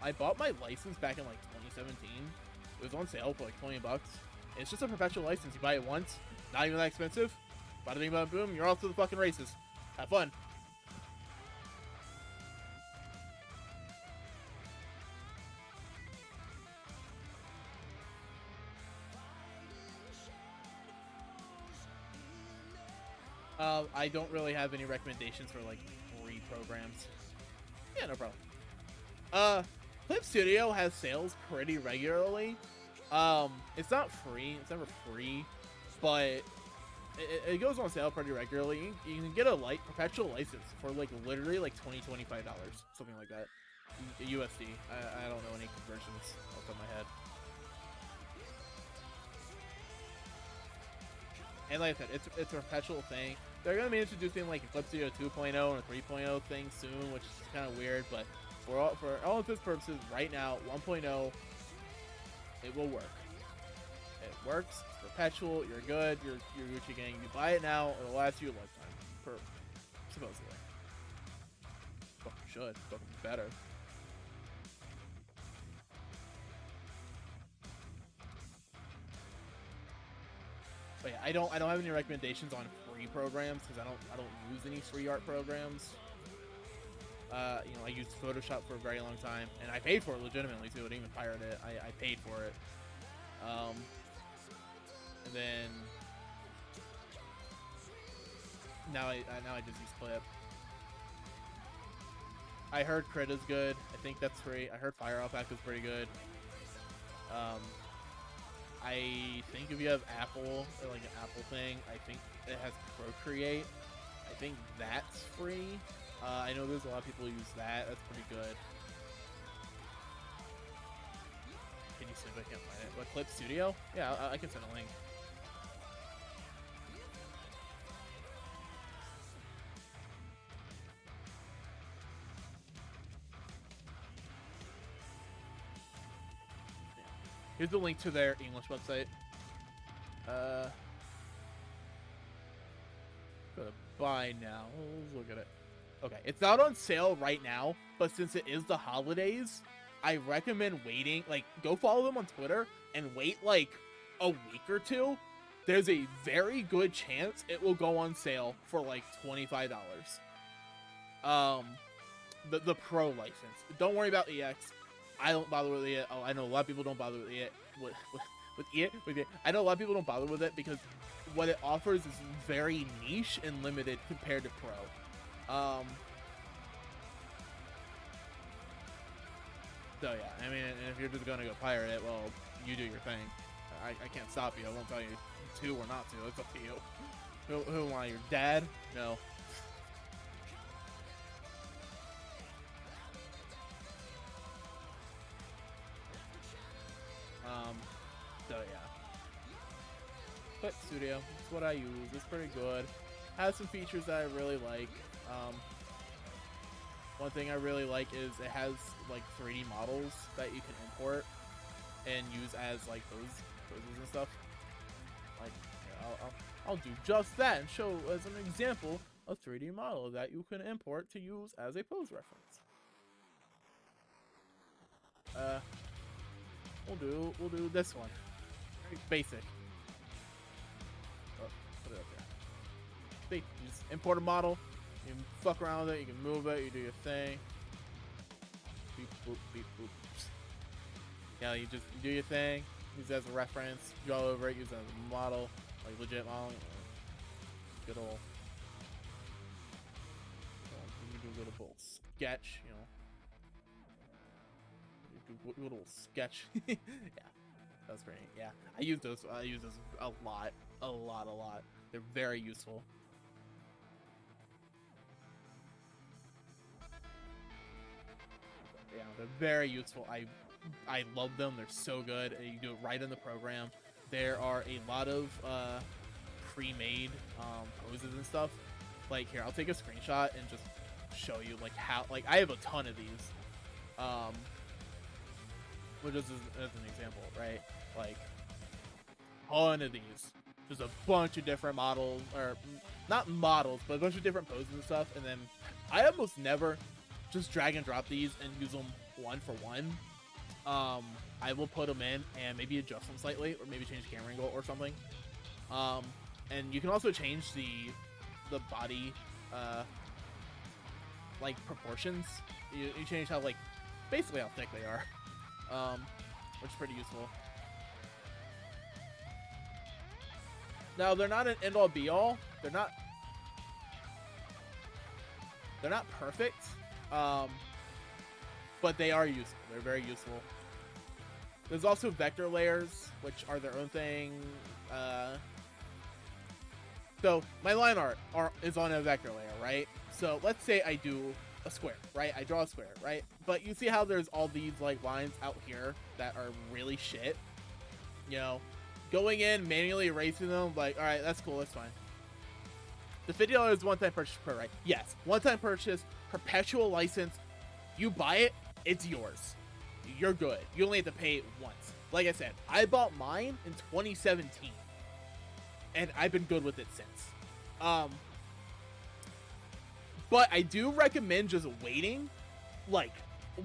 I bought my license back in like 2017. It was on sale for like 20 bucks. It's just a perpetual license. You buy it once, not even that expensive. Bada bing, bada boom, you're off to the fucking races. Have fun. I don't really have any recommendations for like free programs. Yeah, no problem. Clip Studio has sales pretty regularly. It's not free. It's never free, but it goes on sale pretty regularly. You can get a perpetual license for like literally like $20-25, something like that. USD. I don't know any conversions off the top of my head. And like I said, it's a perpetual thing. They're gonna be introducing like a Clip Studio 2.0 and a 3.0 thing soon, which is kind of weird. But for all intents and purposes, right now 1.0, it will work. It works. It's perpetual. You're good. You're Gucci gang. You buy it now, it'll last you a lifetime. Supposedly. Fucking should. Fucking better. But yeah, I don't have any recommendations on free programs because I don't use any free art programs. You know, I used Photoshop for a very long time, and I paid for it legitimately too. I didn't even pirate it. I paid for it. And then now I just use Clip. I heard Crit is good. I think that's free. I heard Fire Out Pack is pretty good. I think if you have Apple, or like an Apple thing, I think it has Procreate. I think that's free. I know there's a lot of people who use that. That's pretty good. Can you see if I can't find it? What, Clip Studio? Yeah, I can send a link. Here's the link to their English website. Go to buy now. Let's look at it. Okay, it's not on sale right now, but since it is the holidays, I recommend waiting. Like, go follow them on Twitter and wait like a week or two. There's a very good chance it will go on sale for like $25. The pro license. Don't worry about EX. I don't bother with it. Oh, I know a lot of people don't bother with it. With it. I know a lot of people don't bother with it because what it offers is very niche and limited compared to Pro. So yeah, I mean, if you're just gonna go pirate it, well, you do your thing. I can't stop you. I won't tell you to or not to. It's up to you. Who am I? Your dad? No. So yeah. Clip Studio, it's what I use. It's pretty good. Has some features that I really like. One thing I really like is it has like 3D models that you can import and use as like poses and stuff. Like, here, I'll do just that and show as an example a 3D model that you can import to use as a pose reference. We'll do this one. Very basic. Oh, put it up there. See, you just import a model. You can fuck around with it. You can move it. You do your thing. Beep boop beep boop. Yeah, you do your thing. Use it as a reference. Draw over it. Use it as a model, like legit model. Good old. You can do a little sketch. You know. You do a little sketch. Yeah. That's great. Yeah, I use those a lot. They're very useful. Yeah, they're very useful. I love them. They're so good. You do it right in the program. There are a lot of pre-made poses and stuff. Like here, I'll take a screenshot and just show you like how, like, I have a ton of these. Which is as an example, right? Like, ton of these. Just a bunch of different models, or not models, but a bunch of different poses and stuff. And then I almost never just drag and drop these and use them one for one. I will put them in and maybe adjust them slightly, or maybe change camera angle or something. And you can also change the body, like, proportions. You change how, like, basically how thick they are, which is pretty useful. Now, they're not an end-all be-all. They're not perfect, but they are useful. They're very useful. There's also vector layers, which are their own thing. So my line art is on a vector layer, right? So let's say I do a square, right? I draw a square, right? But you see how there's all these like lines out here that are really shit, you know? Going in, manually erasing them, like, all right, that's cool, that's fine. The $50 is one-time purchase per, right? Yes, one-time purchase, perpetual license. You buy it, it's yours. You're good. You only have to pay it once. Like I said, I bought mine in 2017, and I've been good with it since. But I do recommend just waiting, like,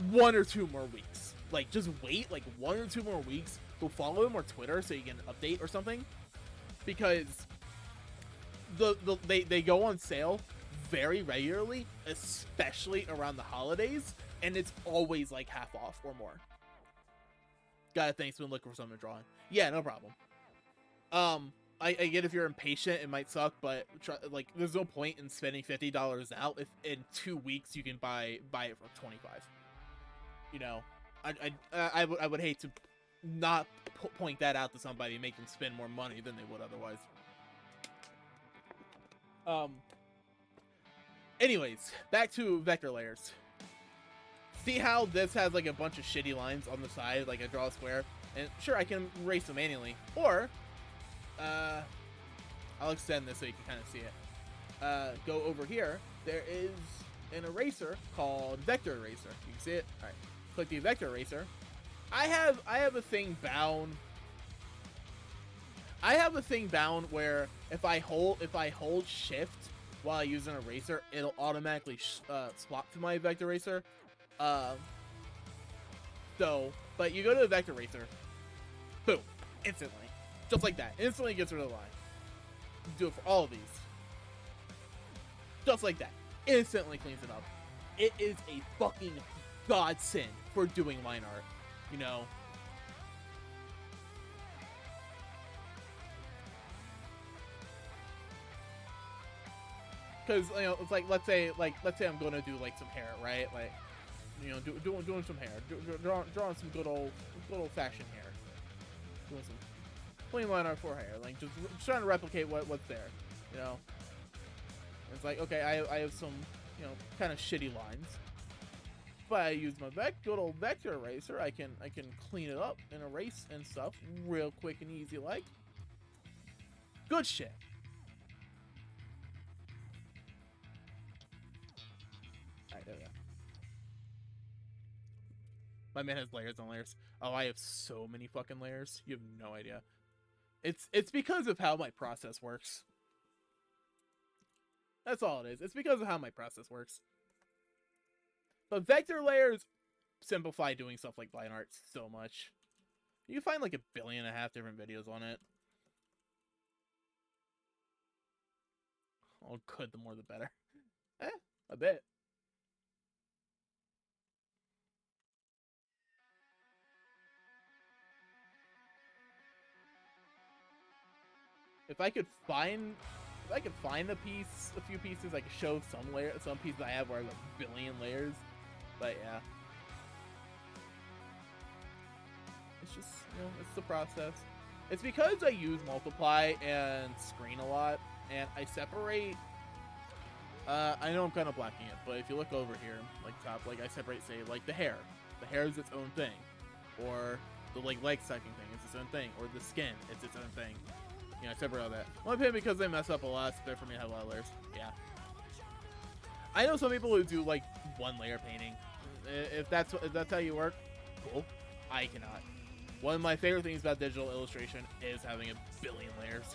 1 or 2 more weeks. Like, just wait, like, 1 or 2 more weeks. Go follow them on Twitter so you get an update or something, because they go on sale very regularly, especially around the holidays, and it's always like half off or more. Got it, thanks. Been looking for something to draw on. Yeah, no problem. I get if you're impatient, it might suck, but like, there's no point in spending $50 out if in 2 weeks you can buy it for 25. You know, I would hate to not point that out to somebody and make them spend more money than they would otherwise. Anyways, back to vector layers. See how this has like a bunch of shitty lines on the side, like I draw a square, and sure, I can erase them manually, or I'll extend this so you can kind of see it. Go over here, there is an eraser called vector eraser. You can see it. All right, click the vector eraser. I have a thing bound. I have a thing bound where if I hold shift while I use an eraser, it'll automatically swap to my vector eraser. But you go to the vector eraser, boom, instantly, just like that, instantly gets rid of the line. You do it for all of these, just like that, instantly cleans it up. It is a fucking godsend for doing line art, you know. Because, you know, it's like, let's say I'm gonna do like some hair, right? Like, you know, doing some hair, drawing some good old fashioned hair, doing some clean line art for hair, like just trying to replicate what's there, you know. It's like, okay, I have some, you know, kind of shitty lines, but I use my good old vector eraser. I can clean it up and erase and stuff real quick and easy, like. Good shit. Alright, there we go. My man has layers on layers. Oh, I have so many fucking layers. You have no idea. It's because of how my process works. That's all it is. It's because of how my process works. But vector layers simplify doing stuff like line art so much. You can find like 1.5 billion different videos on it. Oh, good. The more the better. A bit. If I could find a few pieces, I could show some pieces I have where I have 1 billion layers. But yeah, it's just, you know, it's the process. It's because I use multiply and screen a lot, and I separate. I know I'm kind of blacking it, but if you look over here, like top, like I separate, say, like the hair. The hair is its own thing, or the leg sucking thing, it's its own thing, or the skin, it's its own thing. You know, I separate all that. One opinion, because they mess up a lot, it's better for me to have a lot of layers. Yeah. I know some people who do like one layer painting. If that's how you work, cool. I cannot. One of my favorite things about digital illustration is having a billion layers.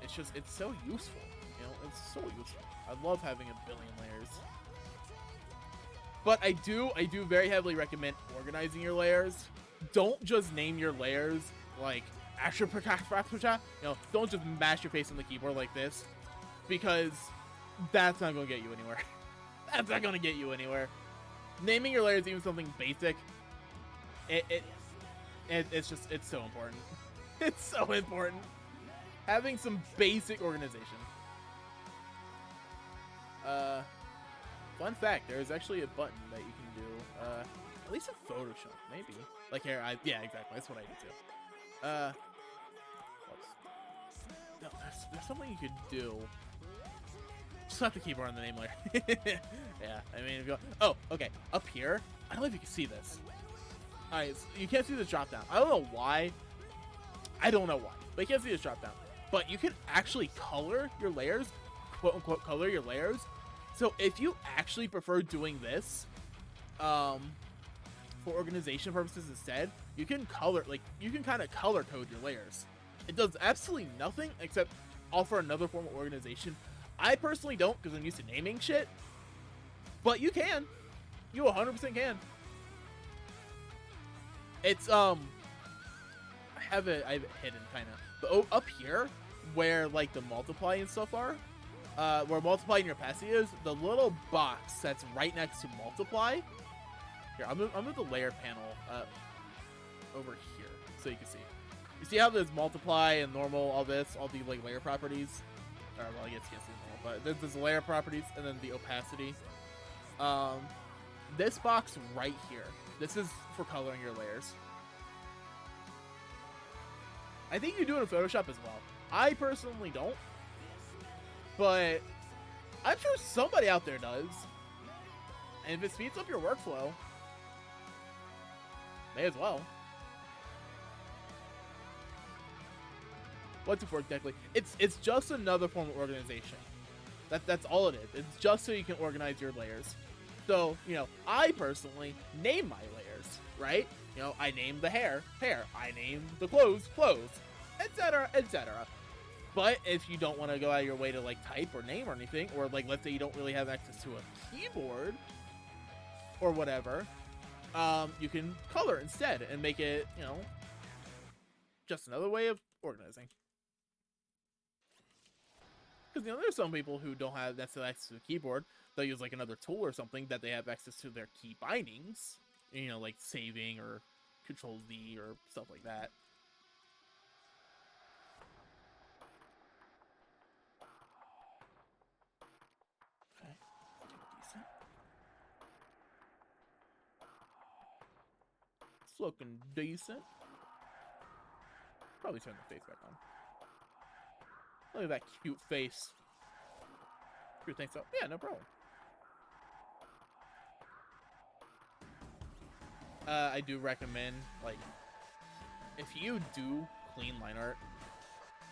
It's so useful. You know, it's so useful. I love having a billion layers. But I do very heavily recommend organizing your layers. Don't just name your layers like you know, don't just mash your face on the keyboard like this, because that's not going to get you anywhere. That's not going to get you anywhere. Naming your layers, even something basic, it's so important. It's so important. Having some basic organization. Fun fact, there is actually a button that you can do, at least in Photoshop, maybe. Like here, yeah, exactly, that's what I do too. Whoops. No, there's something you could do. Just have the keyboard on the name layer. Yeah, I mean, if you go, oh, okay, up here, I don't know if you can see this. Alright, so you can't see this drop down. I don't know why. But you can't see this drop down. But you can actually color your layers, quote unquote, color your layers. So if you actually prefer doing this, for organization purposes instead, you can kind of color code your layers. It does absolutely nothing except offer another form of organization. I personally don't, because I'm used to naming shit. But you can. You 100% can. It's, I have it hidden, kind of. But up here, where, like, the multiply and stuff are, where multiply and your opacity is, the little box that's right next to multiply. Here, I'm with the layer panel over here, so you can see. You see how there's multiply and normal, all the like layer properties. Or well, I guess you can't see them all, but there's layer properties and then the opacity. This box right here, this is for coloring your layers. I think you do it in Photoshop as well. I personally don't, but I'm sure somebody out there does. And if it speeds up your workflow, may as well. What's it for exactly? It's just another form of organization. That's all it is. It's just so you can organize your layers. So, you know, I personally name my layers, right? You know, I name the hair. I name the clothes, etc., etc. But if you don't want to go out of your way to like type or name or anything, or like let's say you don't really have access to a keyboard or whatever, you can color instead and make it, you know, just another way of organizing. Because, you know, there's some people who don't have necessarily access to a keyboard. They'll use like another tool or something that they have access to their key bindings, you know, like saving or Control Z or stuff like that. Okay, decent. It's looking decent. Probably turn the face back on. Look at that cute face. You think so? Yeah, no problem. I do recommend, like, if you do clean line art,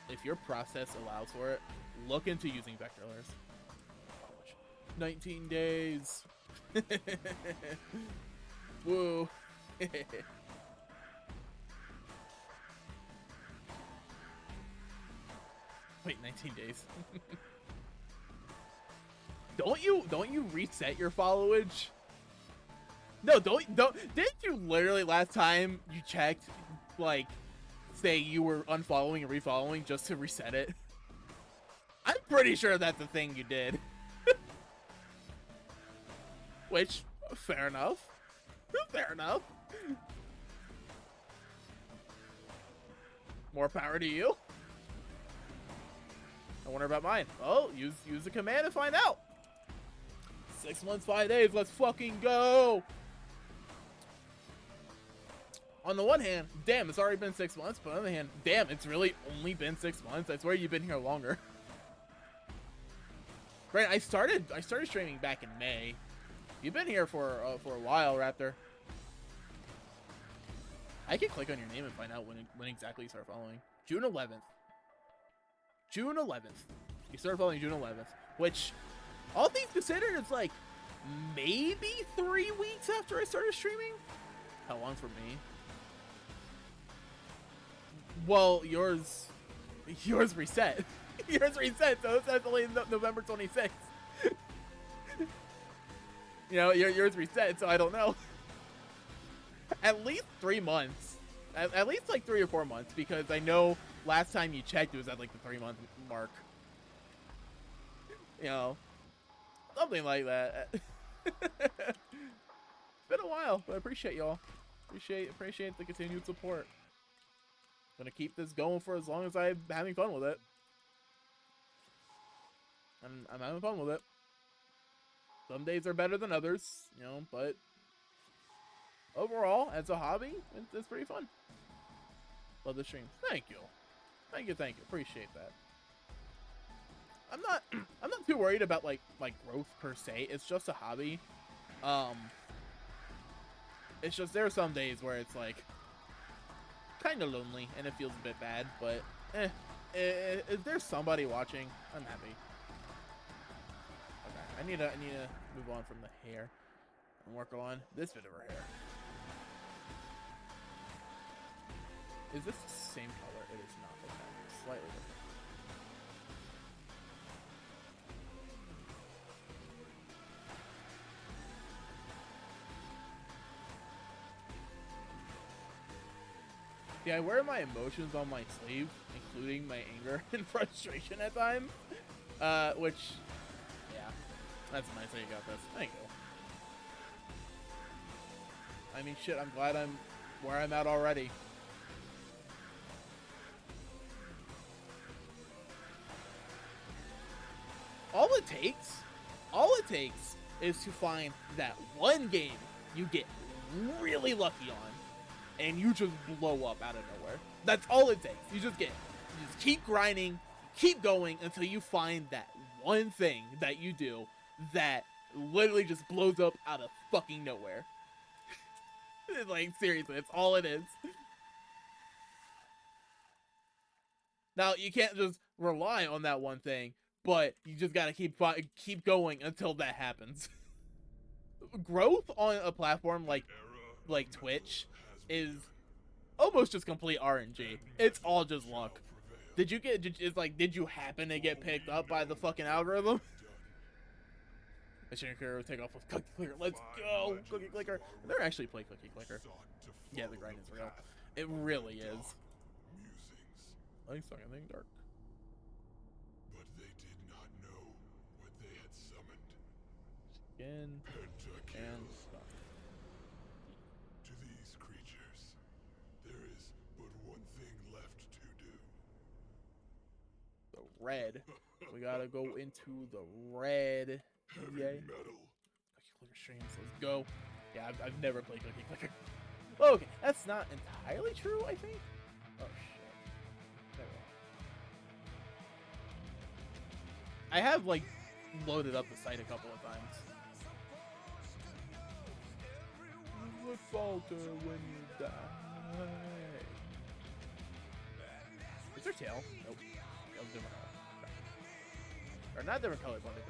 if your process allows for it, look into using vector layers. 19 days. Woo. Wait, 19 days. Don't you reset your followage? No, don't. Didn't you literally last time you checked, like, say you were unfollowing and refollowing just to reset it? I'm pretty sure that's the thing you did. Which, fair enough. Fair enough. More power to you. I wonder about mine. Oh, use the command to find out. 6 months, 5 days. Let's fucking go. On the one hand, damn, it's already been 6 months. But on the other hand, damn, it's really only been 6 months. I swear you've been here longer. Right, I started streaming back in May. You've been here for a while, Raptor. I can click on your name and find out when exactly you start following. June 11th. June 11th. You started following June 11th, which All things considered, it's like maybe 3 weeks after I started streaming. How long for me? Well, yours reset. Yours reset, so it's actually November 26th. You know, yours reset, so I don't know. At least 3 months. At least like 3 or 4 months, because I know last time you checked it was at like the 3-month mark. You know, something like that. It's been a while, but I appreciate y'all. Appreciate the continued support. Gonna keep this going for as long as I'm having fun with it. I'm having fun with it. Some days are better than others, you know, but overall, as a hobby, it's pretty fun. Love the streams. Thank you. Thank you. Appreciate that. I'm not too worried about like growth per se. It's just a hobby. It's just there are some days where it's like kind of lonely and it feels a bit bad, but if there's somebody watching, I'm happy. Okay, I need to move on from the hair and work on this bit of her hair. Is this the same color? It is not. Okay, slightly different. Yeah, I wear my emotions on my sleeve, including my anger and frustration at times. Which, yeah, that's nice that you got this. Thank you. I mean, shit, I'm glad I'm where I'm at already. All it takes is to find that one game you get really lucky on, and you just blow up out of nowhere. That's all it takes. You just keep grinding, keep going until you find that one thing that you do that literally just blows up out of fucking nowhere. Like, seriously, that's all it is. Now, you can't just rely on that one thing, but you just gotta keep going until that happens. Growth on a platform like Twitch is almost just complete RNG. It's all just luck. Did you happen to get picked up by the fucking algorithm? I shouldn't take off with Cookie Clicker. Let's go, Cookie Clicker. I never actually play Cookie Clicker. Yeah, the grind is real. It really is. I think something dark. But they did not know what they had summoned. Skin and stuff. To these creatures, there is but one thing left to do. The red. We gotta go into the red. Yay. Metal. Cookie Clicker streams. Let's go. Yeah, I've never played Cookie Clicker. Oh, okay, that's not entirely true, I think. Oh shit. There we go. I have like loaded up the site a couple of times. You would falter when you die. Is there tail? Nope. That was different color. Or not different color, but different.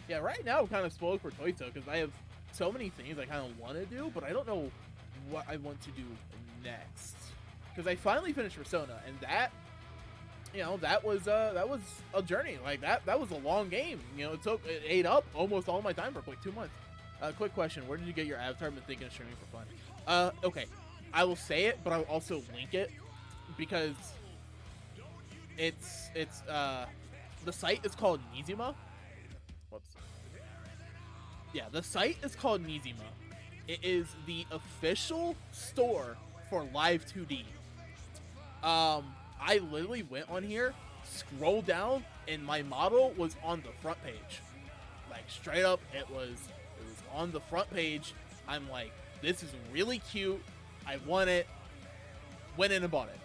Yeah, right now I'm kind of spoiled for Toito because I have so many things I kind of want to do, but I don't know what I want to do next. Because I finally finished Persona, and that, you know, that was a journey. Like that was a long game. You know, it ate up almost all my time for like 2 months. Quick question: where did you get your avatar? I've been thinking of streaming for fun. Okay, I will say it, but I'll also link it because it's the site is called Nizuma. Whoops. Yeah, the site is called Nizuma. It is the official store for Live 2D. I literally went on here, scrolled down, and my model was on the front page. Like straight up, it was on the front page. I'm like, this is really cute. I want it. Went in and bought it.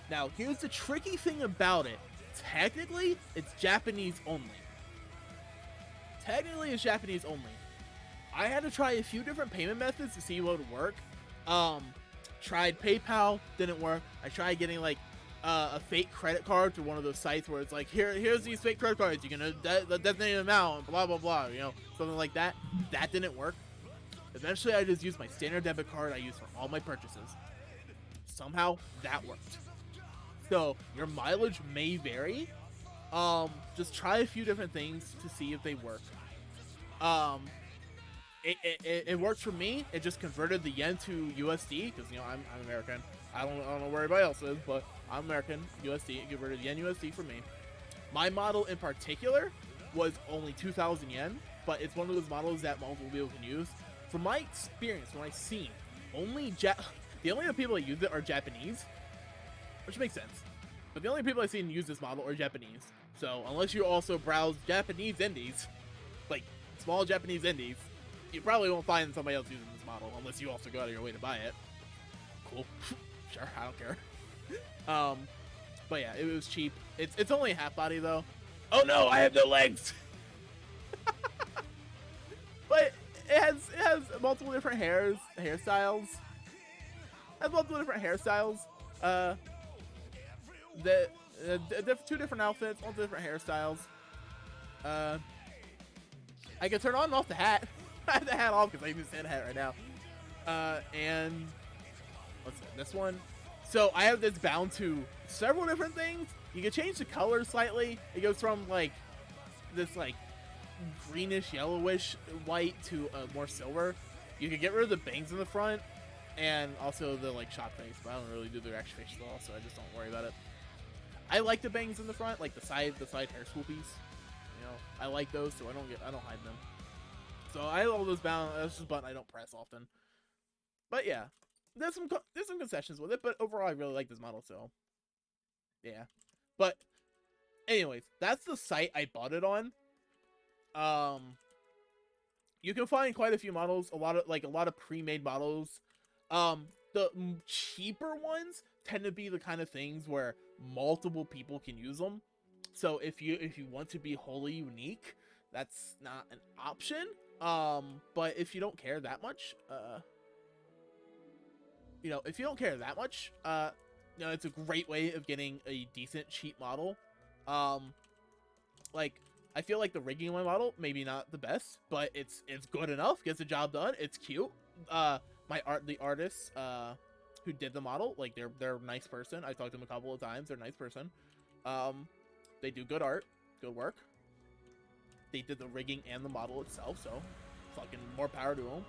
Now here's the tricky thing about it. Technically, it's Japanese only. Technically, it's Japanese only. I had to try a few different payment methods to see what would work. tried PayPal, didn't work. I tried getting like a fake credit card through one of those sites where it's like, here's these fake credit cards, you can designate an amount, blah blah blah, you know, something like that. That didn't work. Eventually, I just used my standard debit card I use for all my purchases. Somehow that worked. So your mileage may vary. Just try a few different things to see if they work. It worked for me. It just converted the yen to USD because, you know, I'm American. I don't know where everybody else is, but I'm American. USD. It converted yen USD for me. My model in particular was only 2,000 yen, but it's one of those models that multiple people can use. From my experience, from what I've seen, the only people that use it are Japanese, which makes sense. But the only people I've seen use this model are Japanese. So unless you also browse Japanese indies, like small Japanese indies, you probably won't find somebody else using this model unless you also go out of your way to buy it. Cool. Sure, I don't care. But yeah, it was cheap. It's only a half body though. Oh no, I have no legs. But it has multiple different hairstyles. Two different outfits, multiple different hairstyles. I can turn on and off the hat. I have the hat off because I use the hat right now. And what's this one? So I have this bound to several different things. You can change the color slightly. It goes from like this like greenish yellowish white to more silver. You can get rid of the bangs in the front and also the like shot face, but I don't really do the reaction face at all, so I just don't worry about it. I like the bangs in the front, like the side hair swoopies. You know, I like those, so I don't hide them. So I have all those bound. That's just a button I don't press often. But yeah, there's some concessions with it, but overall I really like this model. So yeah. But anyways, that's the site I bought it on. You can find quite a few models, a lot of pre-made models. The cheaper ones tend to be the kind of things where multiple people can use them. So if you want to be wholly unique, that's not an option. But if you don't care that much, if you don't care that much, it's a great way of getting a decent cheap model. Like, I feel like the rigging on my model, maybe not the best, but it's good enough, gets the job done, it's cute. The artists, who did the model, like, they're a nice person. I talked to them a couple of times, they're a nice person. They do good art, good work. They did the rigging and the model itself, so fucking more power to them.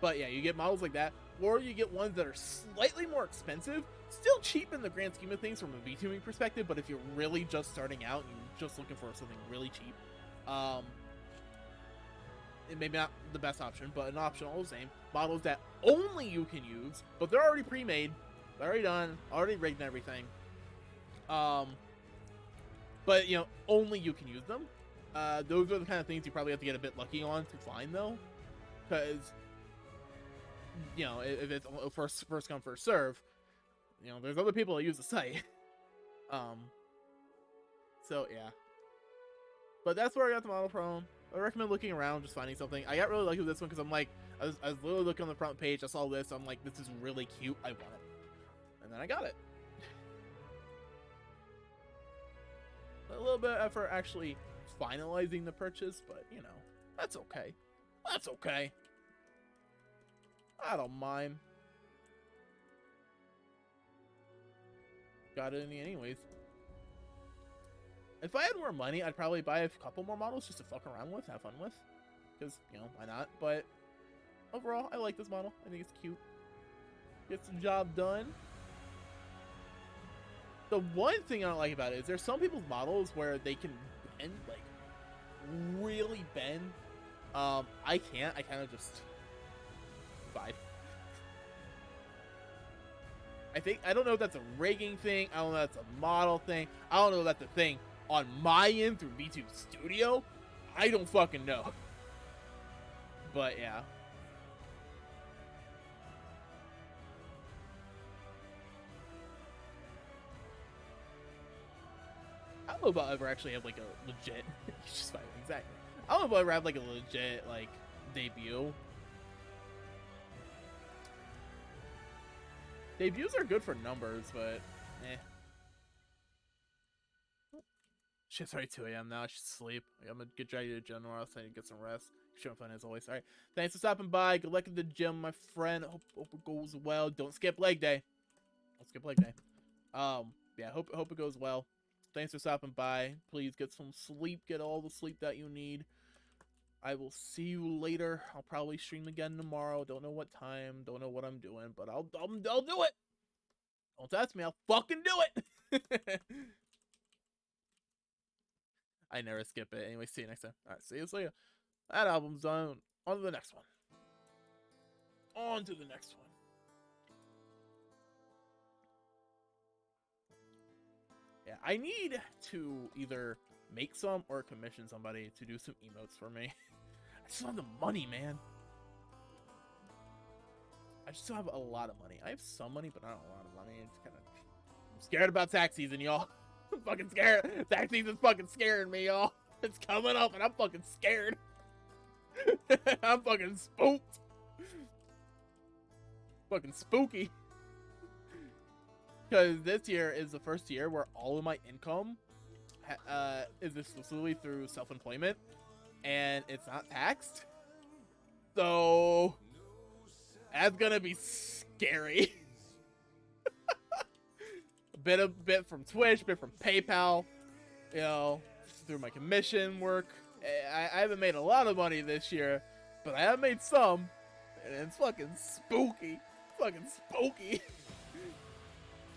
But yeah, you get models like that, or you get ones that are slightly more expensive, still cheap in the grand scheme of things from a VTubing perspective, but if you're really just starting out and you're just looking for something really cheap, it may be not the best option, but an option all the same. Models that only you can use, but they're already pre-made, they're already done, already rigged and everything. But only you can use them. Those are the kind of things you probably have to get a bit lucky on to find, though, because if it's first come first serve, there's other people that use the site. So yeah, but that's where I got the model from. I recommend looking around, just finding something. I got really lucky with this one because I'm like, I was literally looking on the front page, I saw this, I'm like, this is really cute, I want it, and then I got it. A little bit of effort actually finalizing the purchase, but that's okay. That's okay. I don't mind. Got it in the anyways. If I had more money, I'd probably buy a couple more models just to fuck around with, have fun with. Because, why not? But overall, I like this model. I think it's cute. Gets the job done. The one thing I don't like about it is there's some people's models where they can bend, like, really bend. I can't. I kind of just vibe. I don't know if that's a rigging thing. I don't know if that's a model thing. I don't know if that's a thing on my end through VTube Studio. I don't fucking know. But yeah. I don't know if I'll ever actually have like a legit just fine, exactly. I don't know if I'll ever have like a legit like debut. Debuts are good for numbers, but eh. Shit, it's already 2 a.m. now. I should sleep. I'm gonna get ready to gym tomorrow, so I need to get some rest. Showing fun as always. Alright, thanks for stopping by. Good luck at the gym, my friend. Hope it goes well. Don't skip leg day. Don't skip leg day. Yeah, hope it goes well. Thanks for stopping by. Please get some sleep. Get all the sleep that you need. I will see you later. I'll probably stream again tomorrow. Don't know what time. Don't know what I'm doing, but I'll do it. Don't test me. I'll fucking do it. I never skip it. Anyway, see you next time. Alright, see you later. That album's done. On to the next one. On to the next one. Yeah, I need to either make some or commission somebody to do some emotes for me. I just don't have the money, man. I just don't have a lot of money. I have some money, but not a lot of money. It's kind of... I'm scared about tax season, y'all. I'm fucking scared. Tax season's fucking scaring me, y'all. It's coming up, and I'm fucking scared. I'm fucking spooked. Fucking spooky. Because this year is the first year where all of my income is exclusively through self-employment, and it's not taxed. So that's gonna be scary. a bit from Twitch, a bit from PayPal, you know, through my commission work. I haven't made a lot of money this year, but I have made some, and it's fucking spooky. Fucking spooky.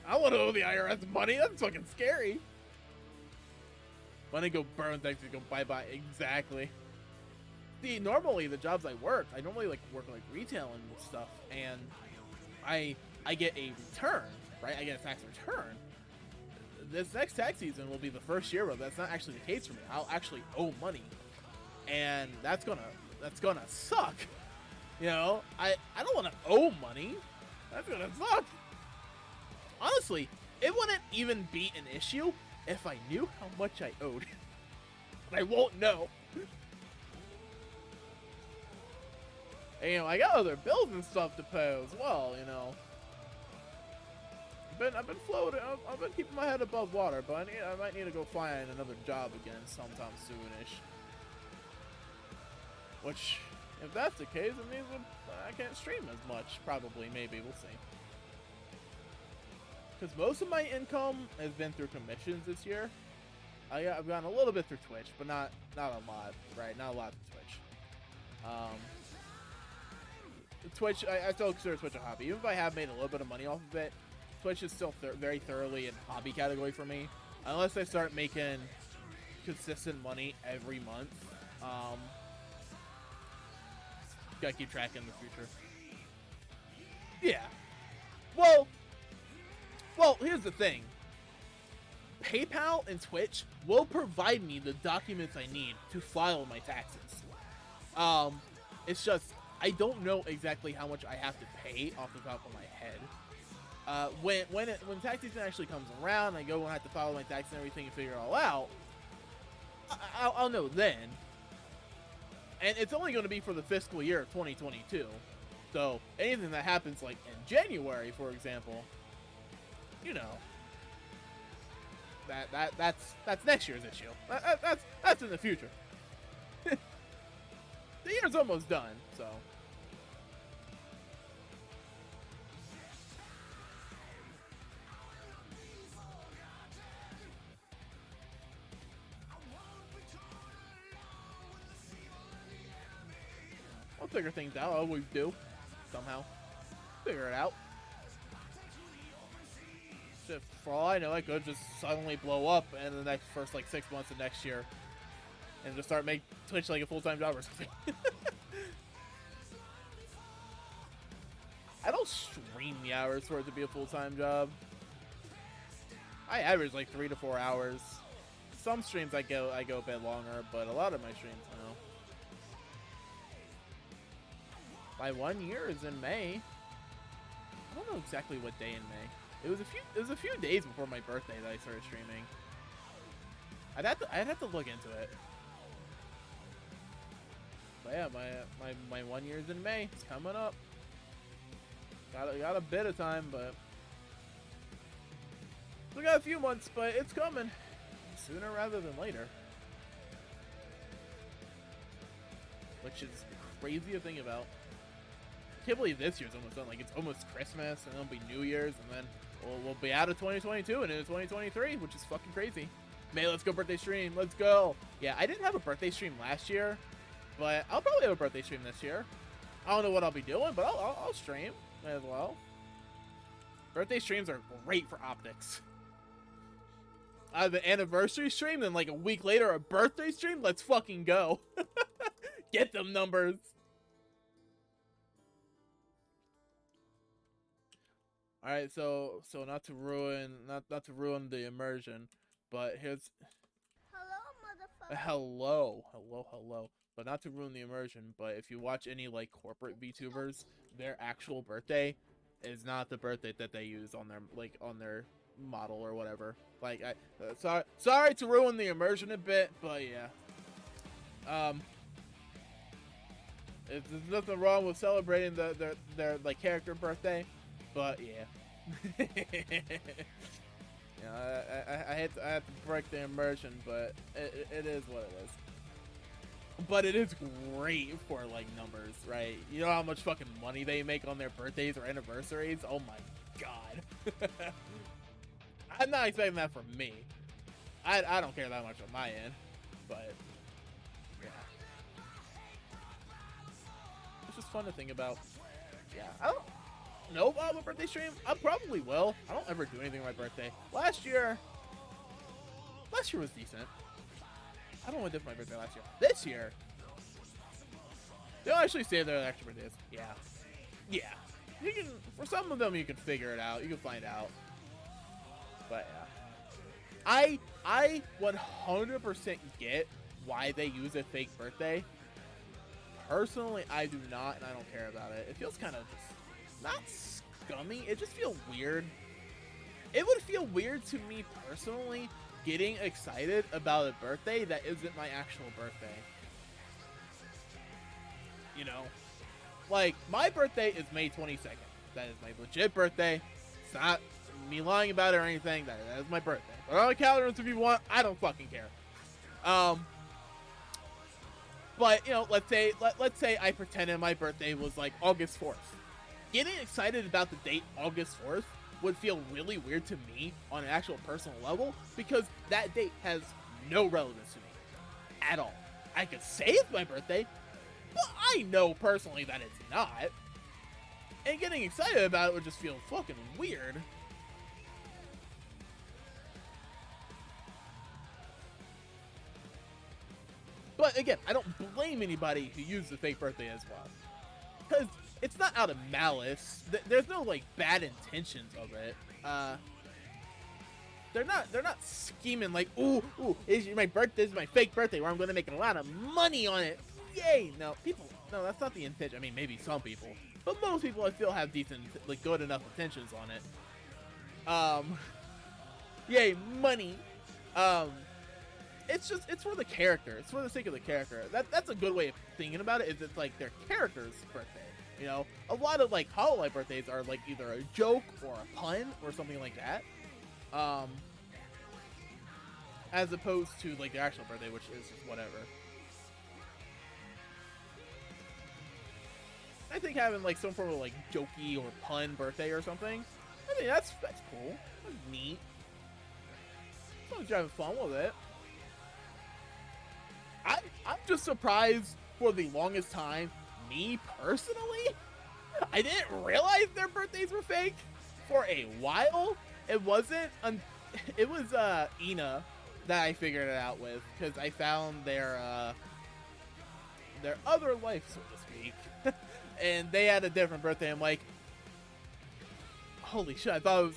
I want to owe the IRS money. That's fucking scary. Money go burn, things go bye-bye. Exactly. See, normally the jobs I work like work like retail and stuff, and I get a return, right? I get a tax return. This next tax season will be the first year where that's not actually the case for me. I'll actually owe money, and that's gonna suck. You know, I don't want to owe money. That's gonna suck. Honestly, it wouldn't even be an issue if I knew how much I owed. But I won't know. And, you know, I got other bills and stuff to pay as well, you know. I've been floating. I've been keeping my head above water, but I might need to go find another job again sometime soonish. Which, if that's the case, it means I can't stream as much. Probably, maybe, we'll see. Because most of my income has been through commissions this year. I've gotten a little bit through Twitch, but not a lot, right? Not a lot through Twitch. Twitch, I still consider Twitch a hobby. Even if I have made a little bit of money off of it, Twitch is still very thoroughly in hobby category for me. Unless I start making consistent money every month. Gotta keep track in the future. Yeah. Well, here's the thing. PayPal and Twitch will provide me the documents I need to file my taxes. It's just, I don't know exactly how much I have to pay off the top of my head. When tax season actually comes around, I go and have to file my taxes and everything and figure it all out, I'll know then. And it's only going to be for the fiscal year of 2022. So, anything that happens, like, in January, for example, you know, that's next year's issue. That's in the future. The year's almost done, so. I'll figure things out. I always do. Somehow. Figure it out. Shit, for all I know, I could just suddenly blow up in the first like 6 months of next year. And just start make Twitch like a full-time job or something. I don't stream the hours for it to be a full-time job. I average like 3 to 4 hours. Some streams I go a bit longer, but a lot of my streams, no. My 1 year is in May. I don't know exactly what day in May. It was a few days before my birthday that I started streaming. I'd have to look into it. But yeah, my 1 year is in May. It's coming up. Got a bit of time, but We got a few months, but it's coming. Sooner rather than later. Which is crazy to think about. I can't believe this year's almost done. Like, it's almost Christmas, and it'll be New Year's, and then we'll be out of 2022 and into 2023, which is fucking crazy. May, let's go birthday stream. Let's go. Yeah, I didn't have a birthday stream last year, but I'll probably have a birthday stream this year. I don't know what I'll be doing, but I'll stream as well. Birthday streams are great for optics. The anniversary stream, then like a week later, a birthday stream. Let's fucking go. Get them numbers. All right, so not to ruin the immersion, but here's Hello, motherfucker. hello. But not to ruin the immersion, but if you watch any like corporate VTubers, their actual birthday is not the birthday that they use on their model or whatever. Like, sorry to ruin the immersion a bit, but yeah. There's nothing wrong with celebrating their like character birthday, but yeah. I had to break the immersion, but it is what it is. But it is great for like numbers, right? You know how much fucking money they make on their birthdays or anniversaries? Oh my god. I'm not expecting that from me. I don't care that much on my end, but yeah. It's just fun to think about. Yeah, I don't know if I'll have a birthday stream. I probably will. I don't ever do anything on my birthday. Last year was decent. I don't know what I did for my birthday last year. This year, they'll actually say they're extra birthdays. Yeah. Yeah. You can, for some of them, you can figure it out. You can find out. But yeah. I 100% get why they use a fake birthday. Personally, I do not, and I don't care about it. It feels kind of just not scummy. It just feels weird. It would feel weird to me personally getting excited about a birthday that isn't my actual birthday. You know? Like, my birthday is May 22nd. That is my legit birthday. It's not me lying about it or anything. That is my birthday. Put it on the calendar if you want. I don't fucking care. But, you know, let's say I pretended my birthday was like August 4th. Getting excited about the date August 4th would feel really weird to me on an actual personal level because that date has no relevance to me at all. I could say it's my birthday, but I know personally that it's not. And getting excited about it would just feel fucking weird. But again, I don't blame anybody who used the fake birthday as well. Because it's not out of malice. There's no like bad intentions of it. They're not scheming like, ooh, this is my birthday, this is my fake birthday where I'm gonna make a lot of money on it. Yay! No, no, that's not the intention. I mean, maybe some people, but most people I feel have decent, like, good enough intentions on it. Yay, money. It's for the character. It's for the sake of the character. That's a good way of thinking about it. Is it's like their character's birthday. You know, a lot of like Hollow Knight birthdays are like either a joke or a pun or something like that. As opposed to like the actual birthday, which is just whatever. I think having like some form of like jokey or pun birthday or something, I mean that's cool. That's neat. As long as you're having fun with it. I'm just surprised for the longest time, me personally, I didn't realize their birthdays were fake for a while. It wasn't, it was Ina that I figured it out with, because I found their other life, so to speak, and they had a different birthday. I'm like, holy shit! I thought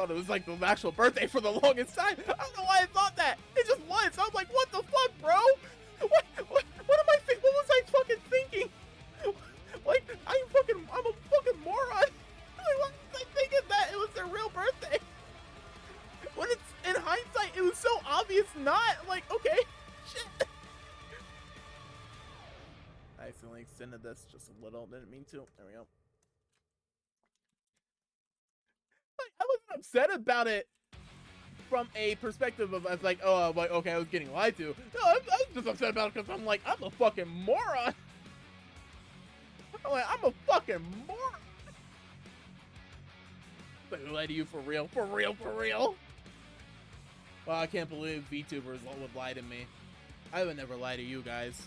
it was like the actual birthday for the longest time. I don't know why I thought that. It just was. I was like, what the fuck, bro? What am I thinking? What was I fucking thinking? Like, I'm a fucking moron. Like, why was I thinking that it was their real birthday? When it's, in hindsight, it was so obvious not. Like, okay, shit. I accidentally extended this just a little. Didn't mean to. There we go. Like, I wasn't upset about it from a perspective of like, oh, I'm like, okay, I was getting lied to. No, I'm just upset about it because I'm like, I'm a fucking moron. I'm like, I'm a fucking moron. Like, who lied to you for real? For real, for real? Well, I can't believe VTubers would lie to me. I would never lie to you guys.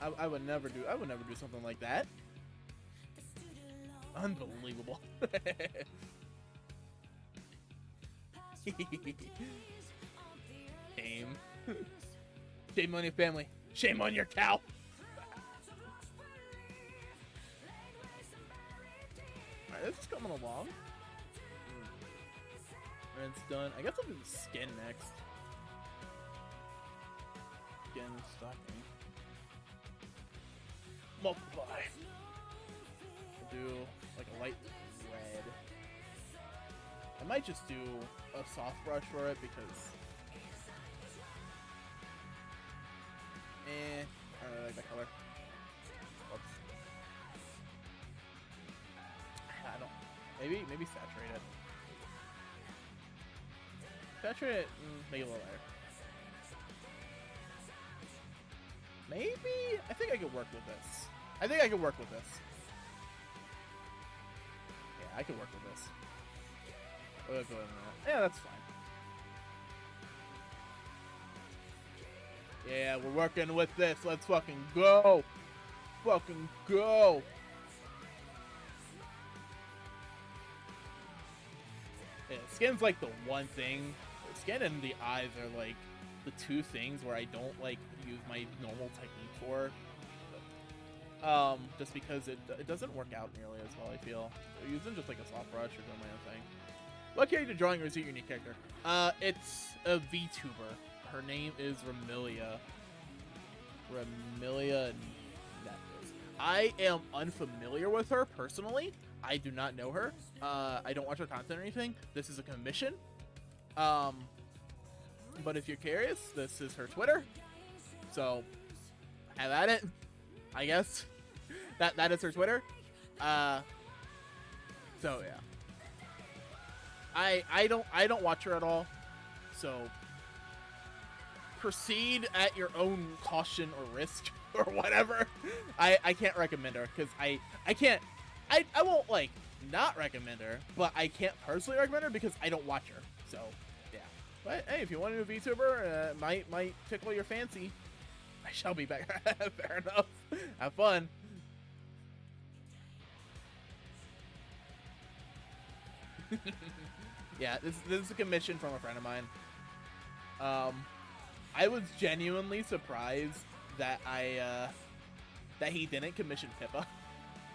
I would never do something like that. Unbelievable. Shame. Shame on your family. Shame on your cow. Alright, this is coming along. And it's done. I guess I'll do the skin next. Skin stocking. Multiply. I'll do like a light red. I might just do a soft brush for it because I don't really like that color. Oops. I don't. Maybe saturate it. Saturate it and make it a little lighter. Maybe? I think I could work with this. I think I could work with this. Yeah, I could work with this. Go ahead and yeah, that's fine. Yeah, we're working with this. Let's fucking go. Fucking go. Yeah, skin's like the one thing. Skin and the eyes are like the two things where I don't like use my normal technique for. Just because it doesn't work out nearly as well, I feel. Using just like a soft brush or doing my own thing. What character drawing or is it your unique character? It's a VTuber. Her name is Remilia. Remilia Nephys. I am unfamiliar with her personally. I do not know her. I don't watch her content or anything. This is a commission. But if you're curious, this is her Twitter. So, have at it. I guess. That is her Twitter. So yeah. I don't watch her at all. So proceed at your own caution or risk or whatever. I can't recommend her because I won't like not recommend her, but I can't personally recommend her because I don't watch her. So yeah. But hey, if you want to do a VTuber, might tickle your fancy. I shall be back. Fair enough. Have fun. Yeah, this is a commission from a friend of mine. I was genuinely surprised that that he didn't commission Pippa.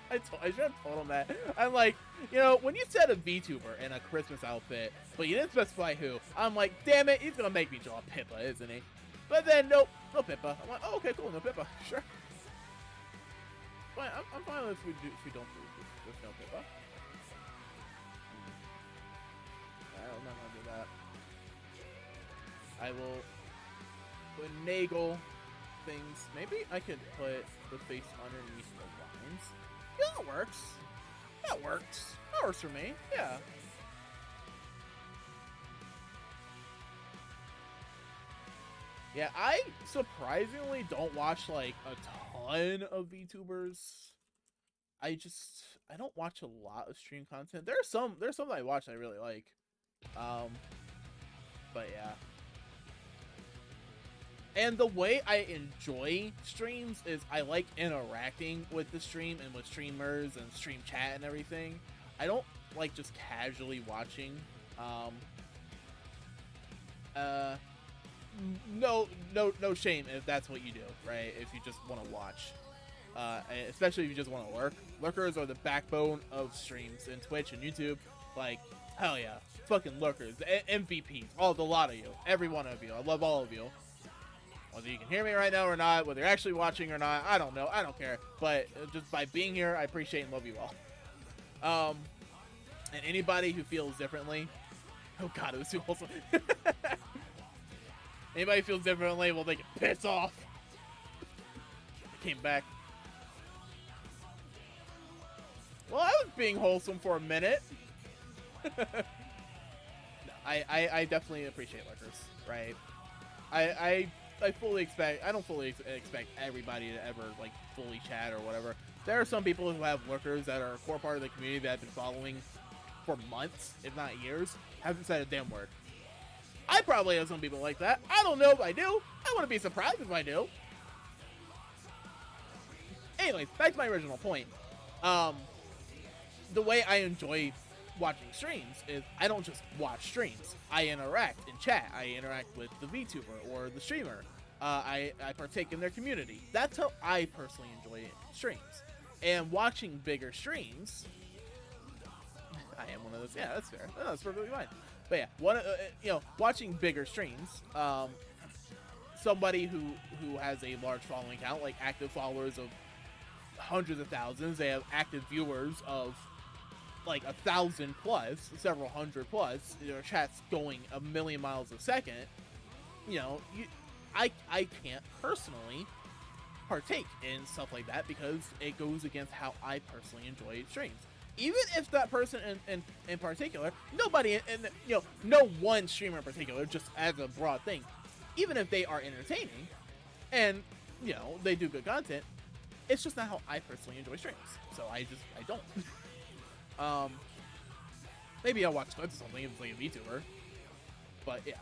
I should have told him that. I'm like, you know, when you said a VTuber in a Christmas outfit, but you didn't specify who, I'm like, damn it, he's gonna make me draw Pippa, isn't he? But then, nope, no Pippa. I'm like, oh, okay, cool, no Pippa, sure. Fine, I'm fine if we don't do with no Pippa. I'm not gonna do that. I will finagle things. Maybe I could put the face underneath the lines. Yeah, that works. That works. That works for me. Yeah. Yeah, I surprisingly don't watch like a ton of VTubers. I don't watch a lot of stream content. There's some that I watch that I really like. But yeah. And the way I enjoy streams is I like interacting with the stream and with streamers and stream chat and everything. I don't like just casually watching. No shame if that's what you do, right? If you just want to watch. Especially if you just want to lurk. Lurkers are the backbone of streams in Twitch and YouTube. Like, hell yeah. Fucking lurkers. MVPs. A lot of you. Every one of you. I love all of you. Whether you can hear me right now or not, whether you're actually watching or not, I don't know. I don't care. But just by being here, I appreciate and love you all. And anybody who feels differently. Oh god, it was too wholesome. Anybody who feels differently, well, they can piss off. I came back. Well, I was being wholesome for a minute. No. I definitely appreciate lurkers, right? I fully expect, I don't fully expect everybody to ever, like, fully chat or whatever. There are some people who have lurkers that are a core part of the community that I've been following for months, if not years, haven't said a damn word. I probably have some people like that. I don't know if I do. I wouldn't be surprised if I do. Anyways, back to my original point. The way I enjoy watching streams is I don't just watch streams. I interact in chat. I interact with the VTuber or the streamer. I partake in their community. That's how I personally enjoy streams. And watching bigger streams, I am one of those. Yeah, that's fair. No, that's perfectly fine. But yeah, watching bigger streams. Somebody who has a large following count, like active followers of hundreds of thousands. They have active viewers of like 1,000 plus, several hundred plus. Their chat's going a million miles a second. I can't personally partake in stuff like that because it goes against how I personally enjoy streams. Even if that person in particular, nobody, no one streamer in particular, just as a broad thing, even if they are entertaining and, they do good content, it's just not how I personally enjoy streams. So I don't. Maybe I'll watch clips or something if it's like a VTuber. But yeah.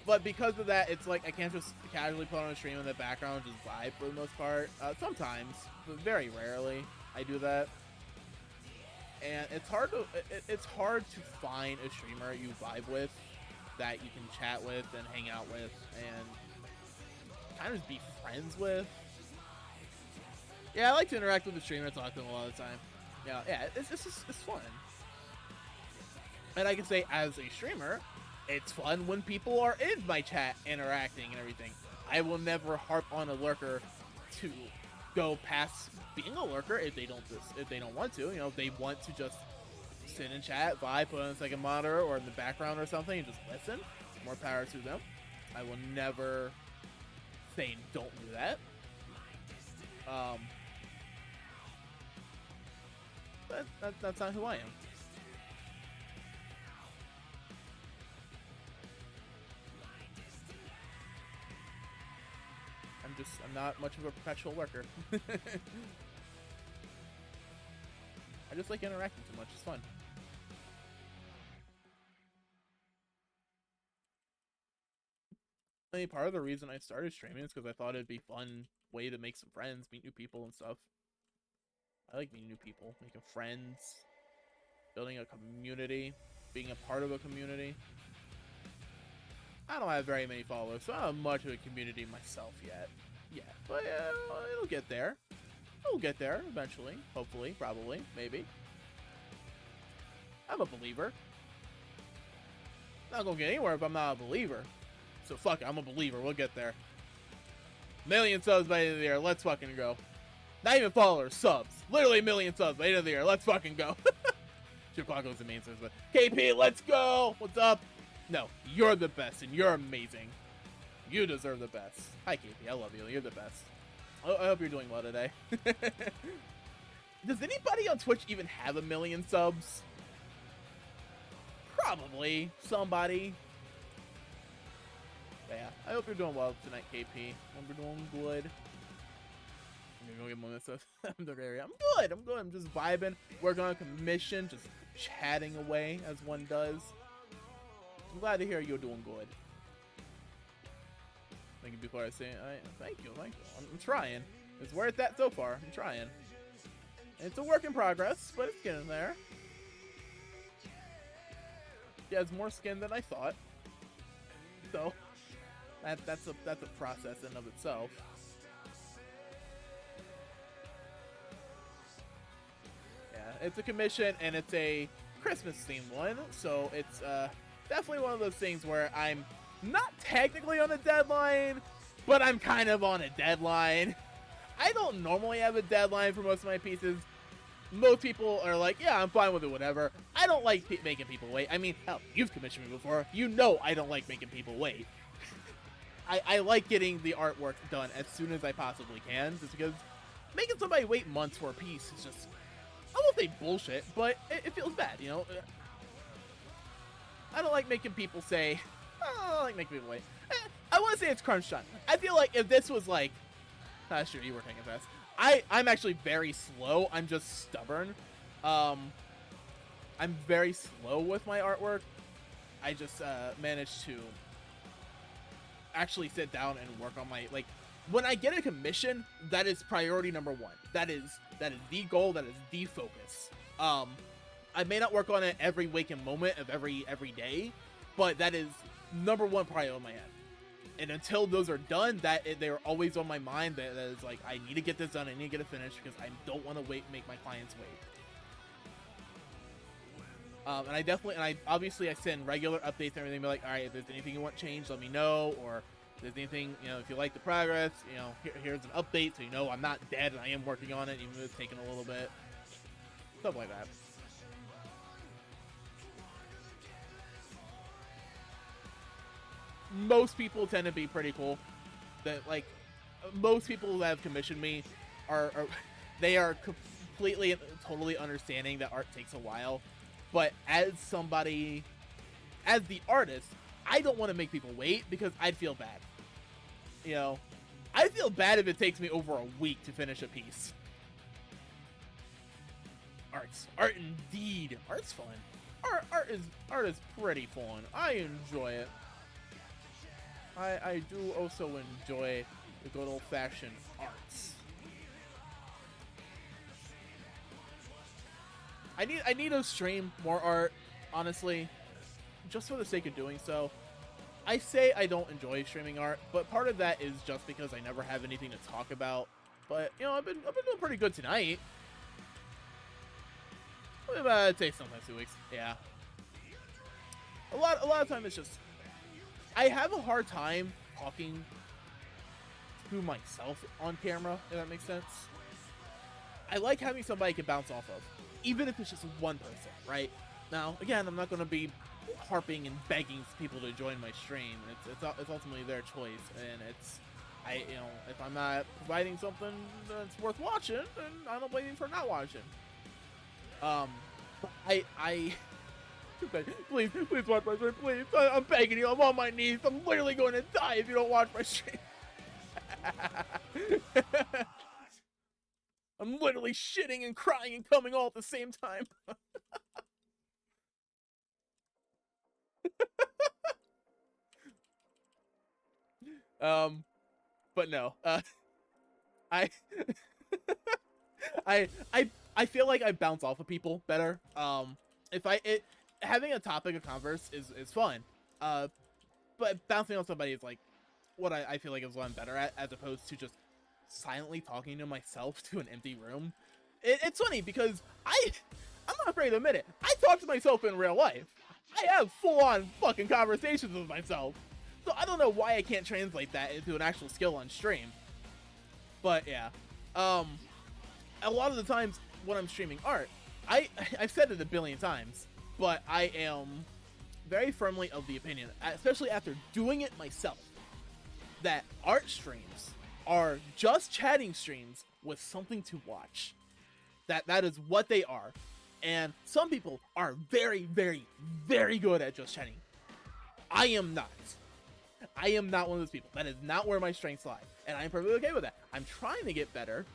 But because of that, it's like I can't just casually put on a stream in the background and just vibe for the most part. Sometimes, but very rarely, I do that. And it's hard to find a streamer you vibe with that you can chat with and hang out with and kind of just be friends with. Yeah, I like to interact with the streamer, talk to them a lot of the time. Yeah, it's fun. And I can say, as a streamer, it's fun when people are in my chat interacting and everything. I will never harp on a lurker to go past being a lurker if they don't want to. If they want to just sit in chat, vibe, put on a second monitor or in the background or something and just listen, more power to them. I will never say don't do that. But that's not who I am. I'm not much of a perpetual lurker. I just like interacting too much. It's fun. I mean, part of the reason I started streaming is because I thought it'd be a fun way to make some friends, meet new people and stuff. I like meeting new people, making friends, building a community, being a part of a community. I don't have very many followers, so I don't have much of a community myself yet. But it'll get there. It'll get there eventually. Hopefully, probably, maybe. I'm a believer. Not gonna get anywhere if I'm not a believer. So fuck it, I'm a believer. We'll get there. 1,000,000 subs by the end of the year. Let's fucking go. Not even followers, subs. Literally 1,000,000 subs by the end of the year. Let's fucking go. Chicago's the main source, but KP, let's go. What's up? No, you're the best and you're amazing. You deserve the best. Hi, KP. I love you. You're the best. I hope you're doing well today. Does anybody on Twitch even have 1,000,000 subs? Probably somebody. But yeah, I hope you're doing well tonight, KP. Hope you're doing good. I'm gonna go get more stuff. I'm good. I'm just vibing, working on a commission, just chatting away as one does. I'm glad to hear you're doing good. Thank you before I say it. Thank you. I'm trying. It's worth that so far. I'm trying. It's a work in progress, but it's getting there. He has more skin than I thought. So that's a process in of itself. Yeah, it's a commission and it's a Christmas themed one, so it's definitely one of those things where I'm not technically on a deadline, but I'm kind of on a deadline. I don't normally have a deadline for most of my pieces. Most people are like, yeah, I'm fine with it, whatever. I don't like making people wait. I mean, hell, you've commissioned me before. You know I don't like making people wait. I like getting the artwork done as soon as I possibly can, just because making somebody wait months for a piece is just won't say bullshit, but it feels bad, you know? I don't like making people say, I don't like making people wait. I want to say it's crunch time. I feel like if this was like, sure, you were taking fast. I'm actually very slow. I'm just stubborn. I'm very slow with my artwork. I just managed to actually sit down and work on my, like, when I get a commission, that is priority number one. That is the goal. That is the focus. I may not work on it every waking moment of every day, but that is number one priority in my head. And until those are done, they're always on my mind. That is like, I need to get this done. I need to get it finished because I don't want to make my clients wait. And I obviously send regular updates and everything. Be like, all right, if there's anything you want changed, let me know. Or if there's anything, you know, if you like the progress, you know, here's an update so you know I'm not dead and I am working on it, even though it's taking a little bit. Stuff like that. Most people tend to be pretty cool. That, like, most people that have commissioned me they are completely and totally understanding that art takes a while. But as somebody, as the artist, I don't want to make people wait because I'd feel bad. You know, I feel bad if it takes me over a week to finish a piece. Art indeed. Art's fun. Art is pretty fun. I enjoy it. I do also enjoy the good old-fashioned arts. I need to stream more art, honestly, just for the sake of doing so. I say I don't enjoy streaming art, but part of that is just because I never have anything to talk about. But you know, I've been doing pretty good tonight. I'd say sometimes 2 weeks. Yeah. A lot of time it's just I have a hard time talking to myself on camera, if that makes sense. I like having somebody I can bounce off of, even if it's just one person, right? Now, again, I'm not going to be harping and begging people to join my stream. It's ultimately their choice, and you know, if I'm not providing something that's worth watching, then I'm not waiting for not watching. Please watch my stream, please. I'm begging you. I'm on my knees. I'm literally going to die if you don't watch my stream. I'm literally shitting and crying and coming all at the same time. But no. I I feel like I bounce off of people better. Having a topic of converse is fun. But bouncing off somebody is like what I feel like is what I'm better at, as opposed to just silently talking to myself to an empty room. It's funny because I'm not afraid to admit it. I talk to myself in real life. I have full-on fucking conversations with myself. So I don't know why I can't translate that into an actual skill on stream. But yeah. A lot of the times when I'm streaming art, I've said it a billion times, but I am very firmly of the opinion, especially after doing it myself, that art streams are just chatting streams with something to watch. That is what they are. And some people are very, very, very good at just chatting. I am not. I am not one of those people. That is not where my strengths lie. And I'm perfectly okay with that. I'm trying to get better,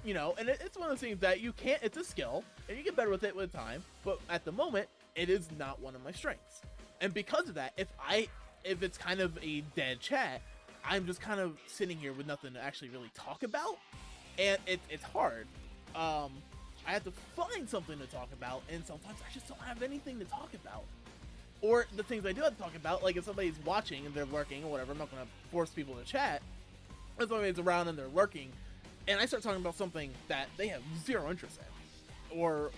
you know, and it's one of those things that you can't, it's a skill, and you get better with it with time, but at the moment, it is not one of my strengths. And because of that, if it's kind of a dead chat, I'm just kind of sitting here with nothing to actually really talk about, and it's hard. I have to find something to talk about, and sometimes I just don't have anything to talk about. Or the things I do have to talk about, like if somebody's watching and they're lurking or whatever, I'm not going to force people to chat. If somebody's around and they're lurking, and I start talking about something that they have zero interest in, or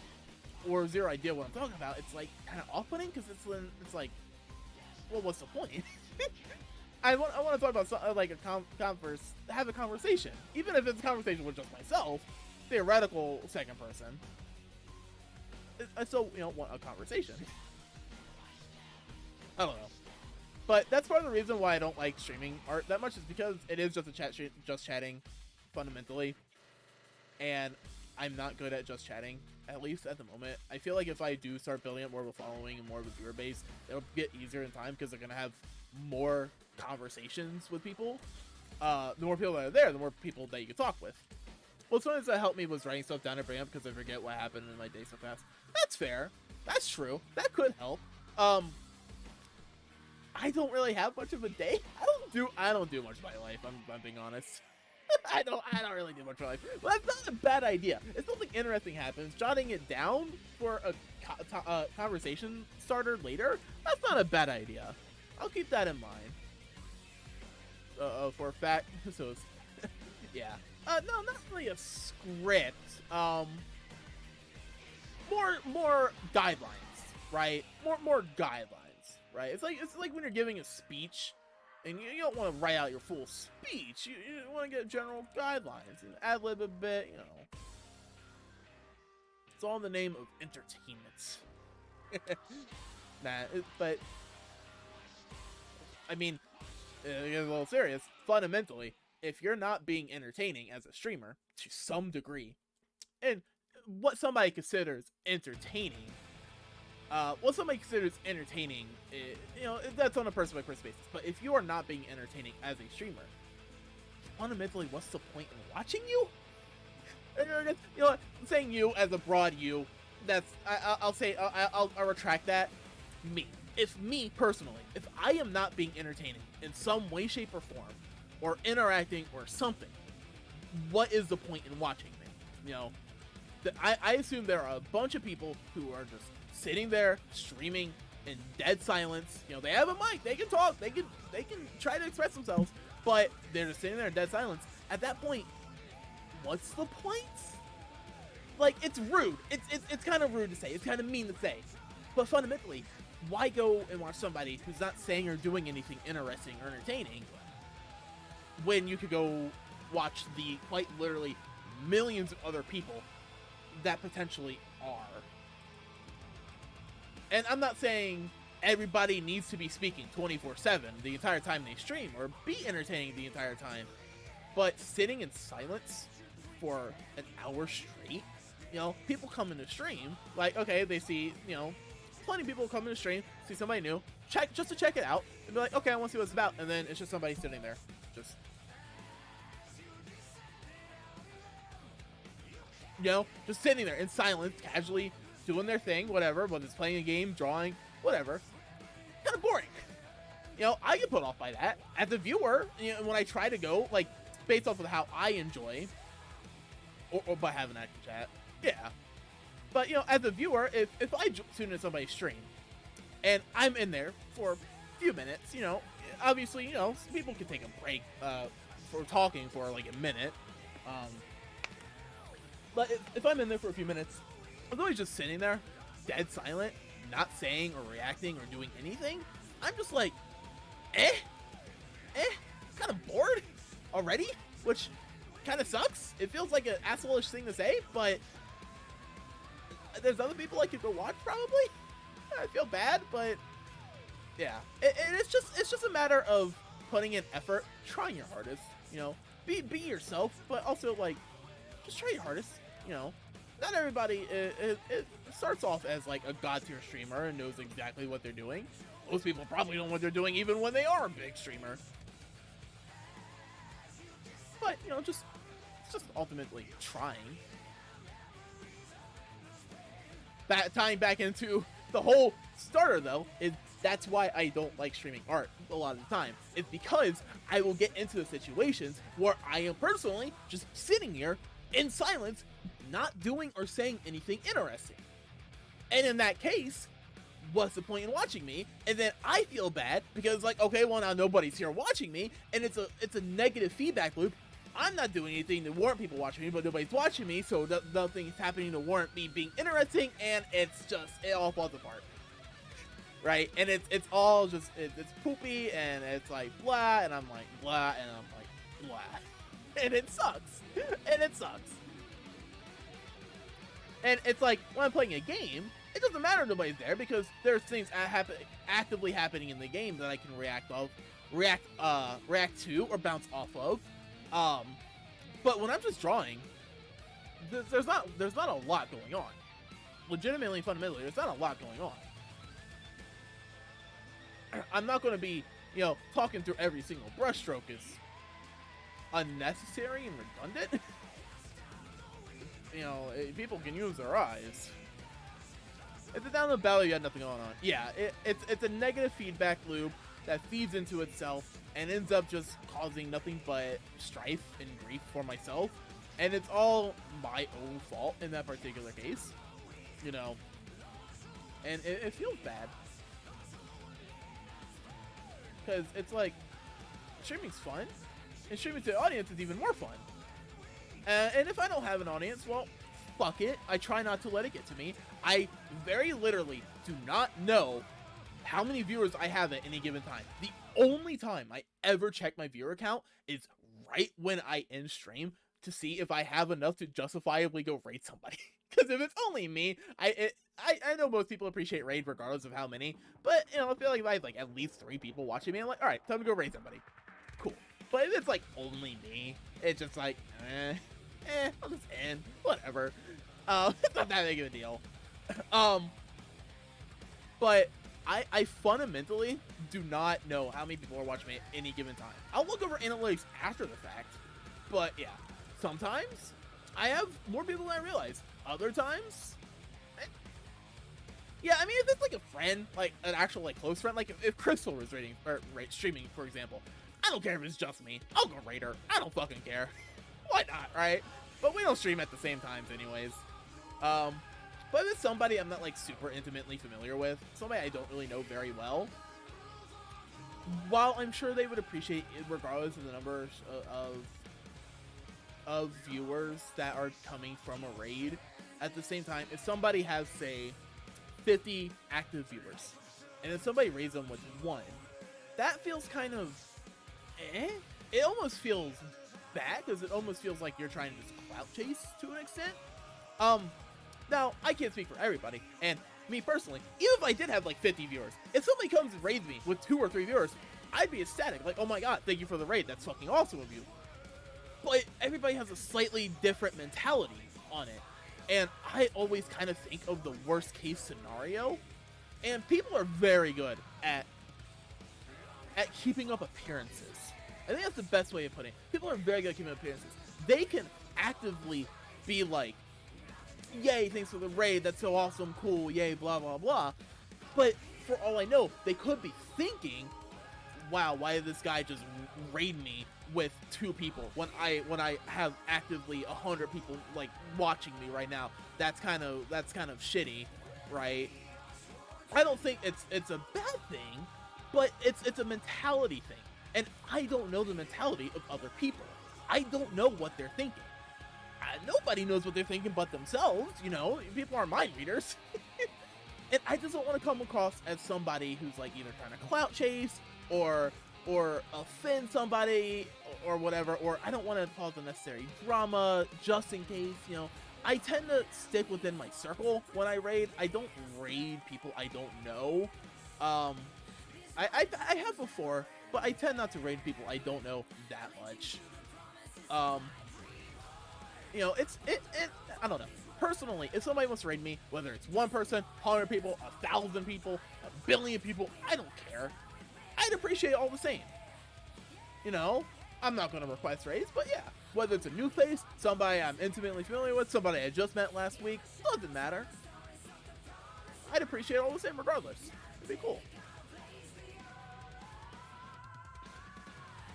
zero idea what I'm talking about, it's like kind of off-putting, because it's like, well, what's the point? I want to talk about something like have a conversation, even if it's a conversation with just myself, theoretical second person. I still, you know, want a conversation. I don't know, but that's part of the reason why I don't like streaming art that much, is because it is just a just chatting, fundamentally, and I'm not good at just chatting, at least at the moment. I feel like if I do start building up more of a following and more of a viewer base, it'll get easier in time because they're going to have more conversations with people. The more people that are there, the more people that you can talk with. Well, something that helped me was writing stuff down to bring up because I forget what happened in my day so fast. That's fair. That's true. That could help. I don't really have much of a day. I don't do much of my life. I'm being honest. I don't really do much of my life. But that's not a bad idea. If something interesting happens, jotting it down for a conversation starter later, that's not a bad idea. I'll keep that in mind. For a fact, so it's, yeah. No, not really a script. More guidelines, right? More guidelines, right? It's like when you're giving a speech, and you don't want to write out your full speech. You want to get general guidelines and ad-lib a bit, you know. It's all in the name of entertainment. But I mean, to get a little serious, fundamentally, if you're not being entertaining as a streamer to some degree, and what somebody considers entertaining, you know, that's on a person-by-person basis. But if you are not being entertaining as a streamer, fundamentally, what's the point in watching you? You know what? I'm saying you as a broad you. That's I'll retract that. Me personally, if I am not being entertaining in some way, shape, or form, or interacting or something, what is the point in watching me? You know, I assume there are a bunch of people who are just sitting there streaming in dead silence. You know, they have a mic, they can talk, they can try to express themselves, but they're just sitting there in dead silence. At that point, what's the point? Like, it's rude. It's kind of rude to say. It's kind of mean to say. But fundamentally, why go and watch somebody who's not saying or doing anything interesting or entertaining when you could go watch the quite literally millions of other people that potentially are? And I'm not saying everybody needs to be speaking 24/7 the entire time they stream or be entertaining the entire time, but sitting in silence for an hour straight, you know, people come into stream, like, okay, they see, you know, plenty of people come into stream, see somebody new, just to check it out, and be like, okay, I want to see what it's about, and then it's just somebody sitting there, just, you know, just sitting there in silence, casually doing their thing, whatever, whether it's playing a game, drawing, whatever. Kind of boring. You know, I get put off by that. As a viewer, you know, when I try to go, like, based off of how I enjoy, or by having active chat, yeah. But, you know, as a viewer, if I tune into somebody's stream, and I'm in there for a few minutes, you know, obviously, you know, some people can take a break for talking for, like, a minute. But if I'm in there for a few minutes, I'm always just sitting there, dead silent, not saying or reacting or doing anything. I'm just like, kind of bored already, which kind of sucks. It feels like an asshole-ish thing to say, but there's other people I could go watch probably. I feel bad, but yeah, it's just a matter of putting in effort, trying your hardest. You know, be yourself, but also like just try your hardest. You know, not everybody it starts off as like a god tier streamer and knows exactly what they're doing. Most people probably don't know what they're doing even when they are a big streamer. But you know, it's just ultimately trying. Tying back into the whole starter though, is that's why I don't like streaming art a lot of the time. It's because I will get into the situations where I am personally just sitting here in silence, not doing or saying anything interesting. And in that case, what's the point in watching me? And then I feel bad because like, okay, well now nobody's here watching me, and it's a negative feedback loop. I'm not doing anything to warrant people watching me, but nobody's watching me, so nothing's happening to warrant me being interesting, and it all falls apart. Right? And it's all just, it's poopy, and it's like blah, and I'm like blah, and I'm like blah. And it sucks. And it sucks. And it's like, when I'm playing a game, it doesn't matter if nobody's there, because there's things actively happening in the game that I can react to, or bounce off of. But when I'm just drawing, there's not a lot going on. Legitimately, fundamentally, there's not a lot going on. I'm not going to be, you know, talking through every single brushstroke is unnecessary and redundant. You know, people can use their eyes. It's a download battle, you had nothing going on. Yeah, it's a negative feedback loop that feeds into itself and ends up just causing nothing but strife and grief for myself. And it's all my own fault in that particular case. You know, and it feels bad. Because it's like, streaming's fun, and streaming to the audience is even more fun. And if I don't have an audience, well, fuck it. I try not to let it get to me. I very literally do not know how many viewers I have at any given time. The only time I ever check my viewer count is right when I end stream to see if I have enough to justifiably go raid somebody. Because if it's only me, I know most people appreciate raid regardless of how many, but, you know, I feel like if I have, like, at least 3 people watching me, I'm like, alright, time to go raid somebody. Cool. But if it's, like, only me, it's just like, I'll just end. Whatever. It's not that big of a deal. But I fundamentally do not know how many people are watching me at any given time. I'll look over analytics after the fact, but yeah, sometimes I have more people than I realize. Other times, yeah, I mean, if it's like a friend, like an actual like close friend, like if Crystal was streaming, for example, I don't care if it's just me. I'll go raid her. I don't fucking care. Why not, right? But we don't stream at the same times anyways. But if it's somebody I'm not like super intimately familiar with, somebody I don't really know very well, while I'm sure they would appreciate it regardless of the numbers of viewers that are coming from a raid, at the same time, if somebody has, say, 50 active viewers, and if somebody raids them with 1, that feels kind of it almost feels bad, because it almost feels like you're trying to just clout chase to an extent. Now, I can't speak for everybody, and me personally, even if I did have like 50 viewers, if somebody comes and raids me with 2 or 3 viewers, I'd be ecstatic, like, oh my god, thank you for the raid, that's fucking awesome of you. But everybody has a slightly different mentality on it, and I always kind of think of the worst case scenario, and people are very good at keeping up appearances. I think that's the best way of putting it. People are very good at keeping up appearances. They can actively be like, yay, thanks for the raid, that's so awesome, cool, yay, blah, blah, blah. But for all I know, they could be thinking, wow, why did this guy just raid me with 2 people when I have actively 100 people like watching me right now? That's kind of shitty, right? I don't think it's a bad thing, but it's a mentality thing. And I don't know the mentality of other people. I don't know what they're thinking. Nobody knows what they're thinking but themselves, you know? People aren't mind readers. And I just don't want to come across as somebody who's like either trying to clout chase or offend somebody or whatever, or I don't want to cause unnecessary drama just in case, you know. I tend to stick within my circle when I raid. I don't raid people I don't know. I have before, but I tend not to raid people I don't know that much. You know, I don't know. Personally, if somebody wants to raid me, whether it's 1 person, 100 people, 1,000 people, 1,000,000,000 people, I don't care. I'd appreciate it all the same. You know, I'm not going to request raids, but yeah, whether it's a new face, somebody I'm intimately familiar with, somebody I just met last week, doesn't matter. I'd appreciate it all the same regardless. It'd be cool.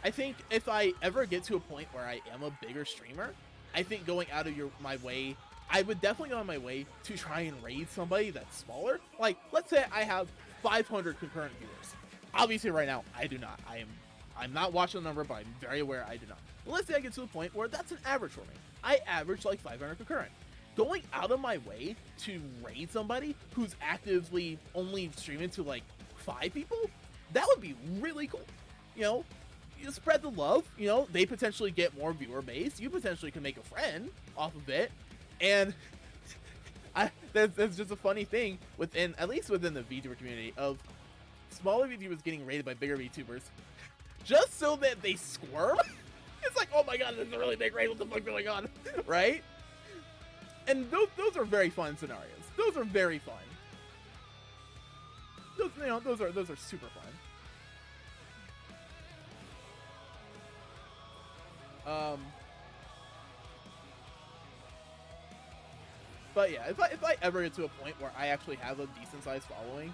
I think if I ever get to a point where I am a bigger streamer, I think going out of my way, I would definitely go on my way to try and raid somebody that's smaller. Like, let's say I have 500 concurrent viewers. Obviously right now, I do not. I'm not watching the number, but I'm very aware I do not. But let's say I get to a point where that's an average for me. I average like 500 concurrent. Going out of my way to raid somebody who's actively only streaming to like 5 people, that would be really cool. You know, you spread the love, you know, they potentially get more viewer base, you potentially can make a friend off of it, and there's just a funny thing at least within the VTuber community, of smaller VTubers getting raided by bigger VTubers just so that they squirm. It's like, oh my god, this is a really big raid, what the fuck going on, right? And those are very fun scenarios. Those are very fun. Those are super fun. But yeah, if I ever get to a point where I actually have a decent sized following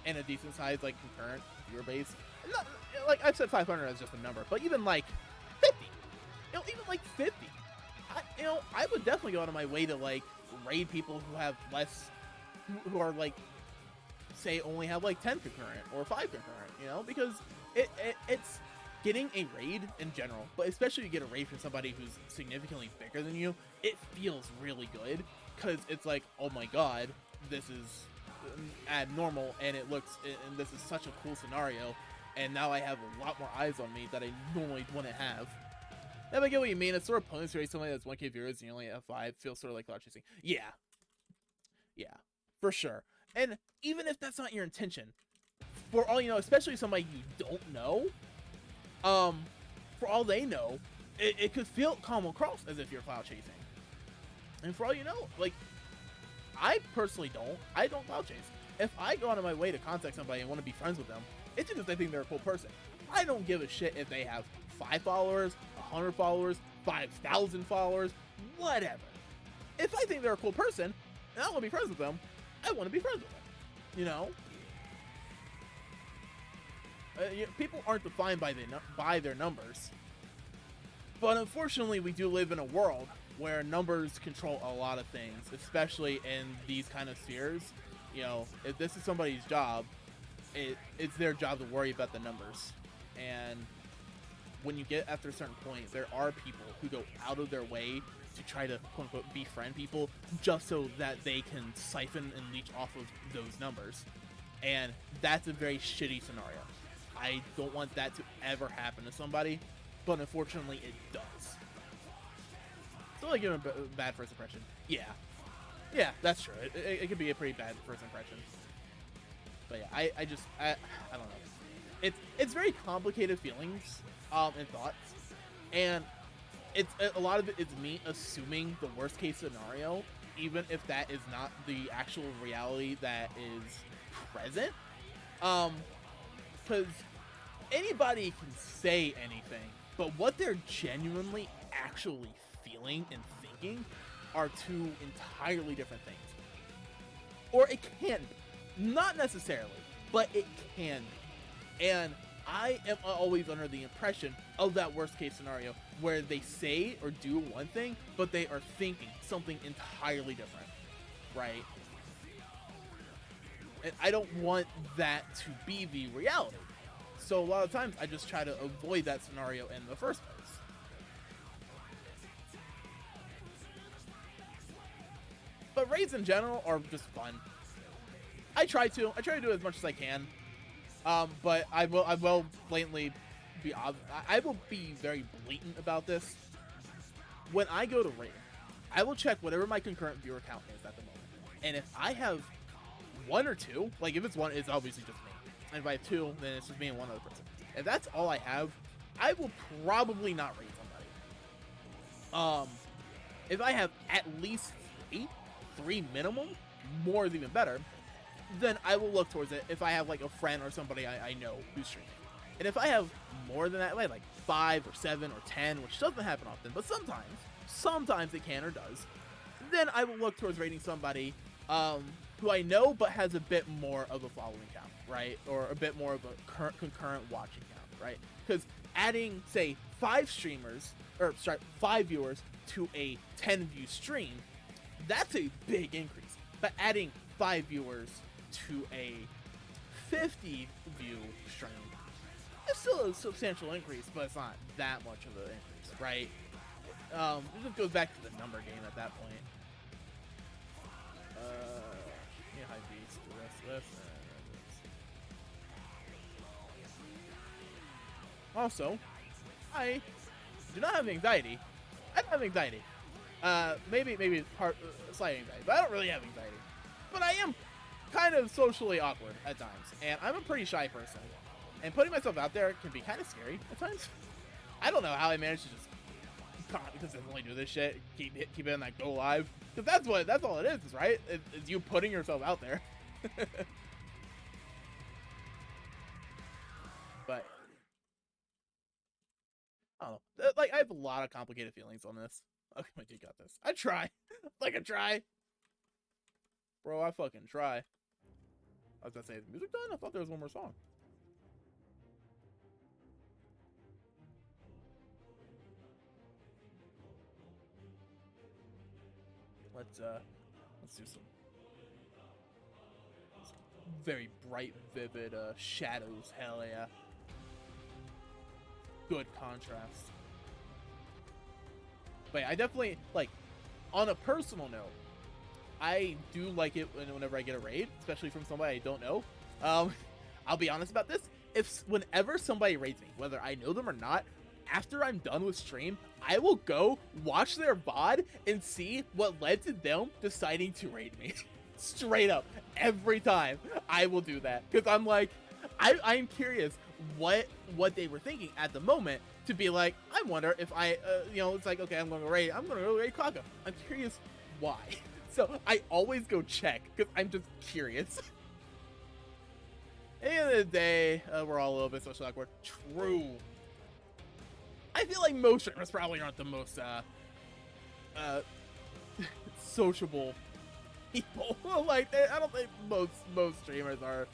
and a decent sized like concurrent viewer base, not, like I've said 500 as just a number, but even like 50, even like 50, I would definitely go out of my way to like raid people who have less, who are like, say only have like 10 concurrent or 5 concurrent, because it's getting a raid in general, but especially you get a raid from somebody who's significantly bigger than you, it feels really good, because it's like, oh my god, this is abnormal, and it looks, and this is such a cool scenario, and now I have a lot more eyes on me that I normally wouldn't have. I get what you mean. It's sort of opponents race somebody that's 1k viewers and you only have 5 feels sort of like cloud chasing. Yeah, for sure. And even if that's not your intention, for all you know, especially somebody you don't know, for all they know, it could come across as if you're cloud chasing. And for all you know, like, I personally I don't cloud chase. If I go out of my way to contact somebody and want to be friends with them, it's just I think they're a cool person. I don't give a shit if they have 5 followers, 100 followers, 5,000 followers, whatever. If I think they're a cool person and I want to be friends with them, I want to be friends with them. People aren't defined by their numbers. But unfortunately, we do live in a world where numbers control a lot of things, especially in these kind of spheres. If this is somebody's job, it's their job to worry about the numbers. And when you get after a certain point, there are people who go out of their way to try to quote-unquote befriend people just so that they can siphon and leech off of those numbers. And that's a very shitty scenario. I don't want that to ever happen to somebody, but unfortunately it does. So like giving a bad first impression. Yeah, that's true. It could be a pretty bad first impression. But yeah, I don't know. It's very complicated feelings and thoughts, and it's a lot of it is me assuming the worst case scenario, even if that is not the actual reality that is present. Because anybody can say anything, but what they're genuinely actually feeling and thinking are two entirely different things. Or it can be. Not necessarily, but it can be. And I am always under the impression of that worst case scenario where they say or do one thing, but they are thinking something entirely different, right? And I don't want that to be the reality. So a lot of times I just try to avoid that scenario in the first place. But raids in general are just fun. I try to do as much as I can. But I will blatantly be I will be very blatant about this. When I go to raid, I will check whatever my concurrent viewer count is at the moment. And if I have 1 or 2, like if it's 1, it's obviously just me. And if I have 2, then it's just me and one other person. If that's all I have, I will probably not raid somebody. If I have at least 3 minimum, more is even better, then I will look towards it if I have like a friend or somebody I know who's streaming. And if I have more than that, like 5 or 7 or 10, which doesn't happen often, but sometimes it can or does, then I will look towards rating somebody who I know but has a bit more of a following count, right? Or a bit more of a concurrent watching count, right? Because adding, say, 5 viewers to a 10 view stream, that's a big increase. But adding 5 viewers to a 50 view stream, it's still a substantial increase, but it's not that much of an increase, right? It just goes back to the number game at that point. High beast, the rest of this. Also, I do not have anxiety. I don't have anxiety. Maybe slight anxiety, but I don't really have anxiety. But I am kind of socially awkward at times, and I'm a pretty shy person. And putting myself out there can be kind of scary at times. I don't know how I managed to just consistently do this shit, keep hitting that go live, because that's all it is, right? It's you putting yourself out there. But I don't know. Like, I have a lot of complicated feelings on this. Okay, my dude got this. I try. Like, I try. Bro, I fucking try. I was gonna say, is the music done? I thought there was one more song. Let's do some very bright, vivid shadows. Hell yeah. Good contrast. But yeah, I definitely, like, on a personal note, I do like it whenever I get a raid, especially from somebody I don't know. I'll be honest about this. Whenever somebody raids me, whether I know them or not, after I'm done with stream, I will go watch their VOD and see what led to them deciding to raid me. Straight up, every time I will do that, because I'm like, I'm curious what they were thinking at the moment, to be like, I wonder if it's like, okay, I'm gonna go raid Kaga. I'm curious why. So I always go check, because I'm just curious. At the end of the day, we're all a little bit social awkward. True. I feel like most streamers probably aren't the most sociable people. Like, I don't think most streamers are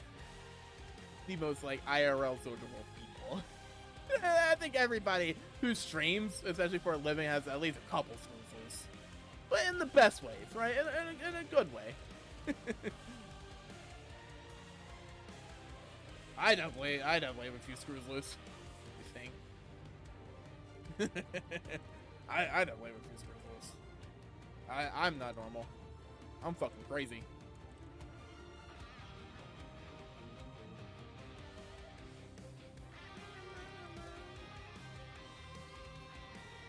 the most, like, IRL sociable people. I think everybody who streams, especially for a living, has at least a couple screws loose. But in the best ways, right? In a good way. I definitely have a few screws loose. I think. I definitely have a few screws loose. I'm not normal. I'm fucking crazy.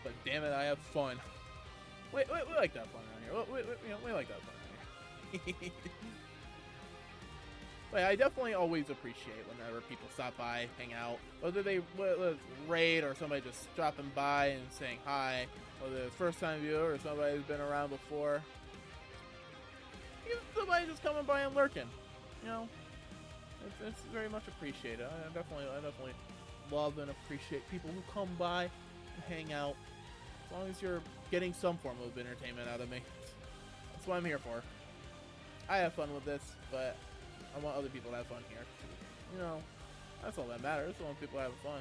But damn it, I have fun. We like that fun around here. We like that fun around here. But I definitely always appreciate whenever people stop by, hang out, whether they raid or somebody just dropping by and saying hi, whether it's first time viewer or somebody who's been around before. Even somebody just coming by and lurking, you know, it's very much appreciated. I definitely love and appreciate people who come by and hang out, as long as you're getting some form of entertainment out of me. That's what I'm here for. I have fun with this, but I want other people to have fun here. You know, that's all that matters. I want people to have fun.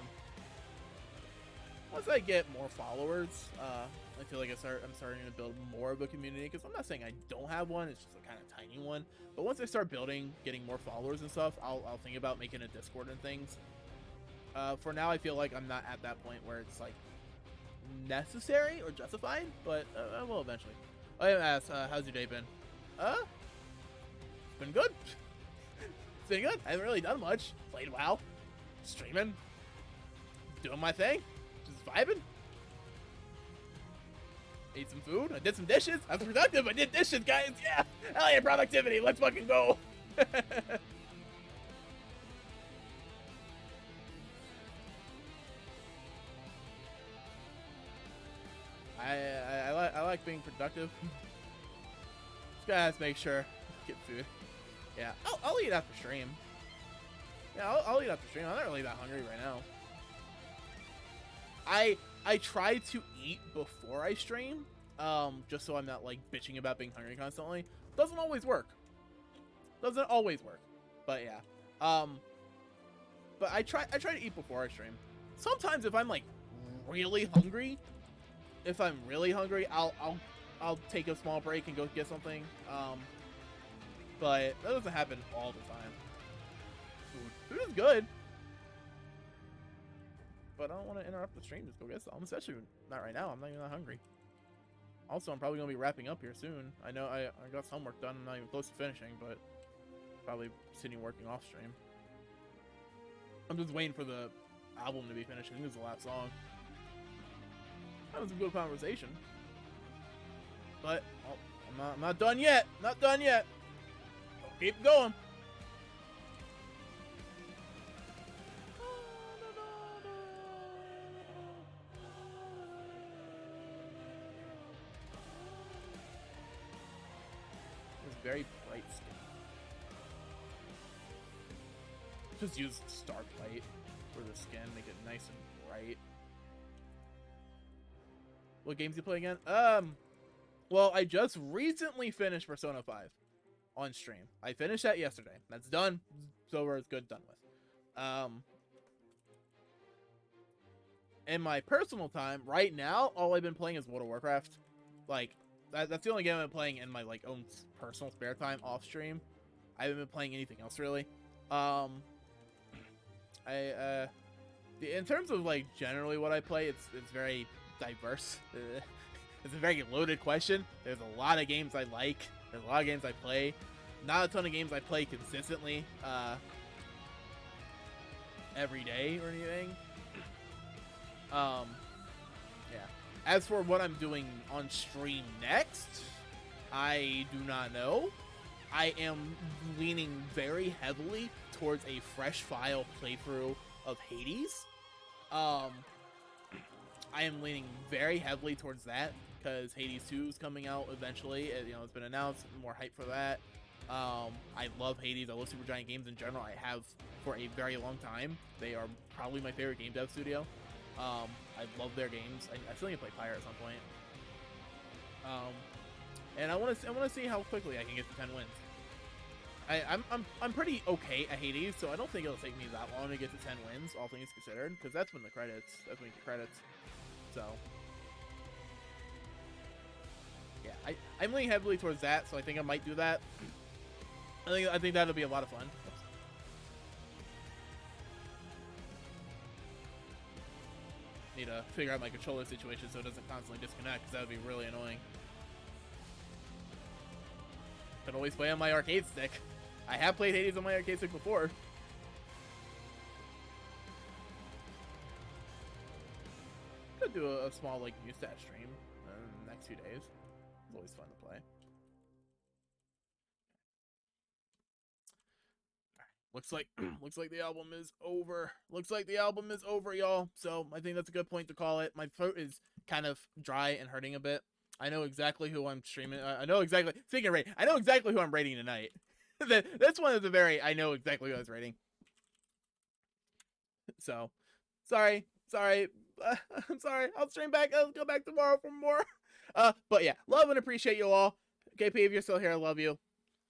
Once I get more followers, I feel like I'm starting to build more of a community, because I'm not saying I don't have one, it's just a kind of tiny one. But once I start getting more followers and stuff, I'll think about making a Discord and things. For now, I feel like I'm not at that point where it's like necessary or justified, but I will eventually. I am asked, how's your day been? It's been good. It's been good. I haven't really done much. Played WoW, streaming, doing my thing, just vibing. Ate some food. I did some dishes. I was productive. I did dishes, guys. Yeah. Hell yeah, productivity. Let's fucking go. I like being productive. Just gotta make sure get food. Yeah, I'll eat after stream. Yeah, I'll eat after stream. I'm not really that hungry right now. I try to eat before I stream, just so I'm not like bitching about being hungry constantly. Doesn't always work. Doesn't always work. But yeah. But I try to eat before I stream. Sometimes if I'm like really hungry, I'll take a small break and go get something. But that doesn't happen all the time. Food is good, but I don't want to interrupt the stream. Just go get some, especially not right now. I'm not even that hungry. Also, I'm probably gonna be wrapping up here soon. I know I got some work done. I'm not even close to finishing, but probably sitting working off stream. I'm just waiting for the album to be finished. I think it's the last song. That was a good conversation, but I'm not done yet. Not done yet. Keep going. very bright skin. Just use Starlight for the skin, make it nice and bright. What games you play again? Well, I just recently finished Persona 5 on stream. I finished that yesterday. That's done. It's over. It's good. Done with. In my personal time, right now, all I've been playing is World of Warcraft. Like, that's the only game I've been playing in my like own personal spare time off stream. I haven't been playing anything else really. In terms of like generally what I play, it's very diverse. It's a very loaded question. There's a lot of games I like. There's a lot of games I play. Not a ton of games I play consistently every day or anything. Yeah. As for what I'm doing on stream next, I do not know. I am leaning very heavily towards a fresh file playthrough of Hades. I am leaning very heavily towards that because Hades 2 is coming out eventually. You know, it's been announced. More hype for that. I love Hades. I love Supergiant Games in general. I have for a very long time. They are probably my favorite game dev studio. I love their games. I still need to play Pyre at some point. And I want to see how quickly I can get to 10 wins. I'm pretty okay at Hades, so I don't think it'll take me that long to get to 10 wins, all things considered, because that's when the credits. That's when you get credits. So yeah, I'm leaning heavily towards that, so I think I might do that. I think that'll be a lot of fun. Need to figure out my controller situation so it doesn't constantly disconnect, because that would be really annoying. Could always play on my arcade stick. I have played Hades on my arcade stick before. Could do a small like new stat stream in the next few days. It's always fun to play. Looks like the album is over. Looks like the album is over, y'all. So I think that's a good point to call it. My throat is kind of dry and hurting a bit. I know exactly who I'm streaming. I know exactly. Speaking of rating, I know exactly who I'm rating tonight. That's one of the very. I know exactly who I was rating. So, sorry. I'm sorry. I'll stream back. I'll go back tomorrow for more. But yeah, love and appreciate you all. KP, if you're still here, I love you.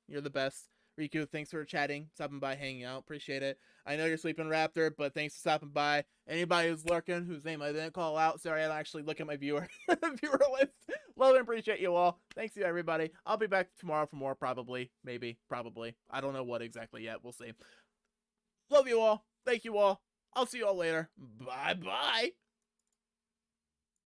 You're the best. Riku, thanks for chatting, stopping by, hanging out. Appreciate it. I know you're sleeping, Raptor, but thanks for stopping by. Anybody who's lurking, whose name I didn't call out, sorry, I don't actually look at my viewer list. Love and appreciate you all. Thanks to everybody. I'll be back tomorrow for more, probably. Maybe. Probably. I don't know what exactly yet. We'll see. Love you all. Thank you all. I'll see you all later. Bye-bye.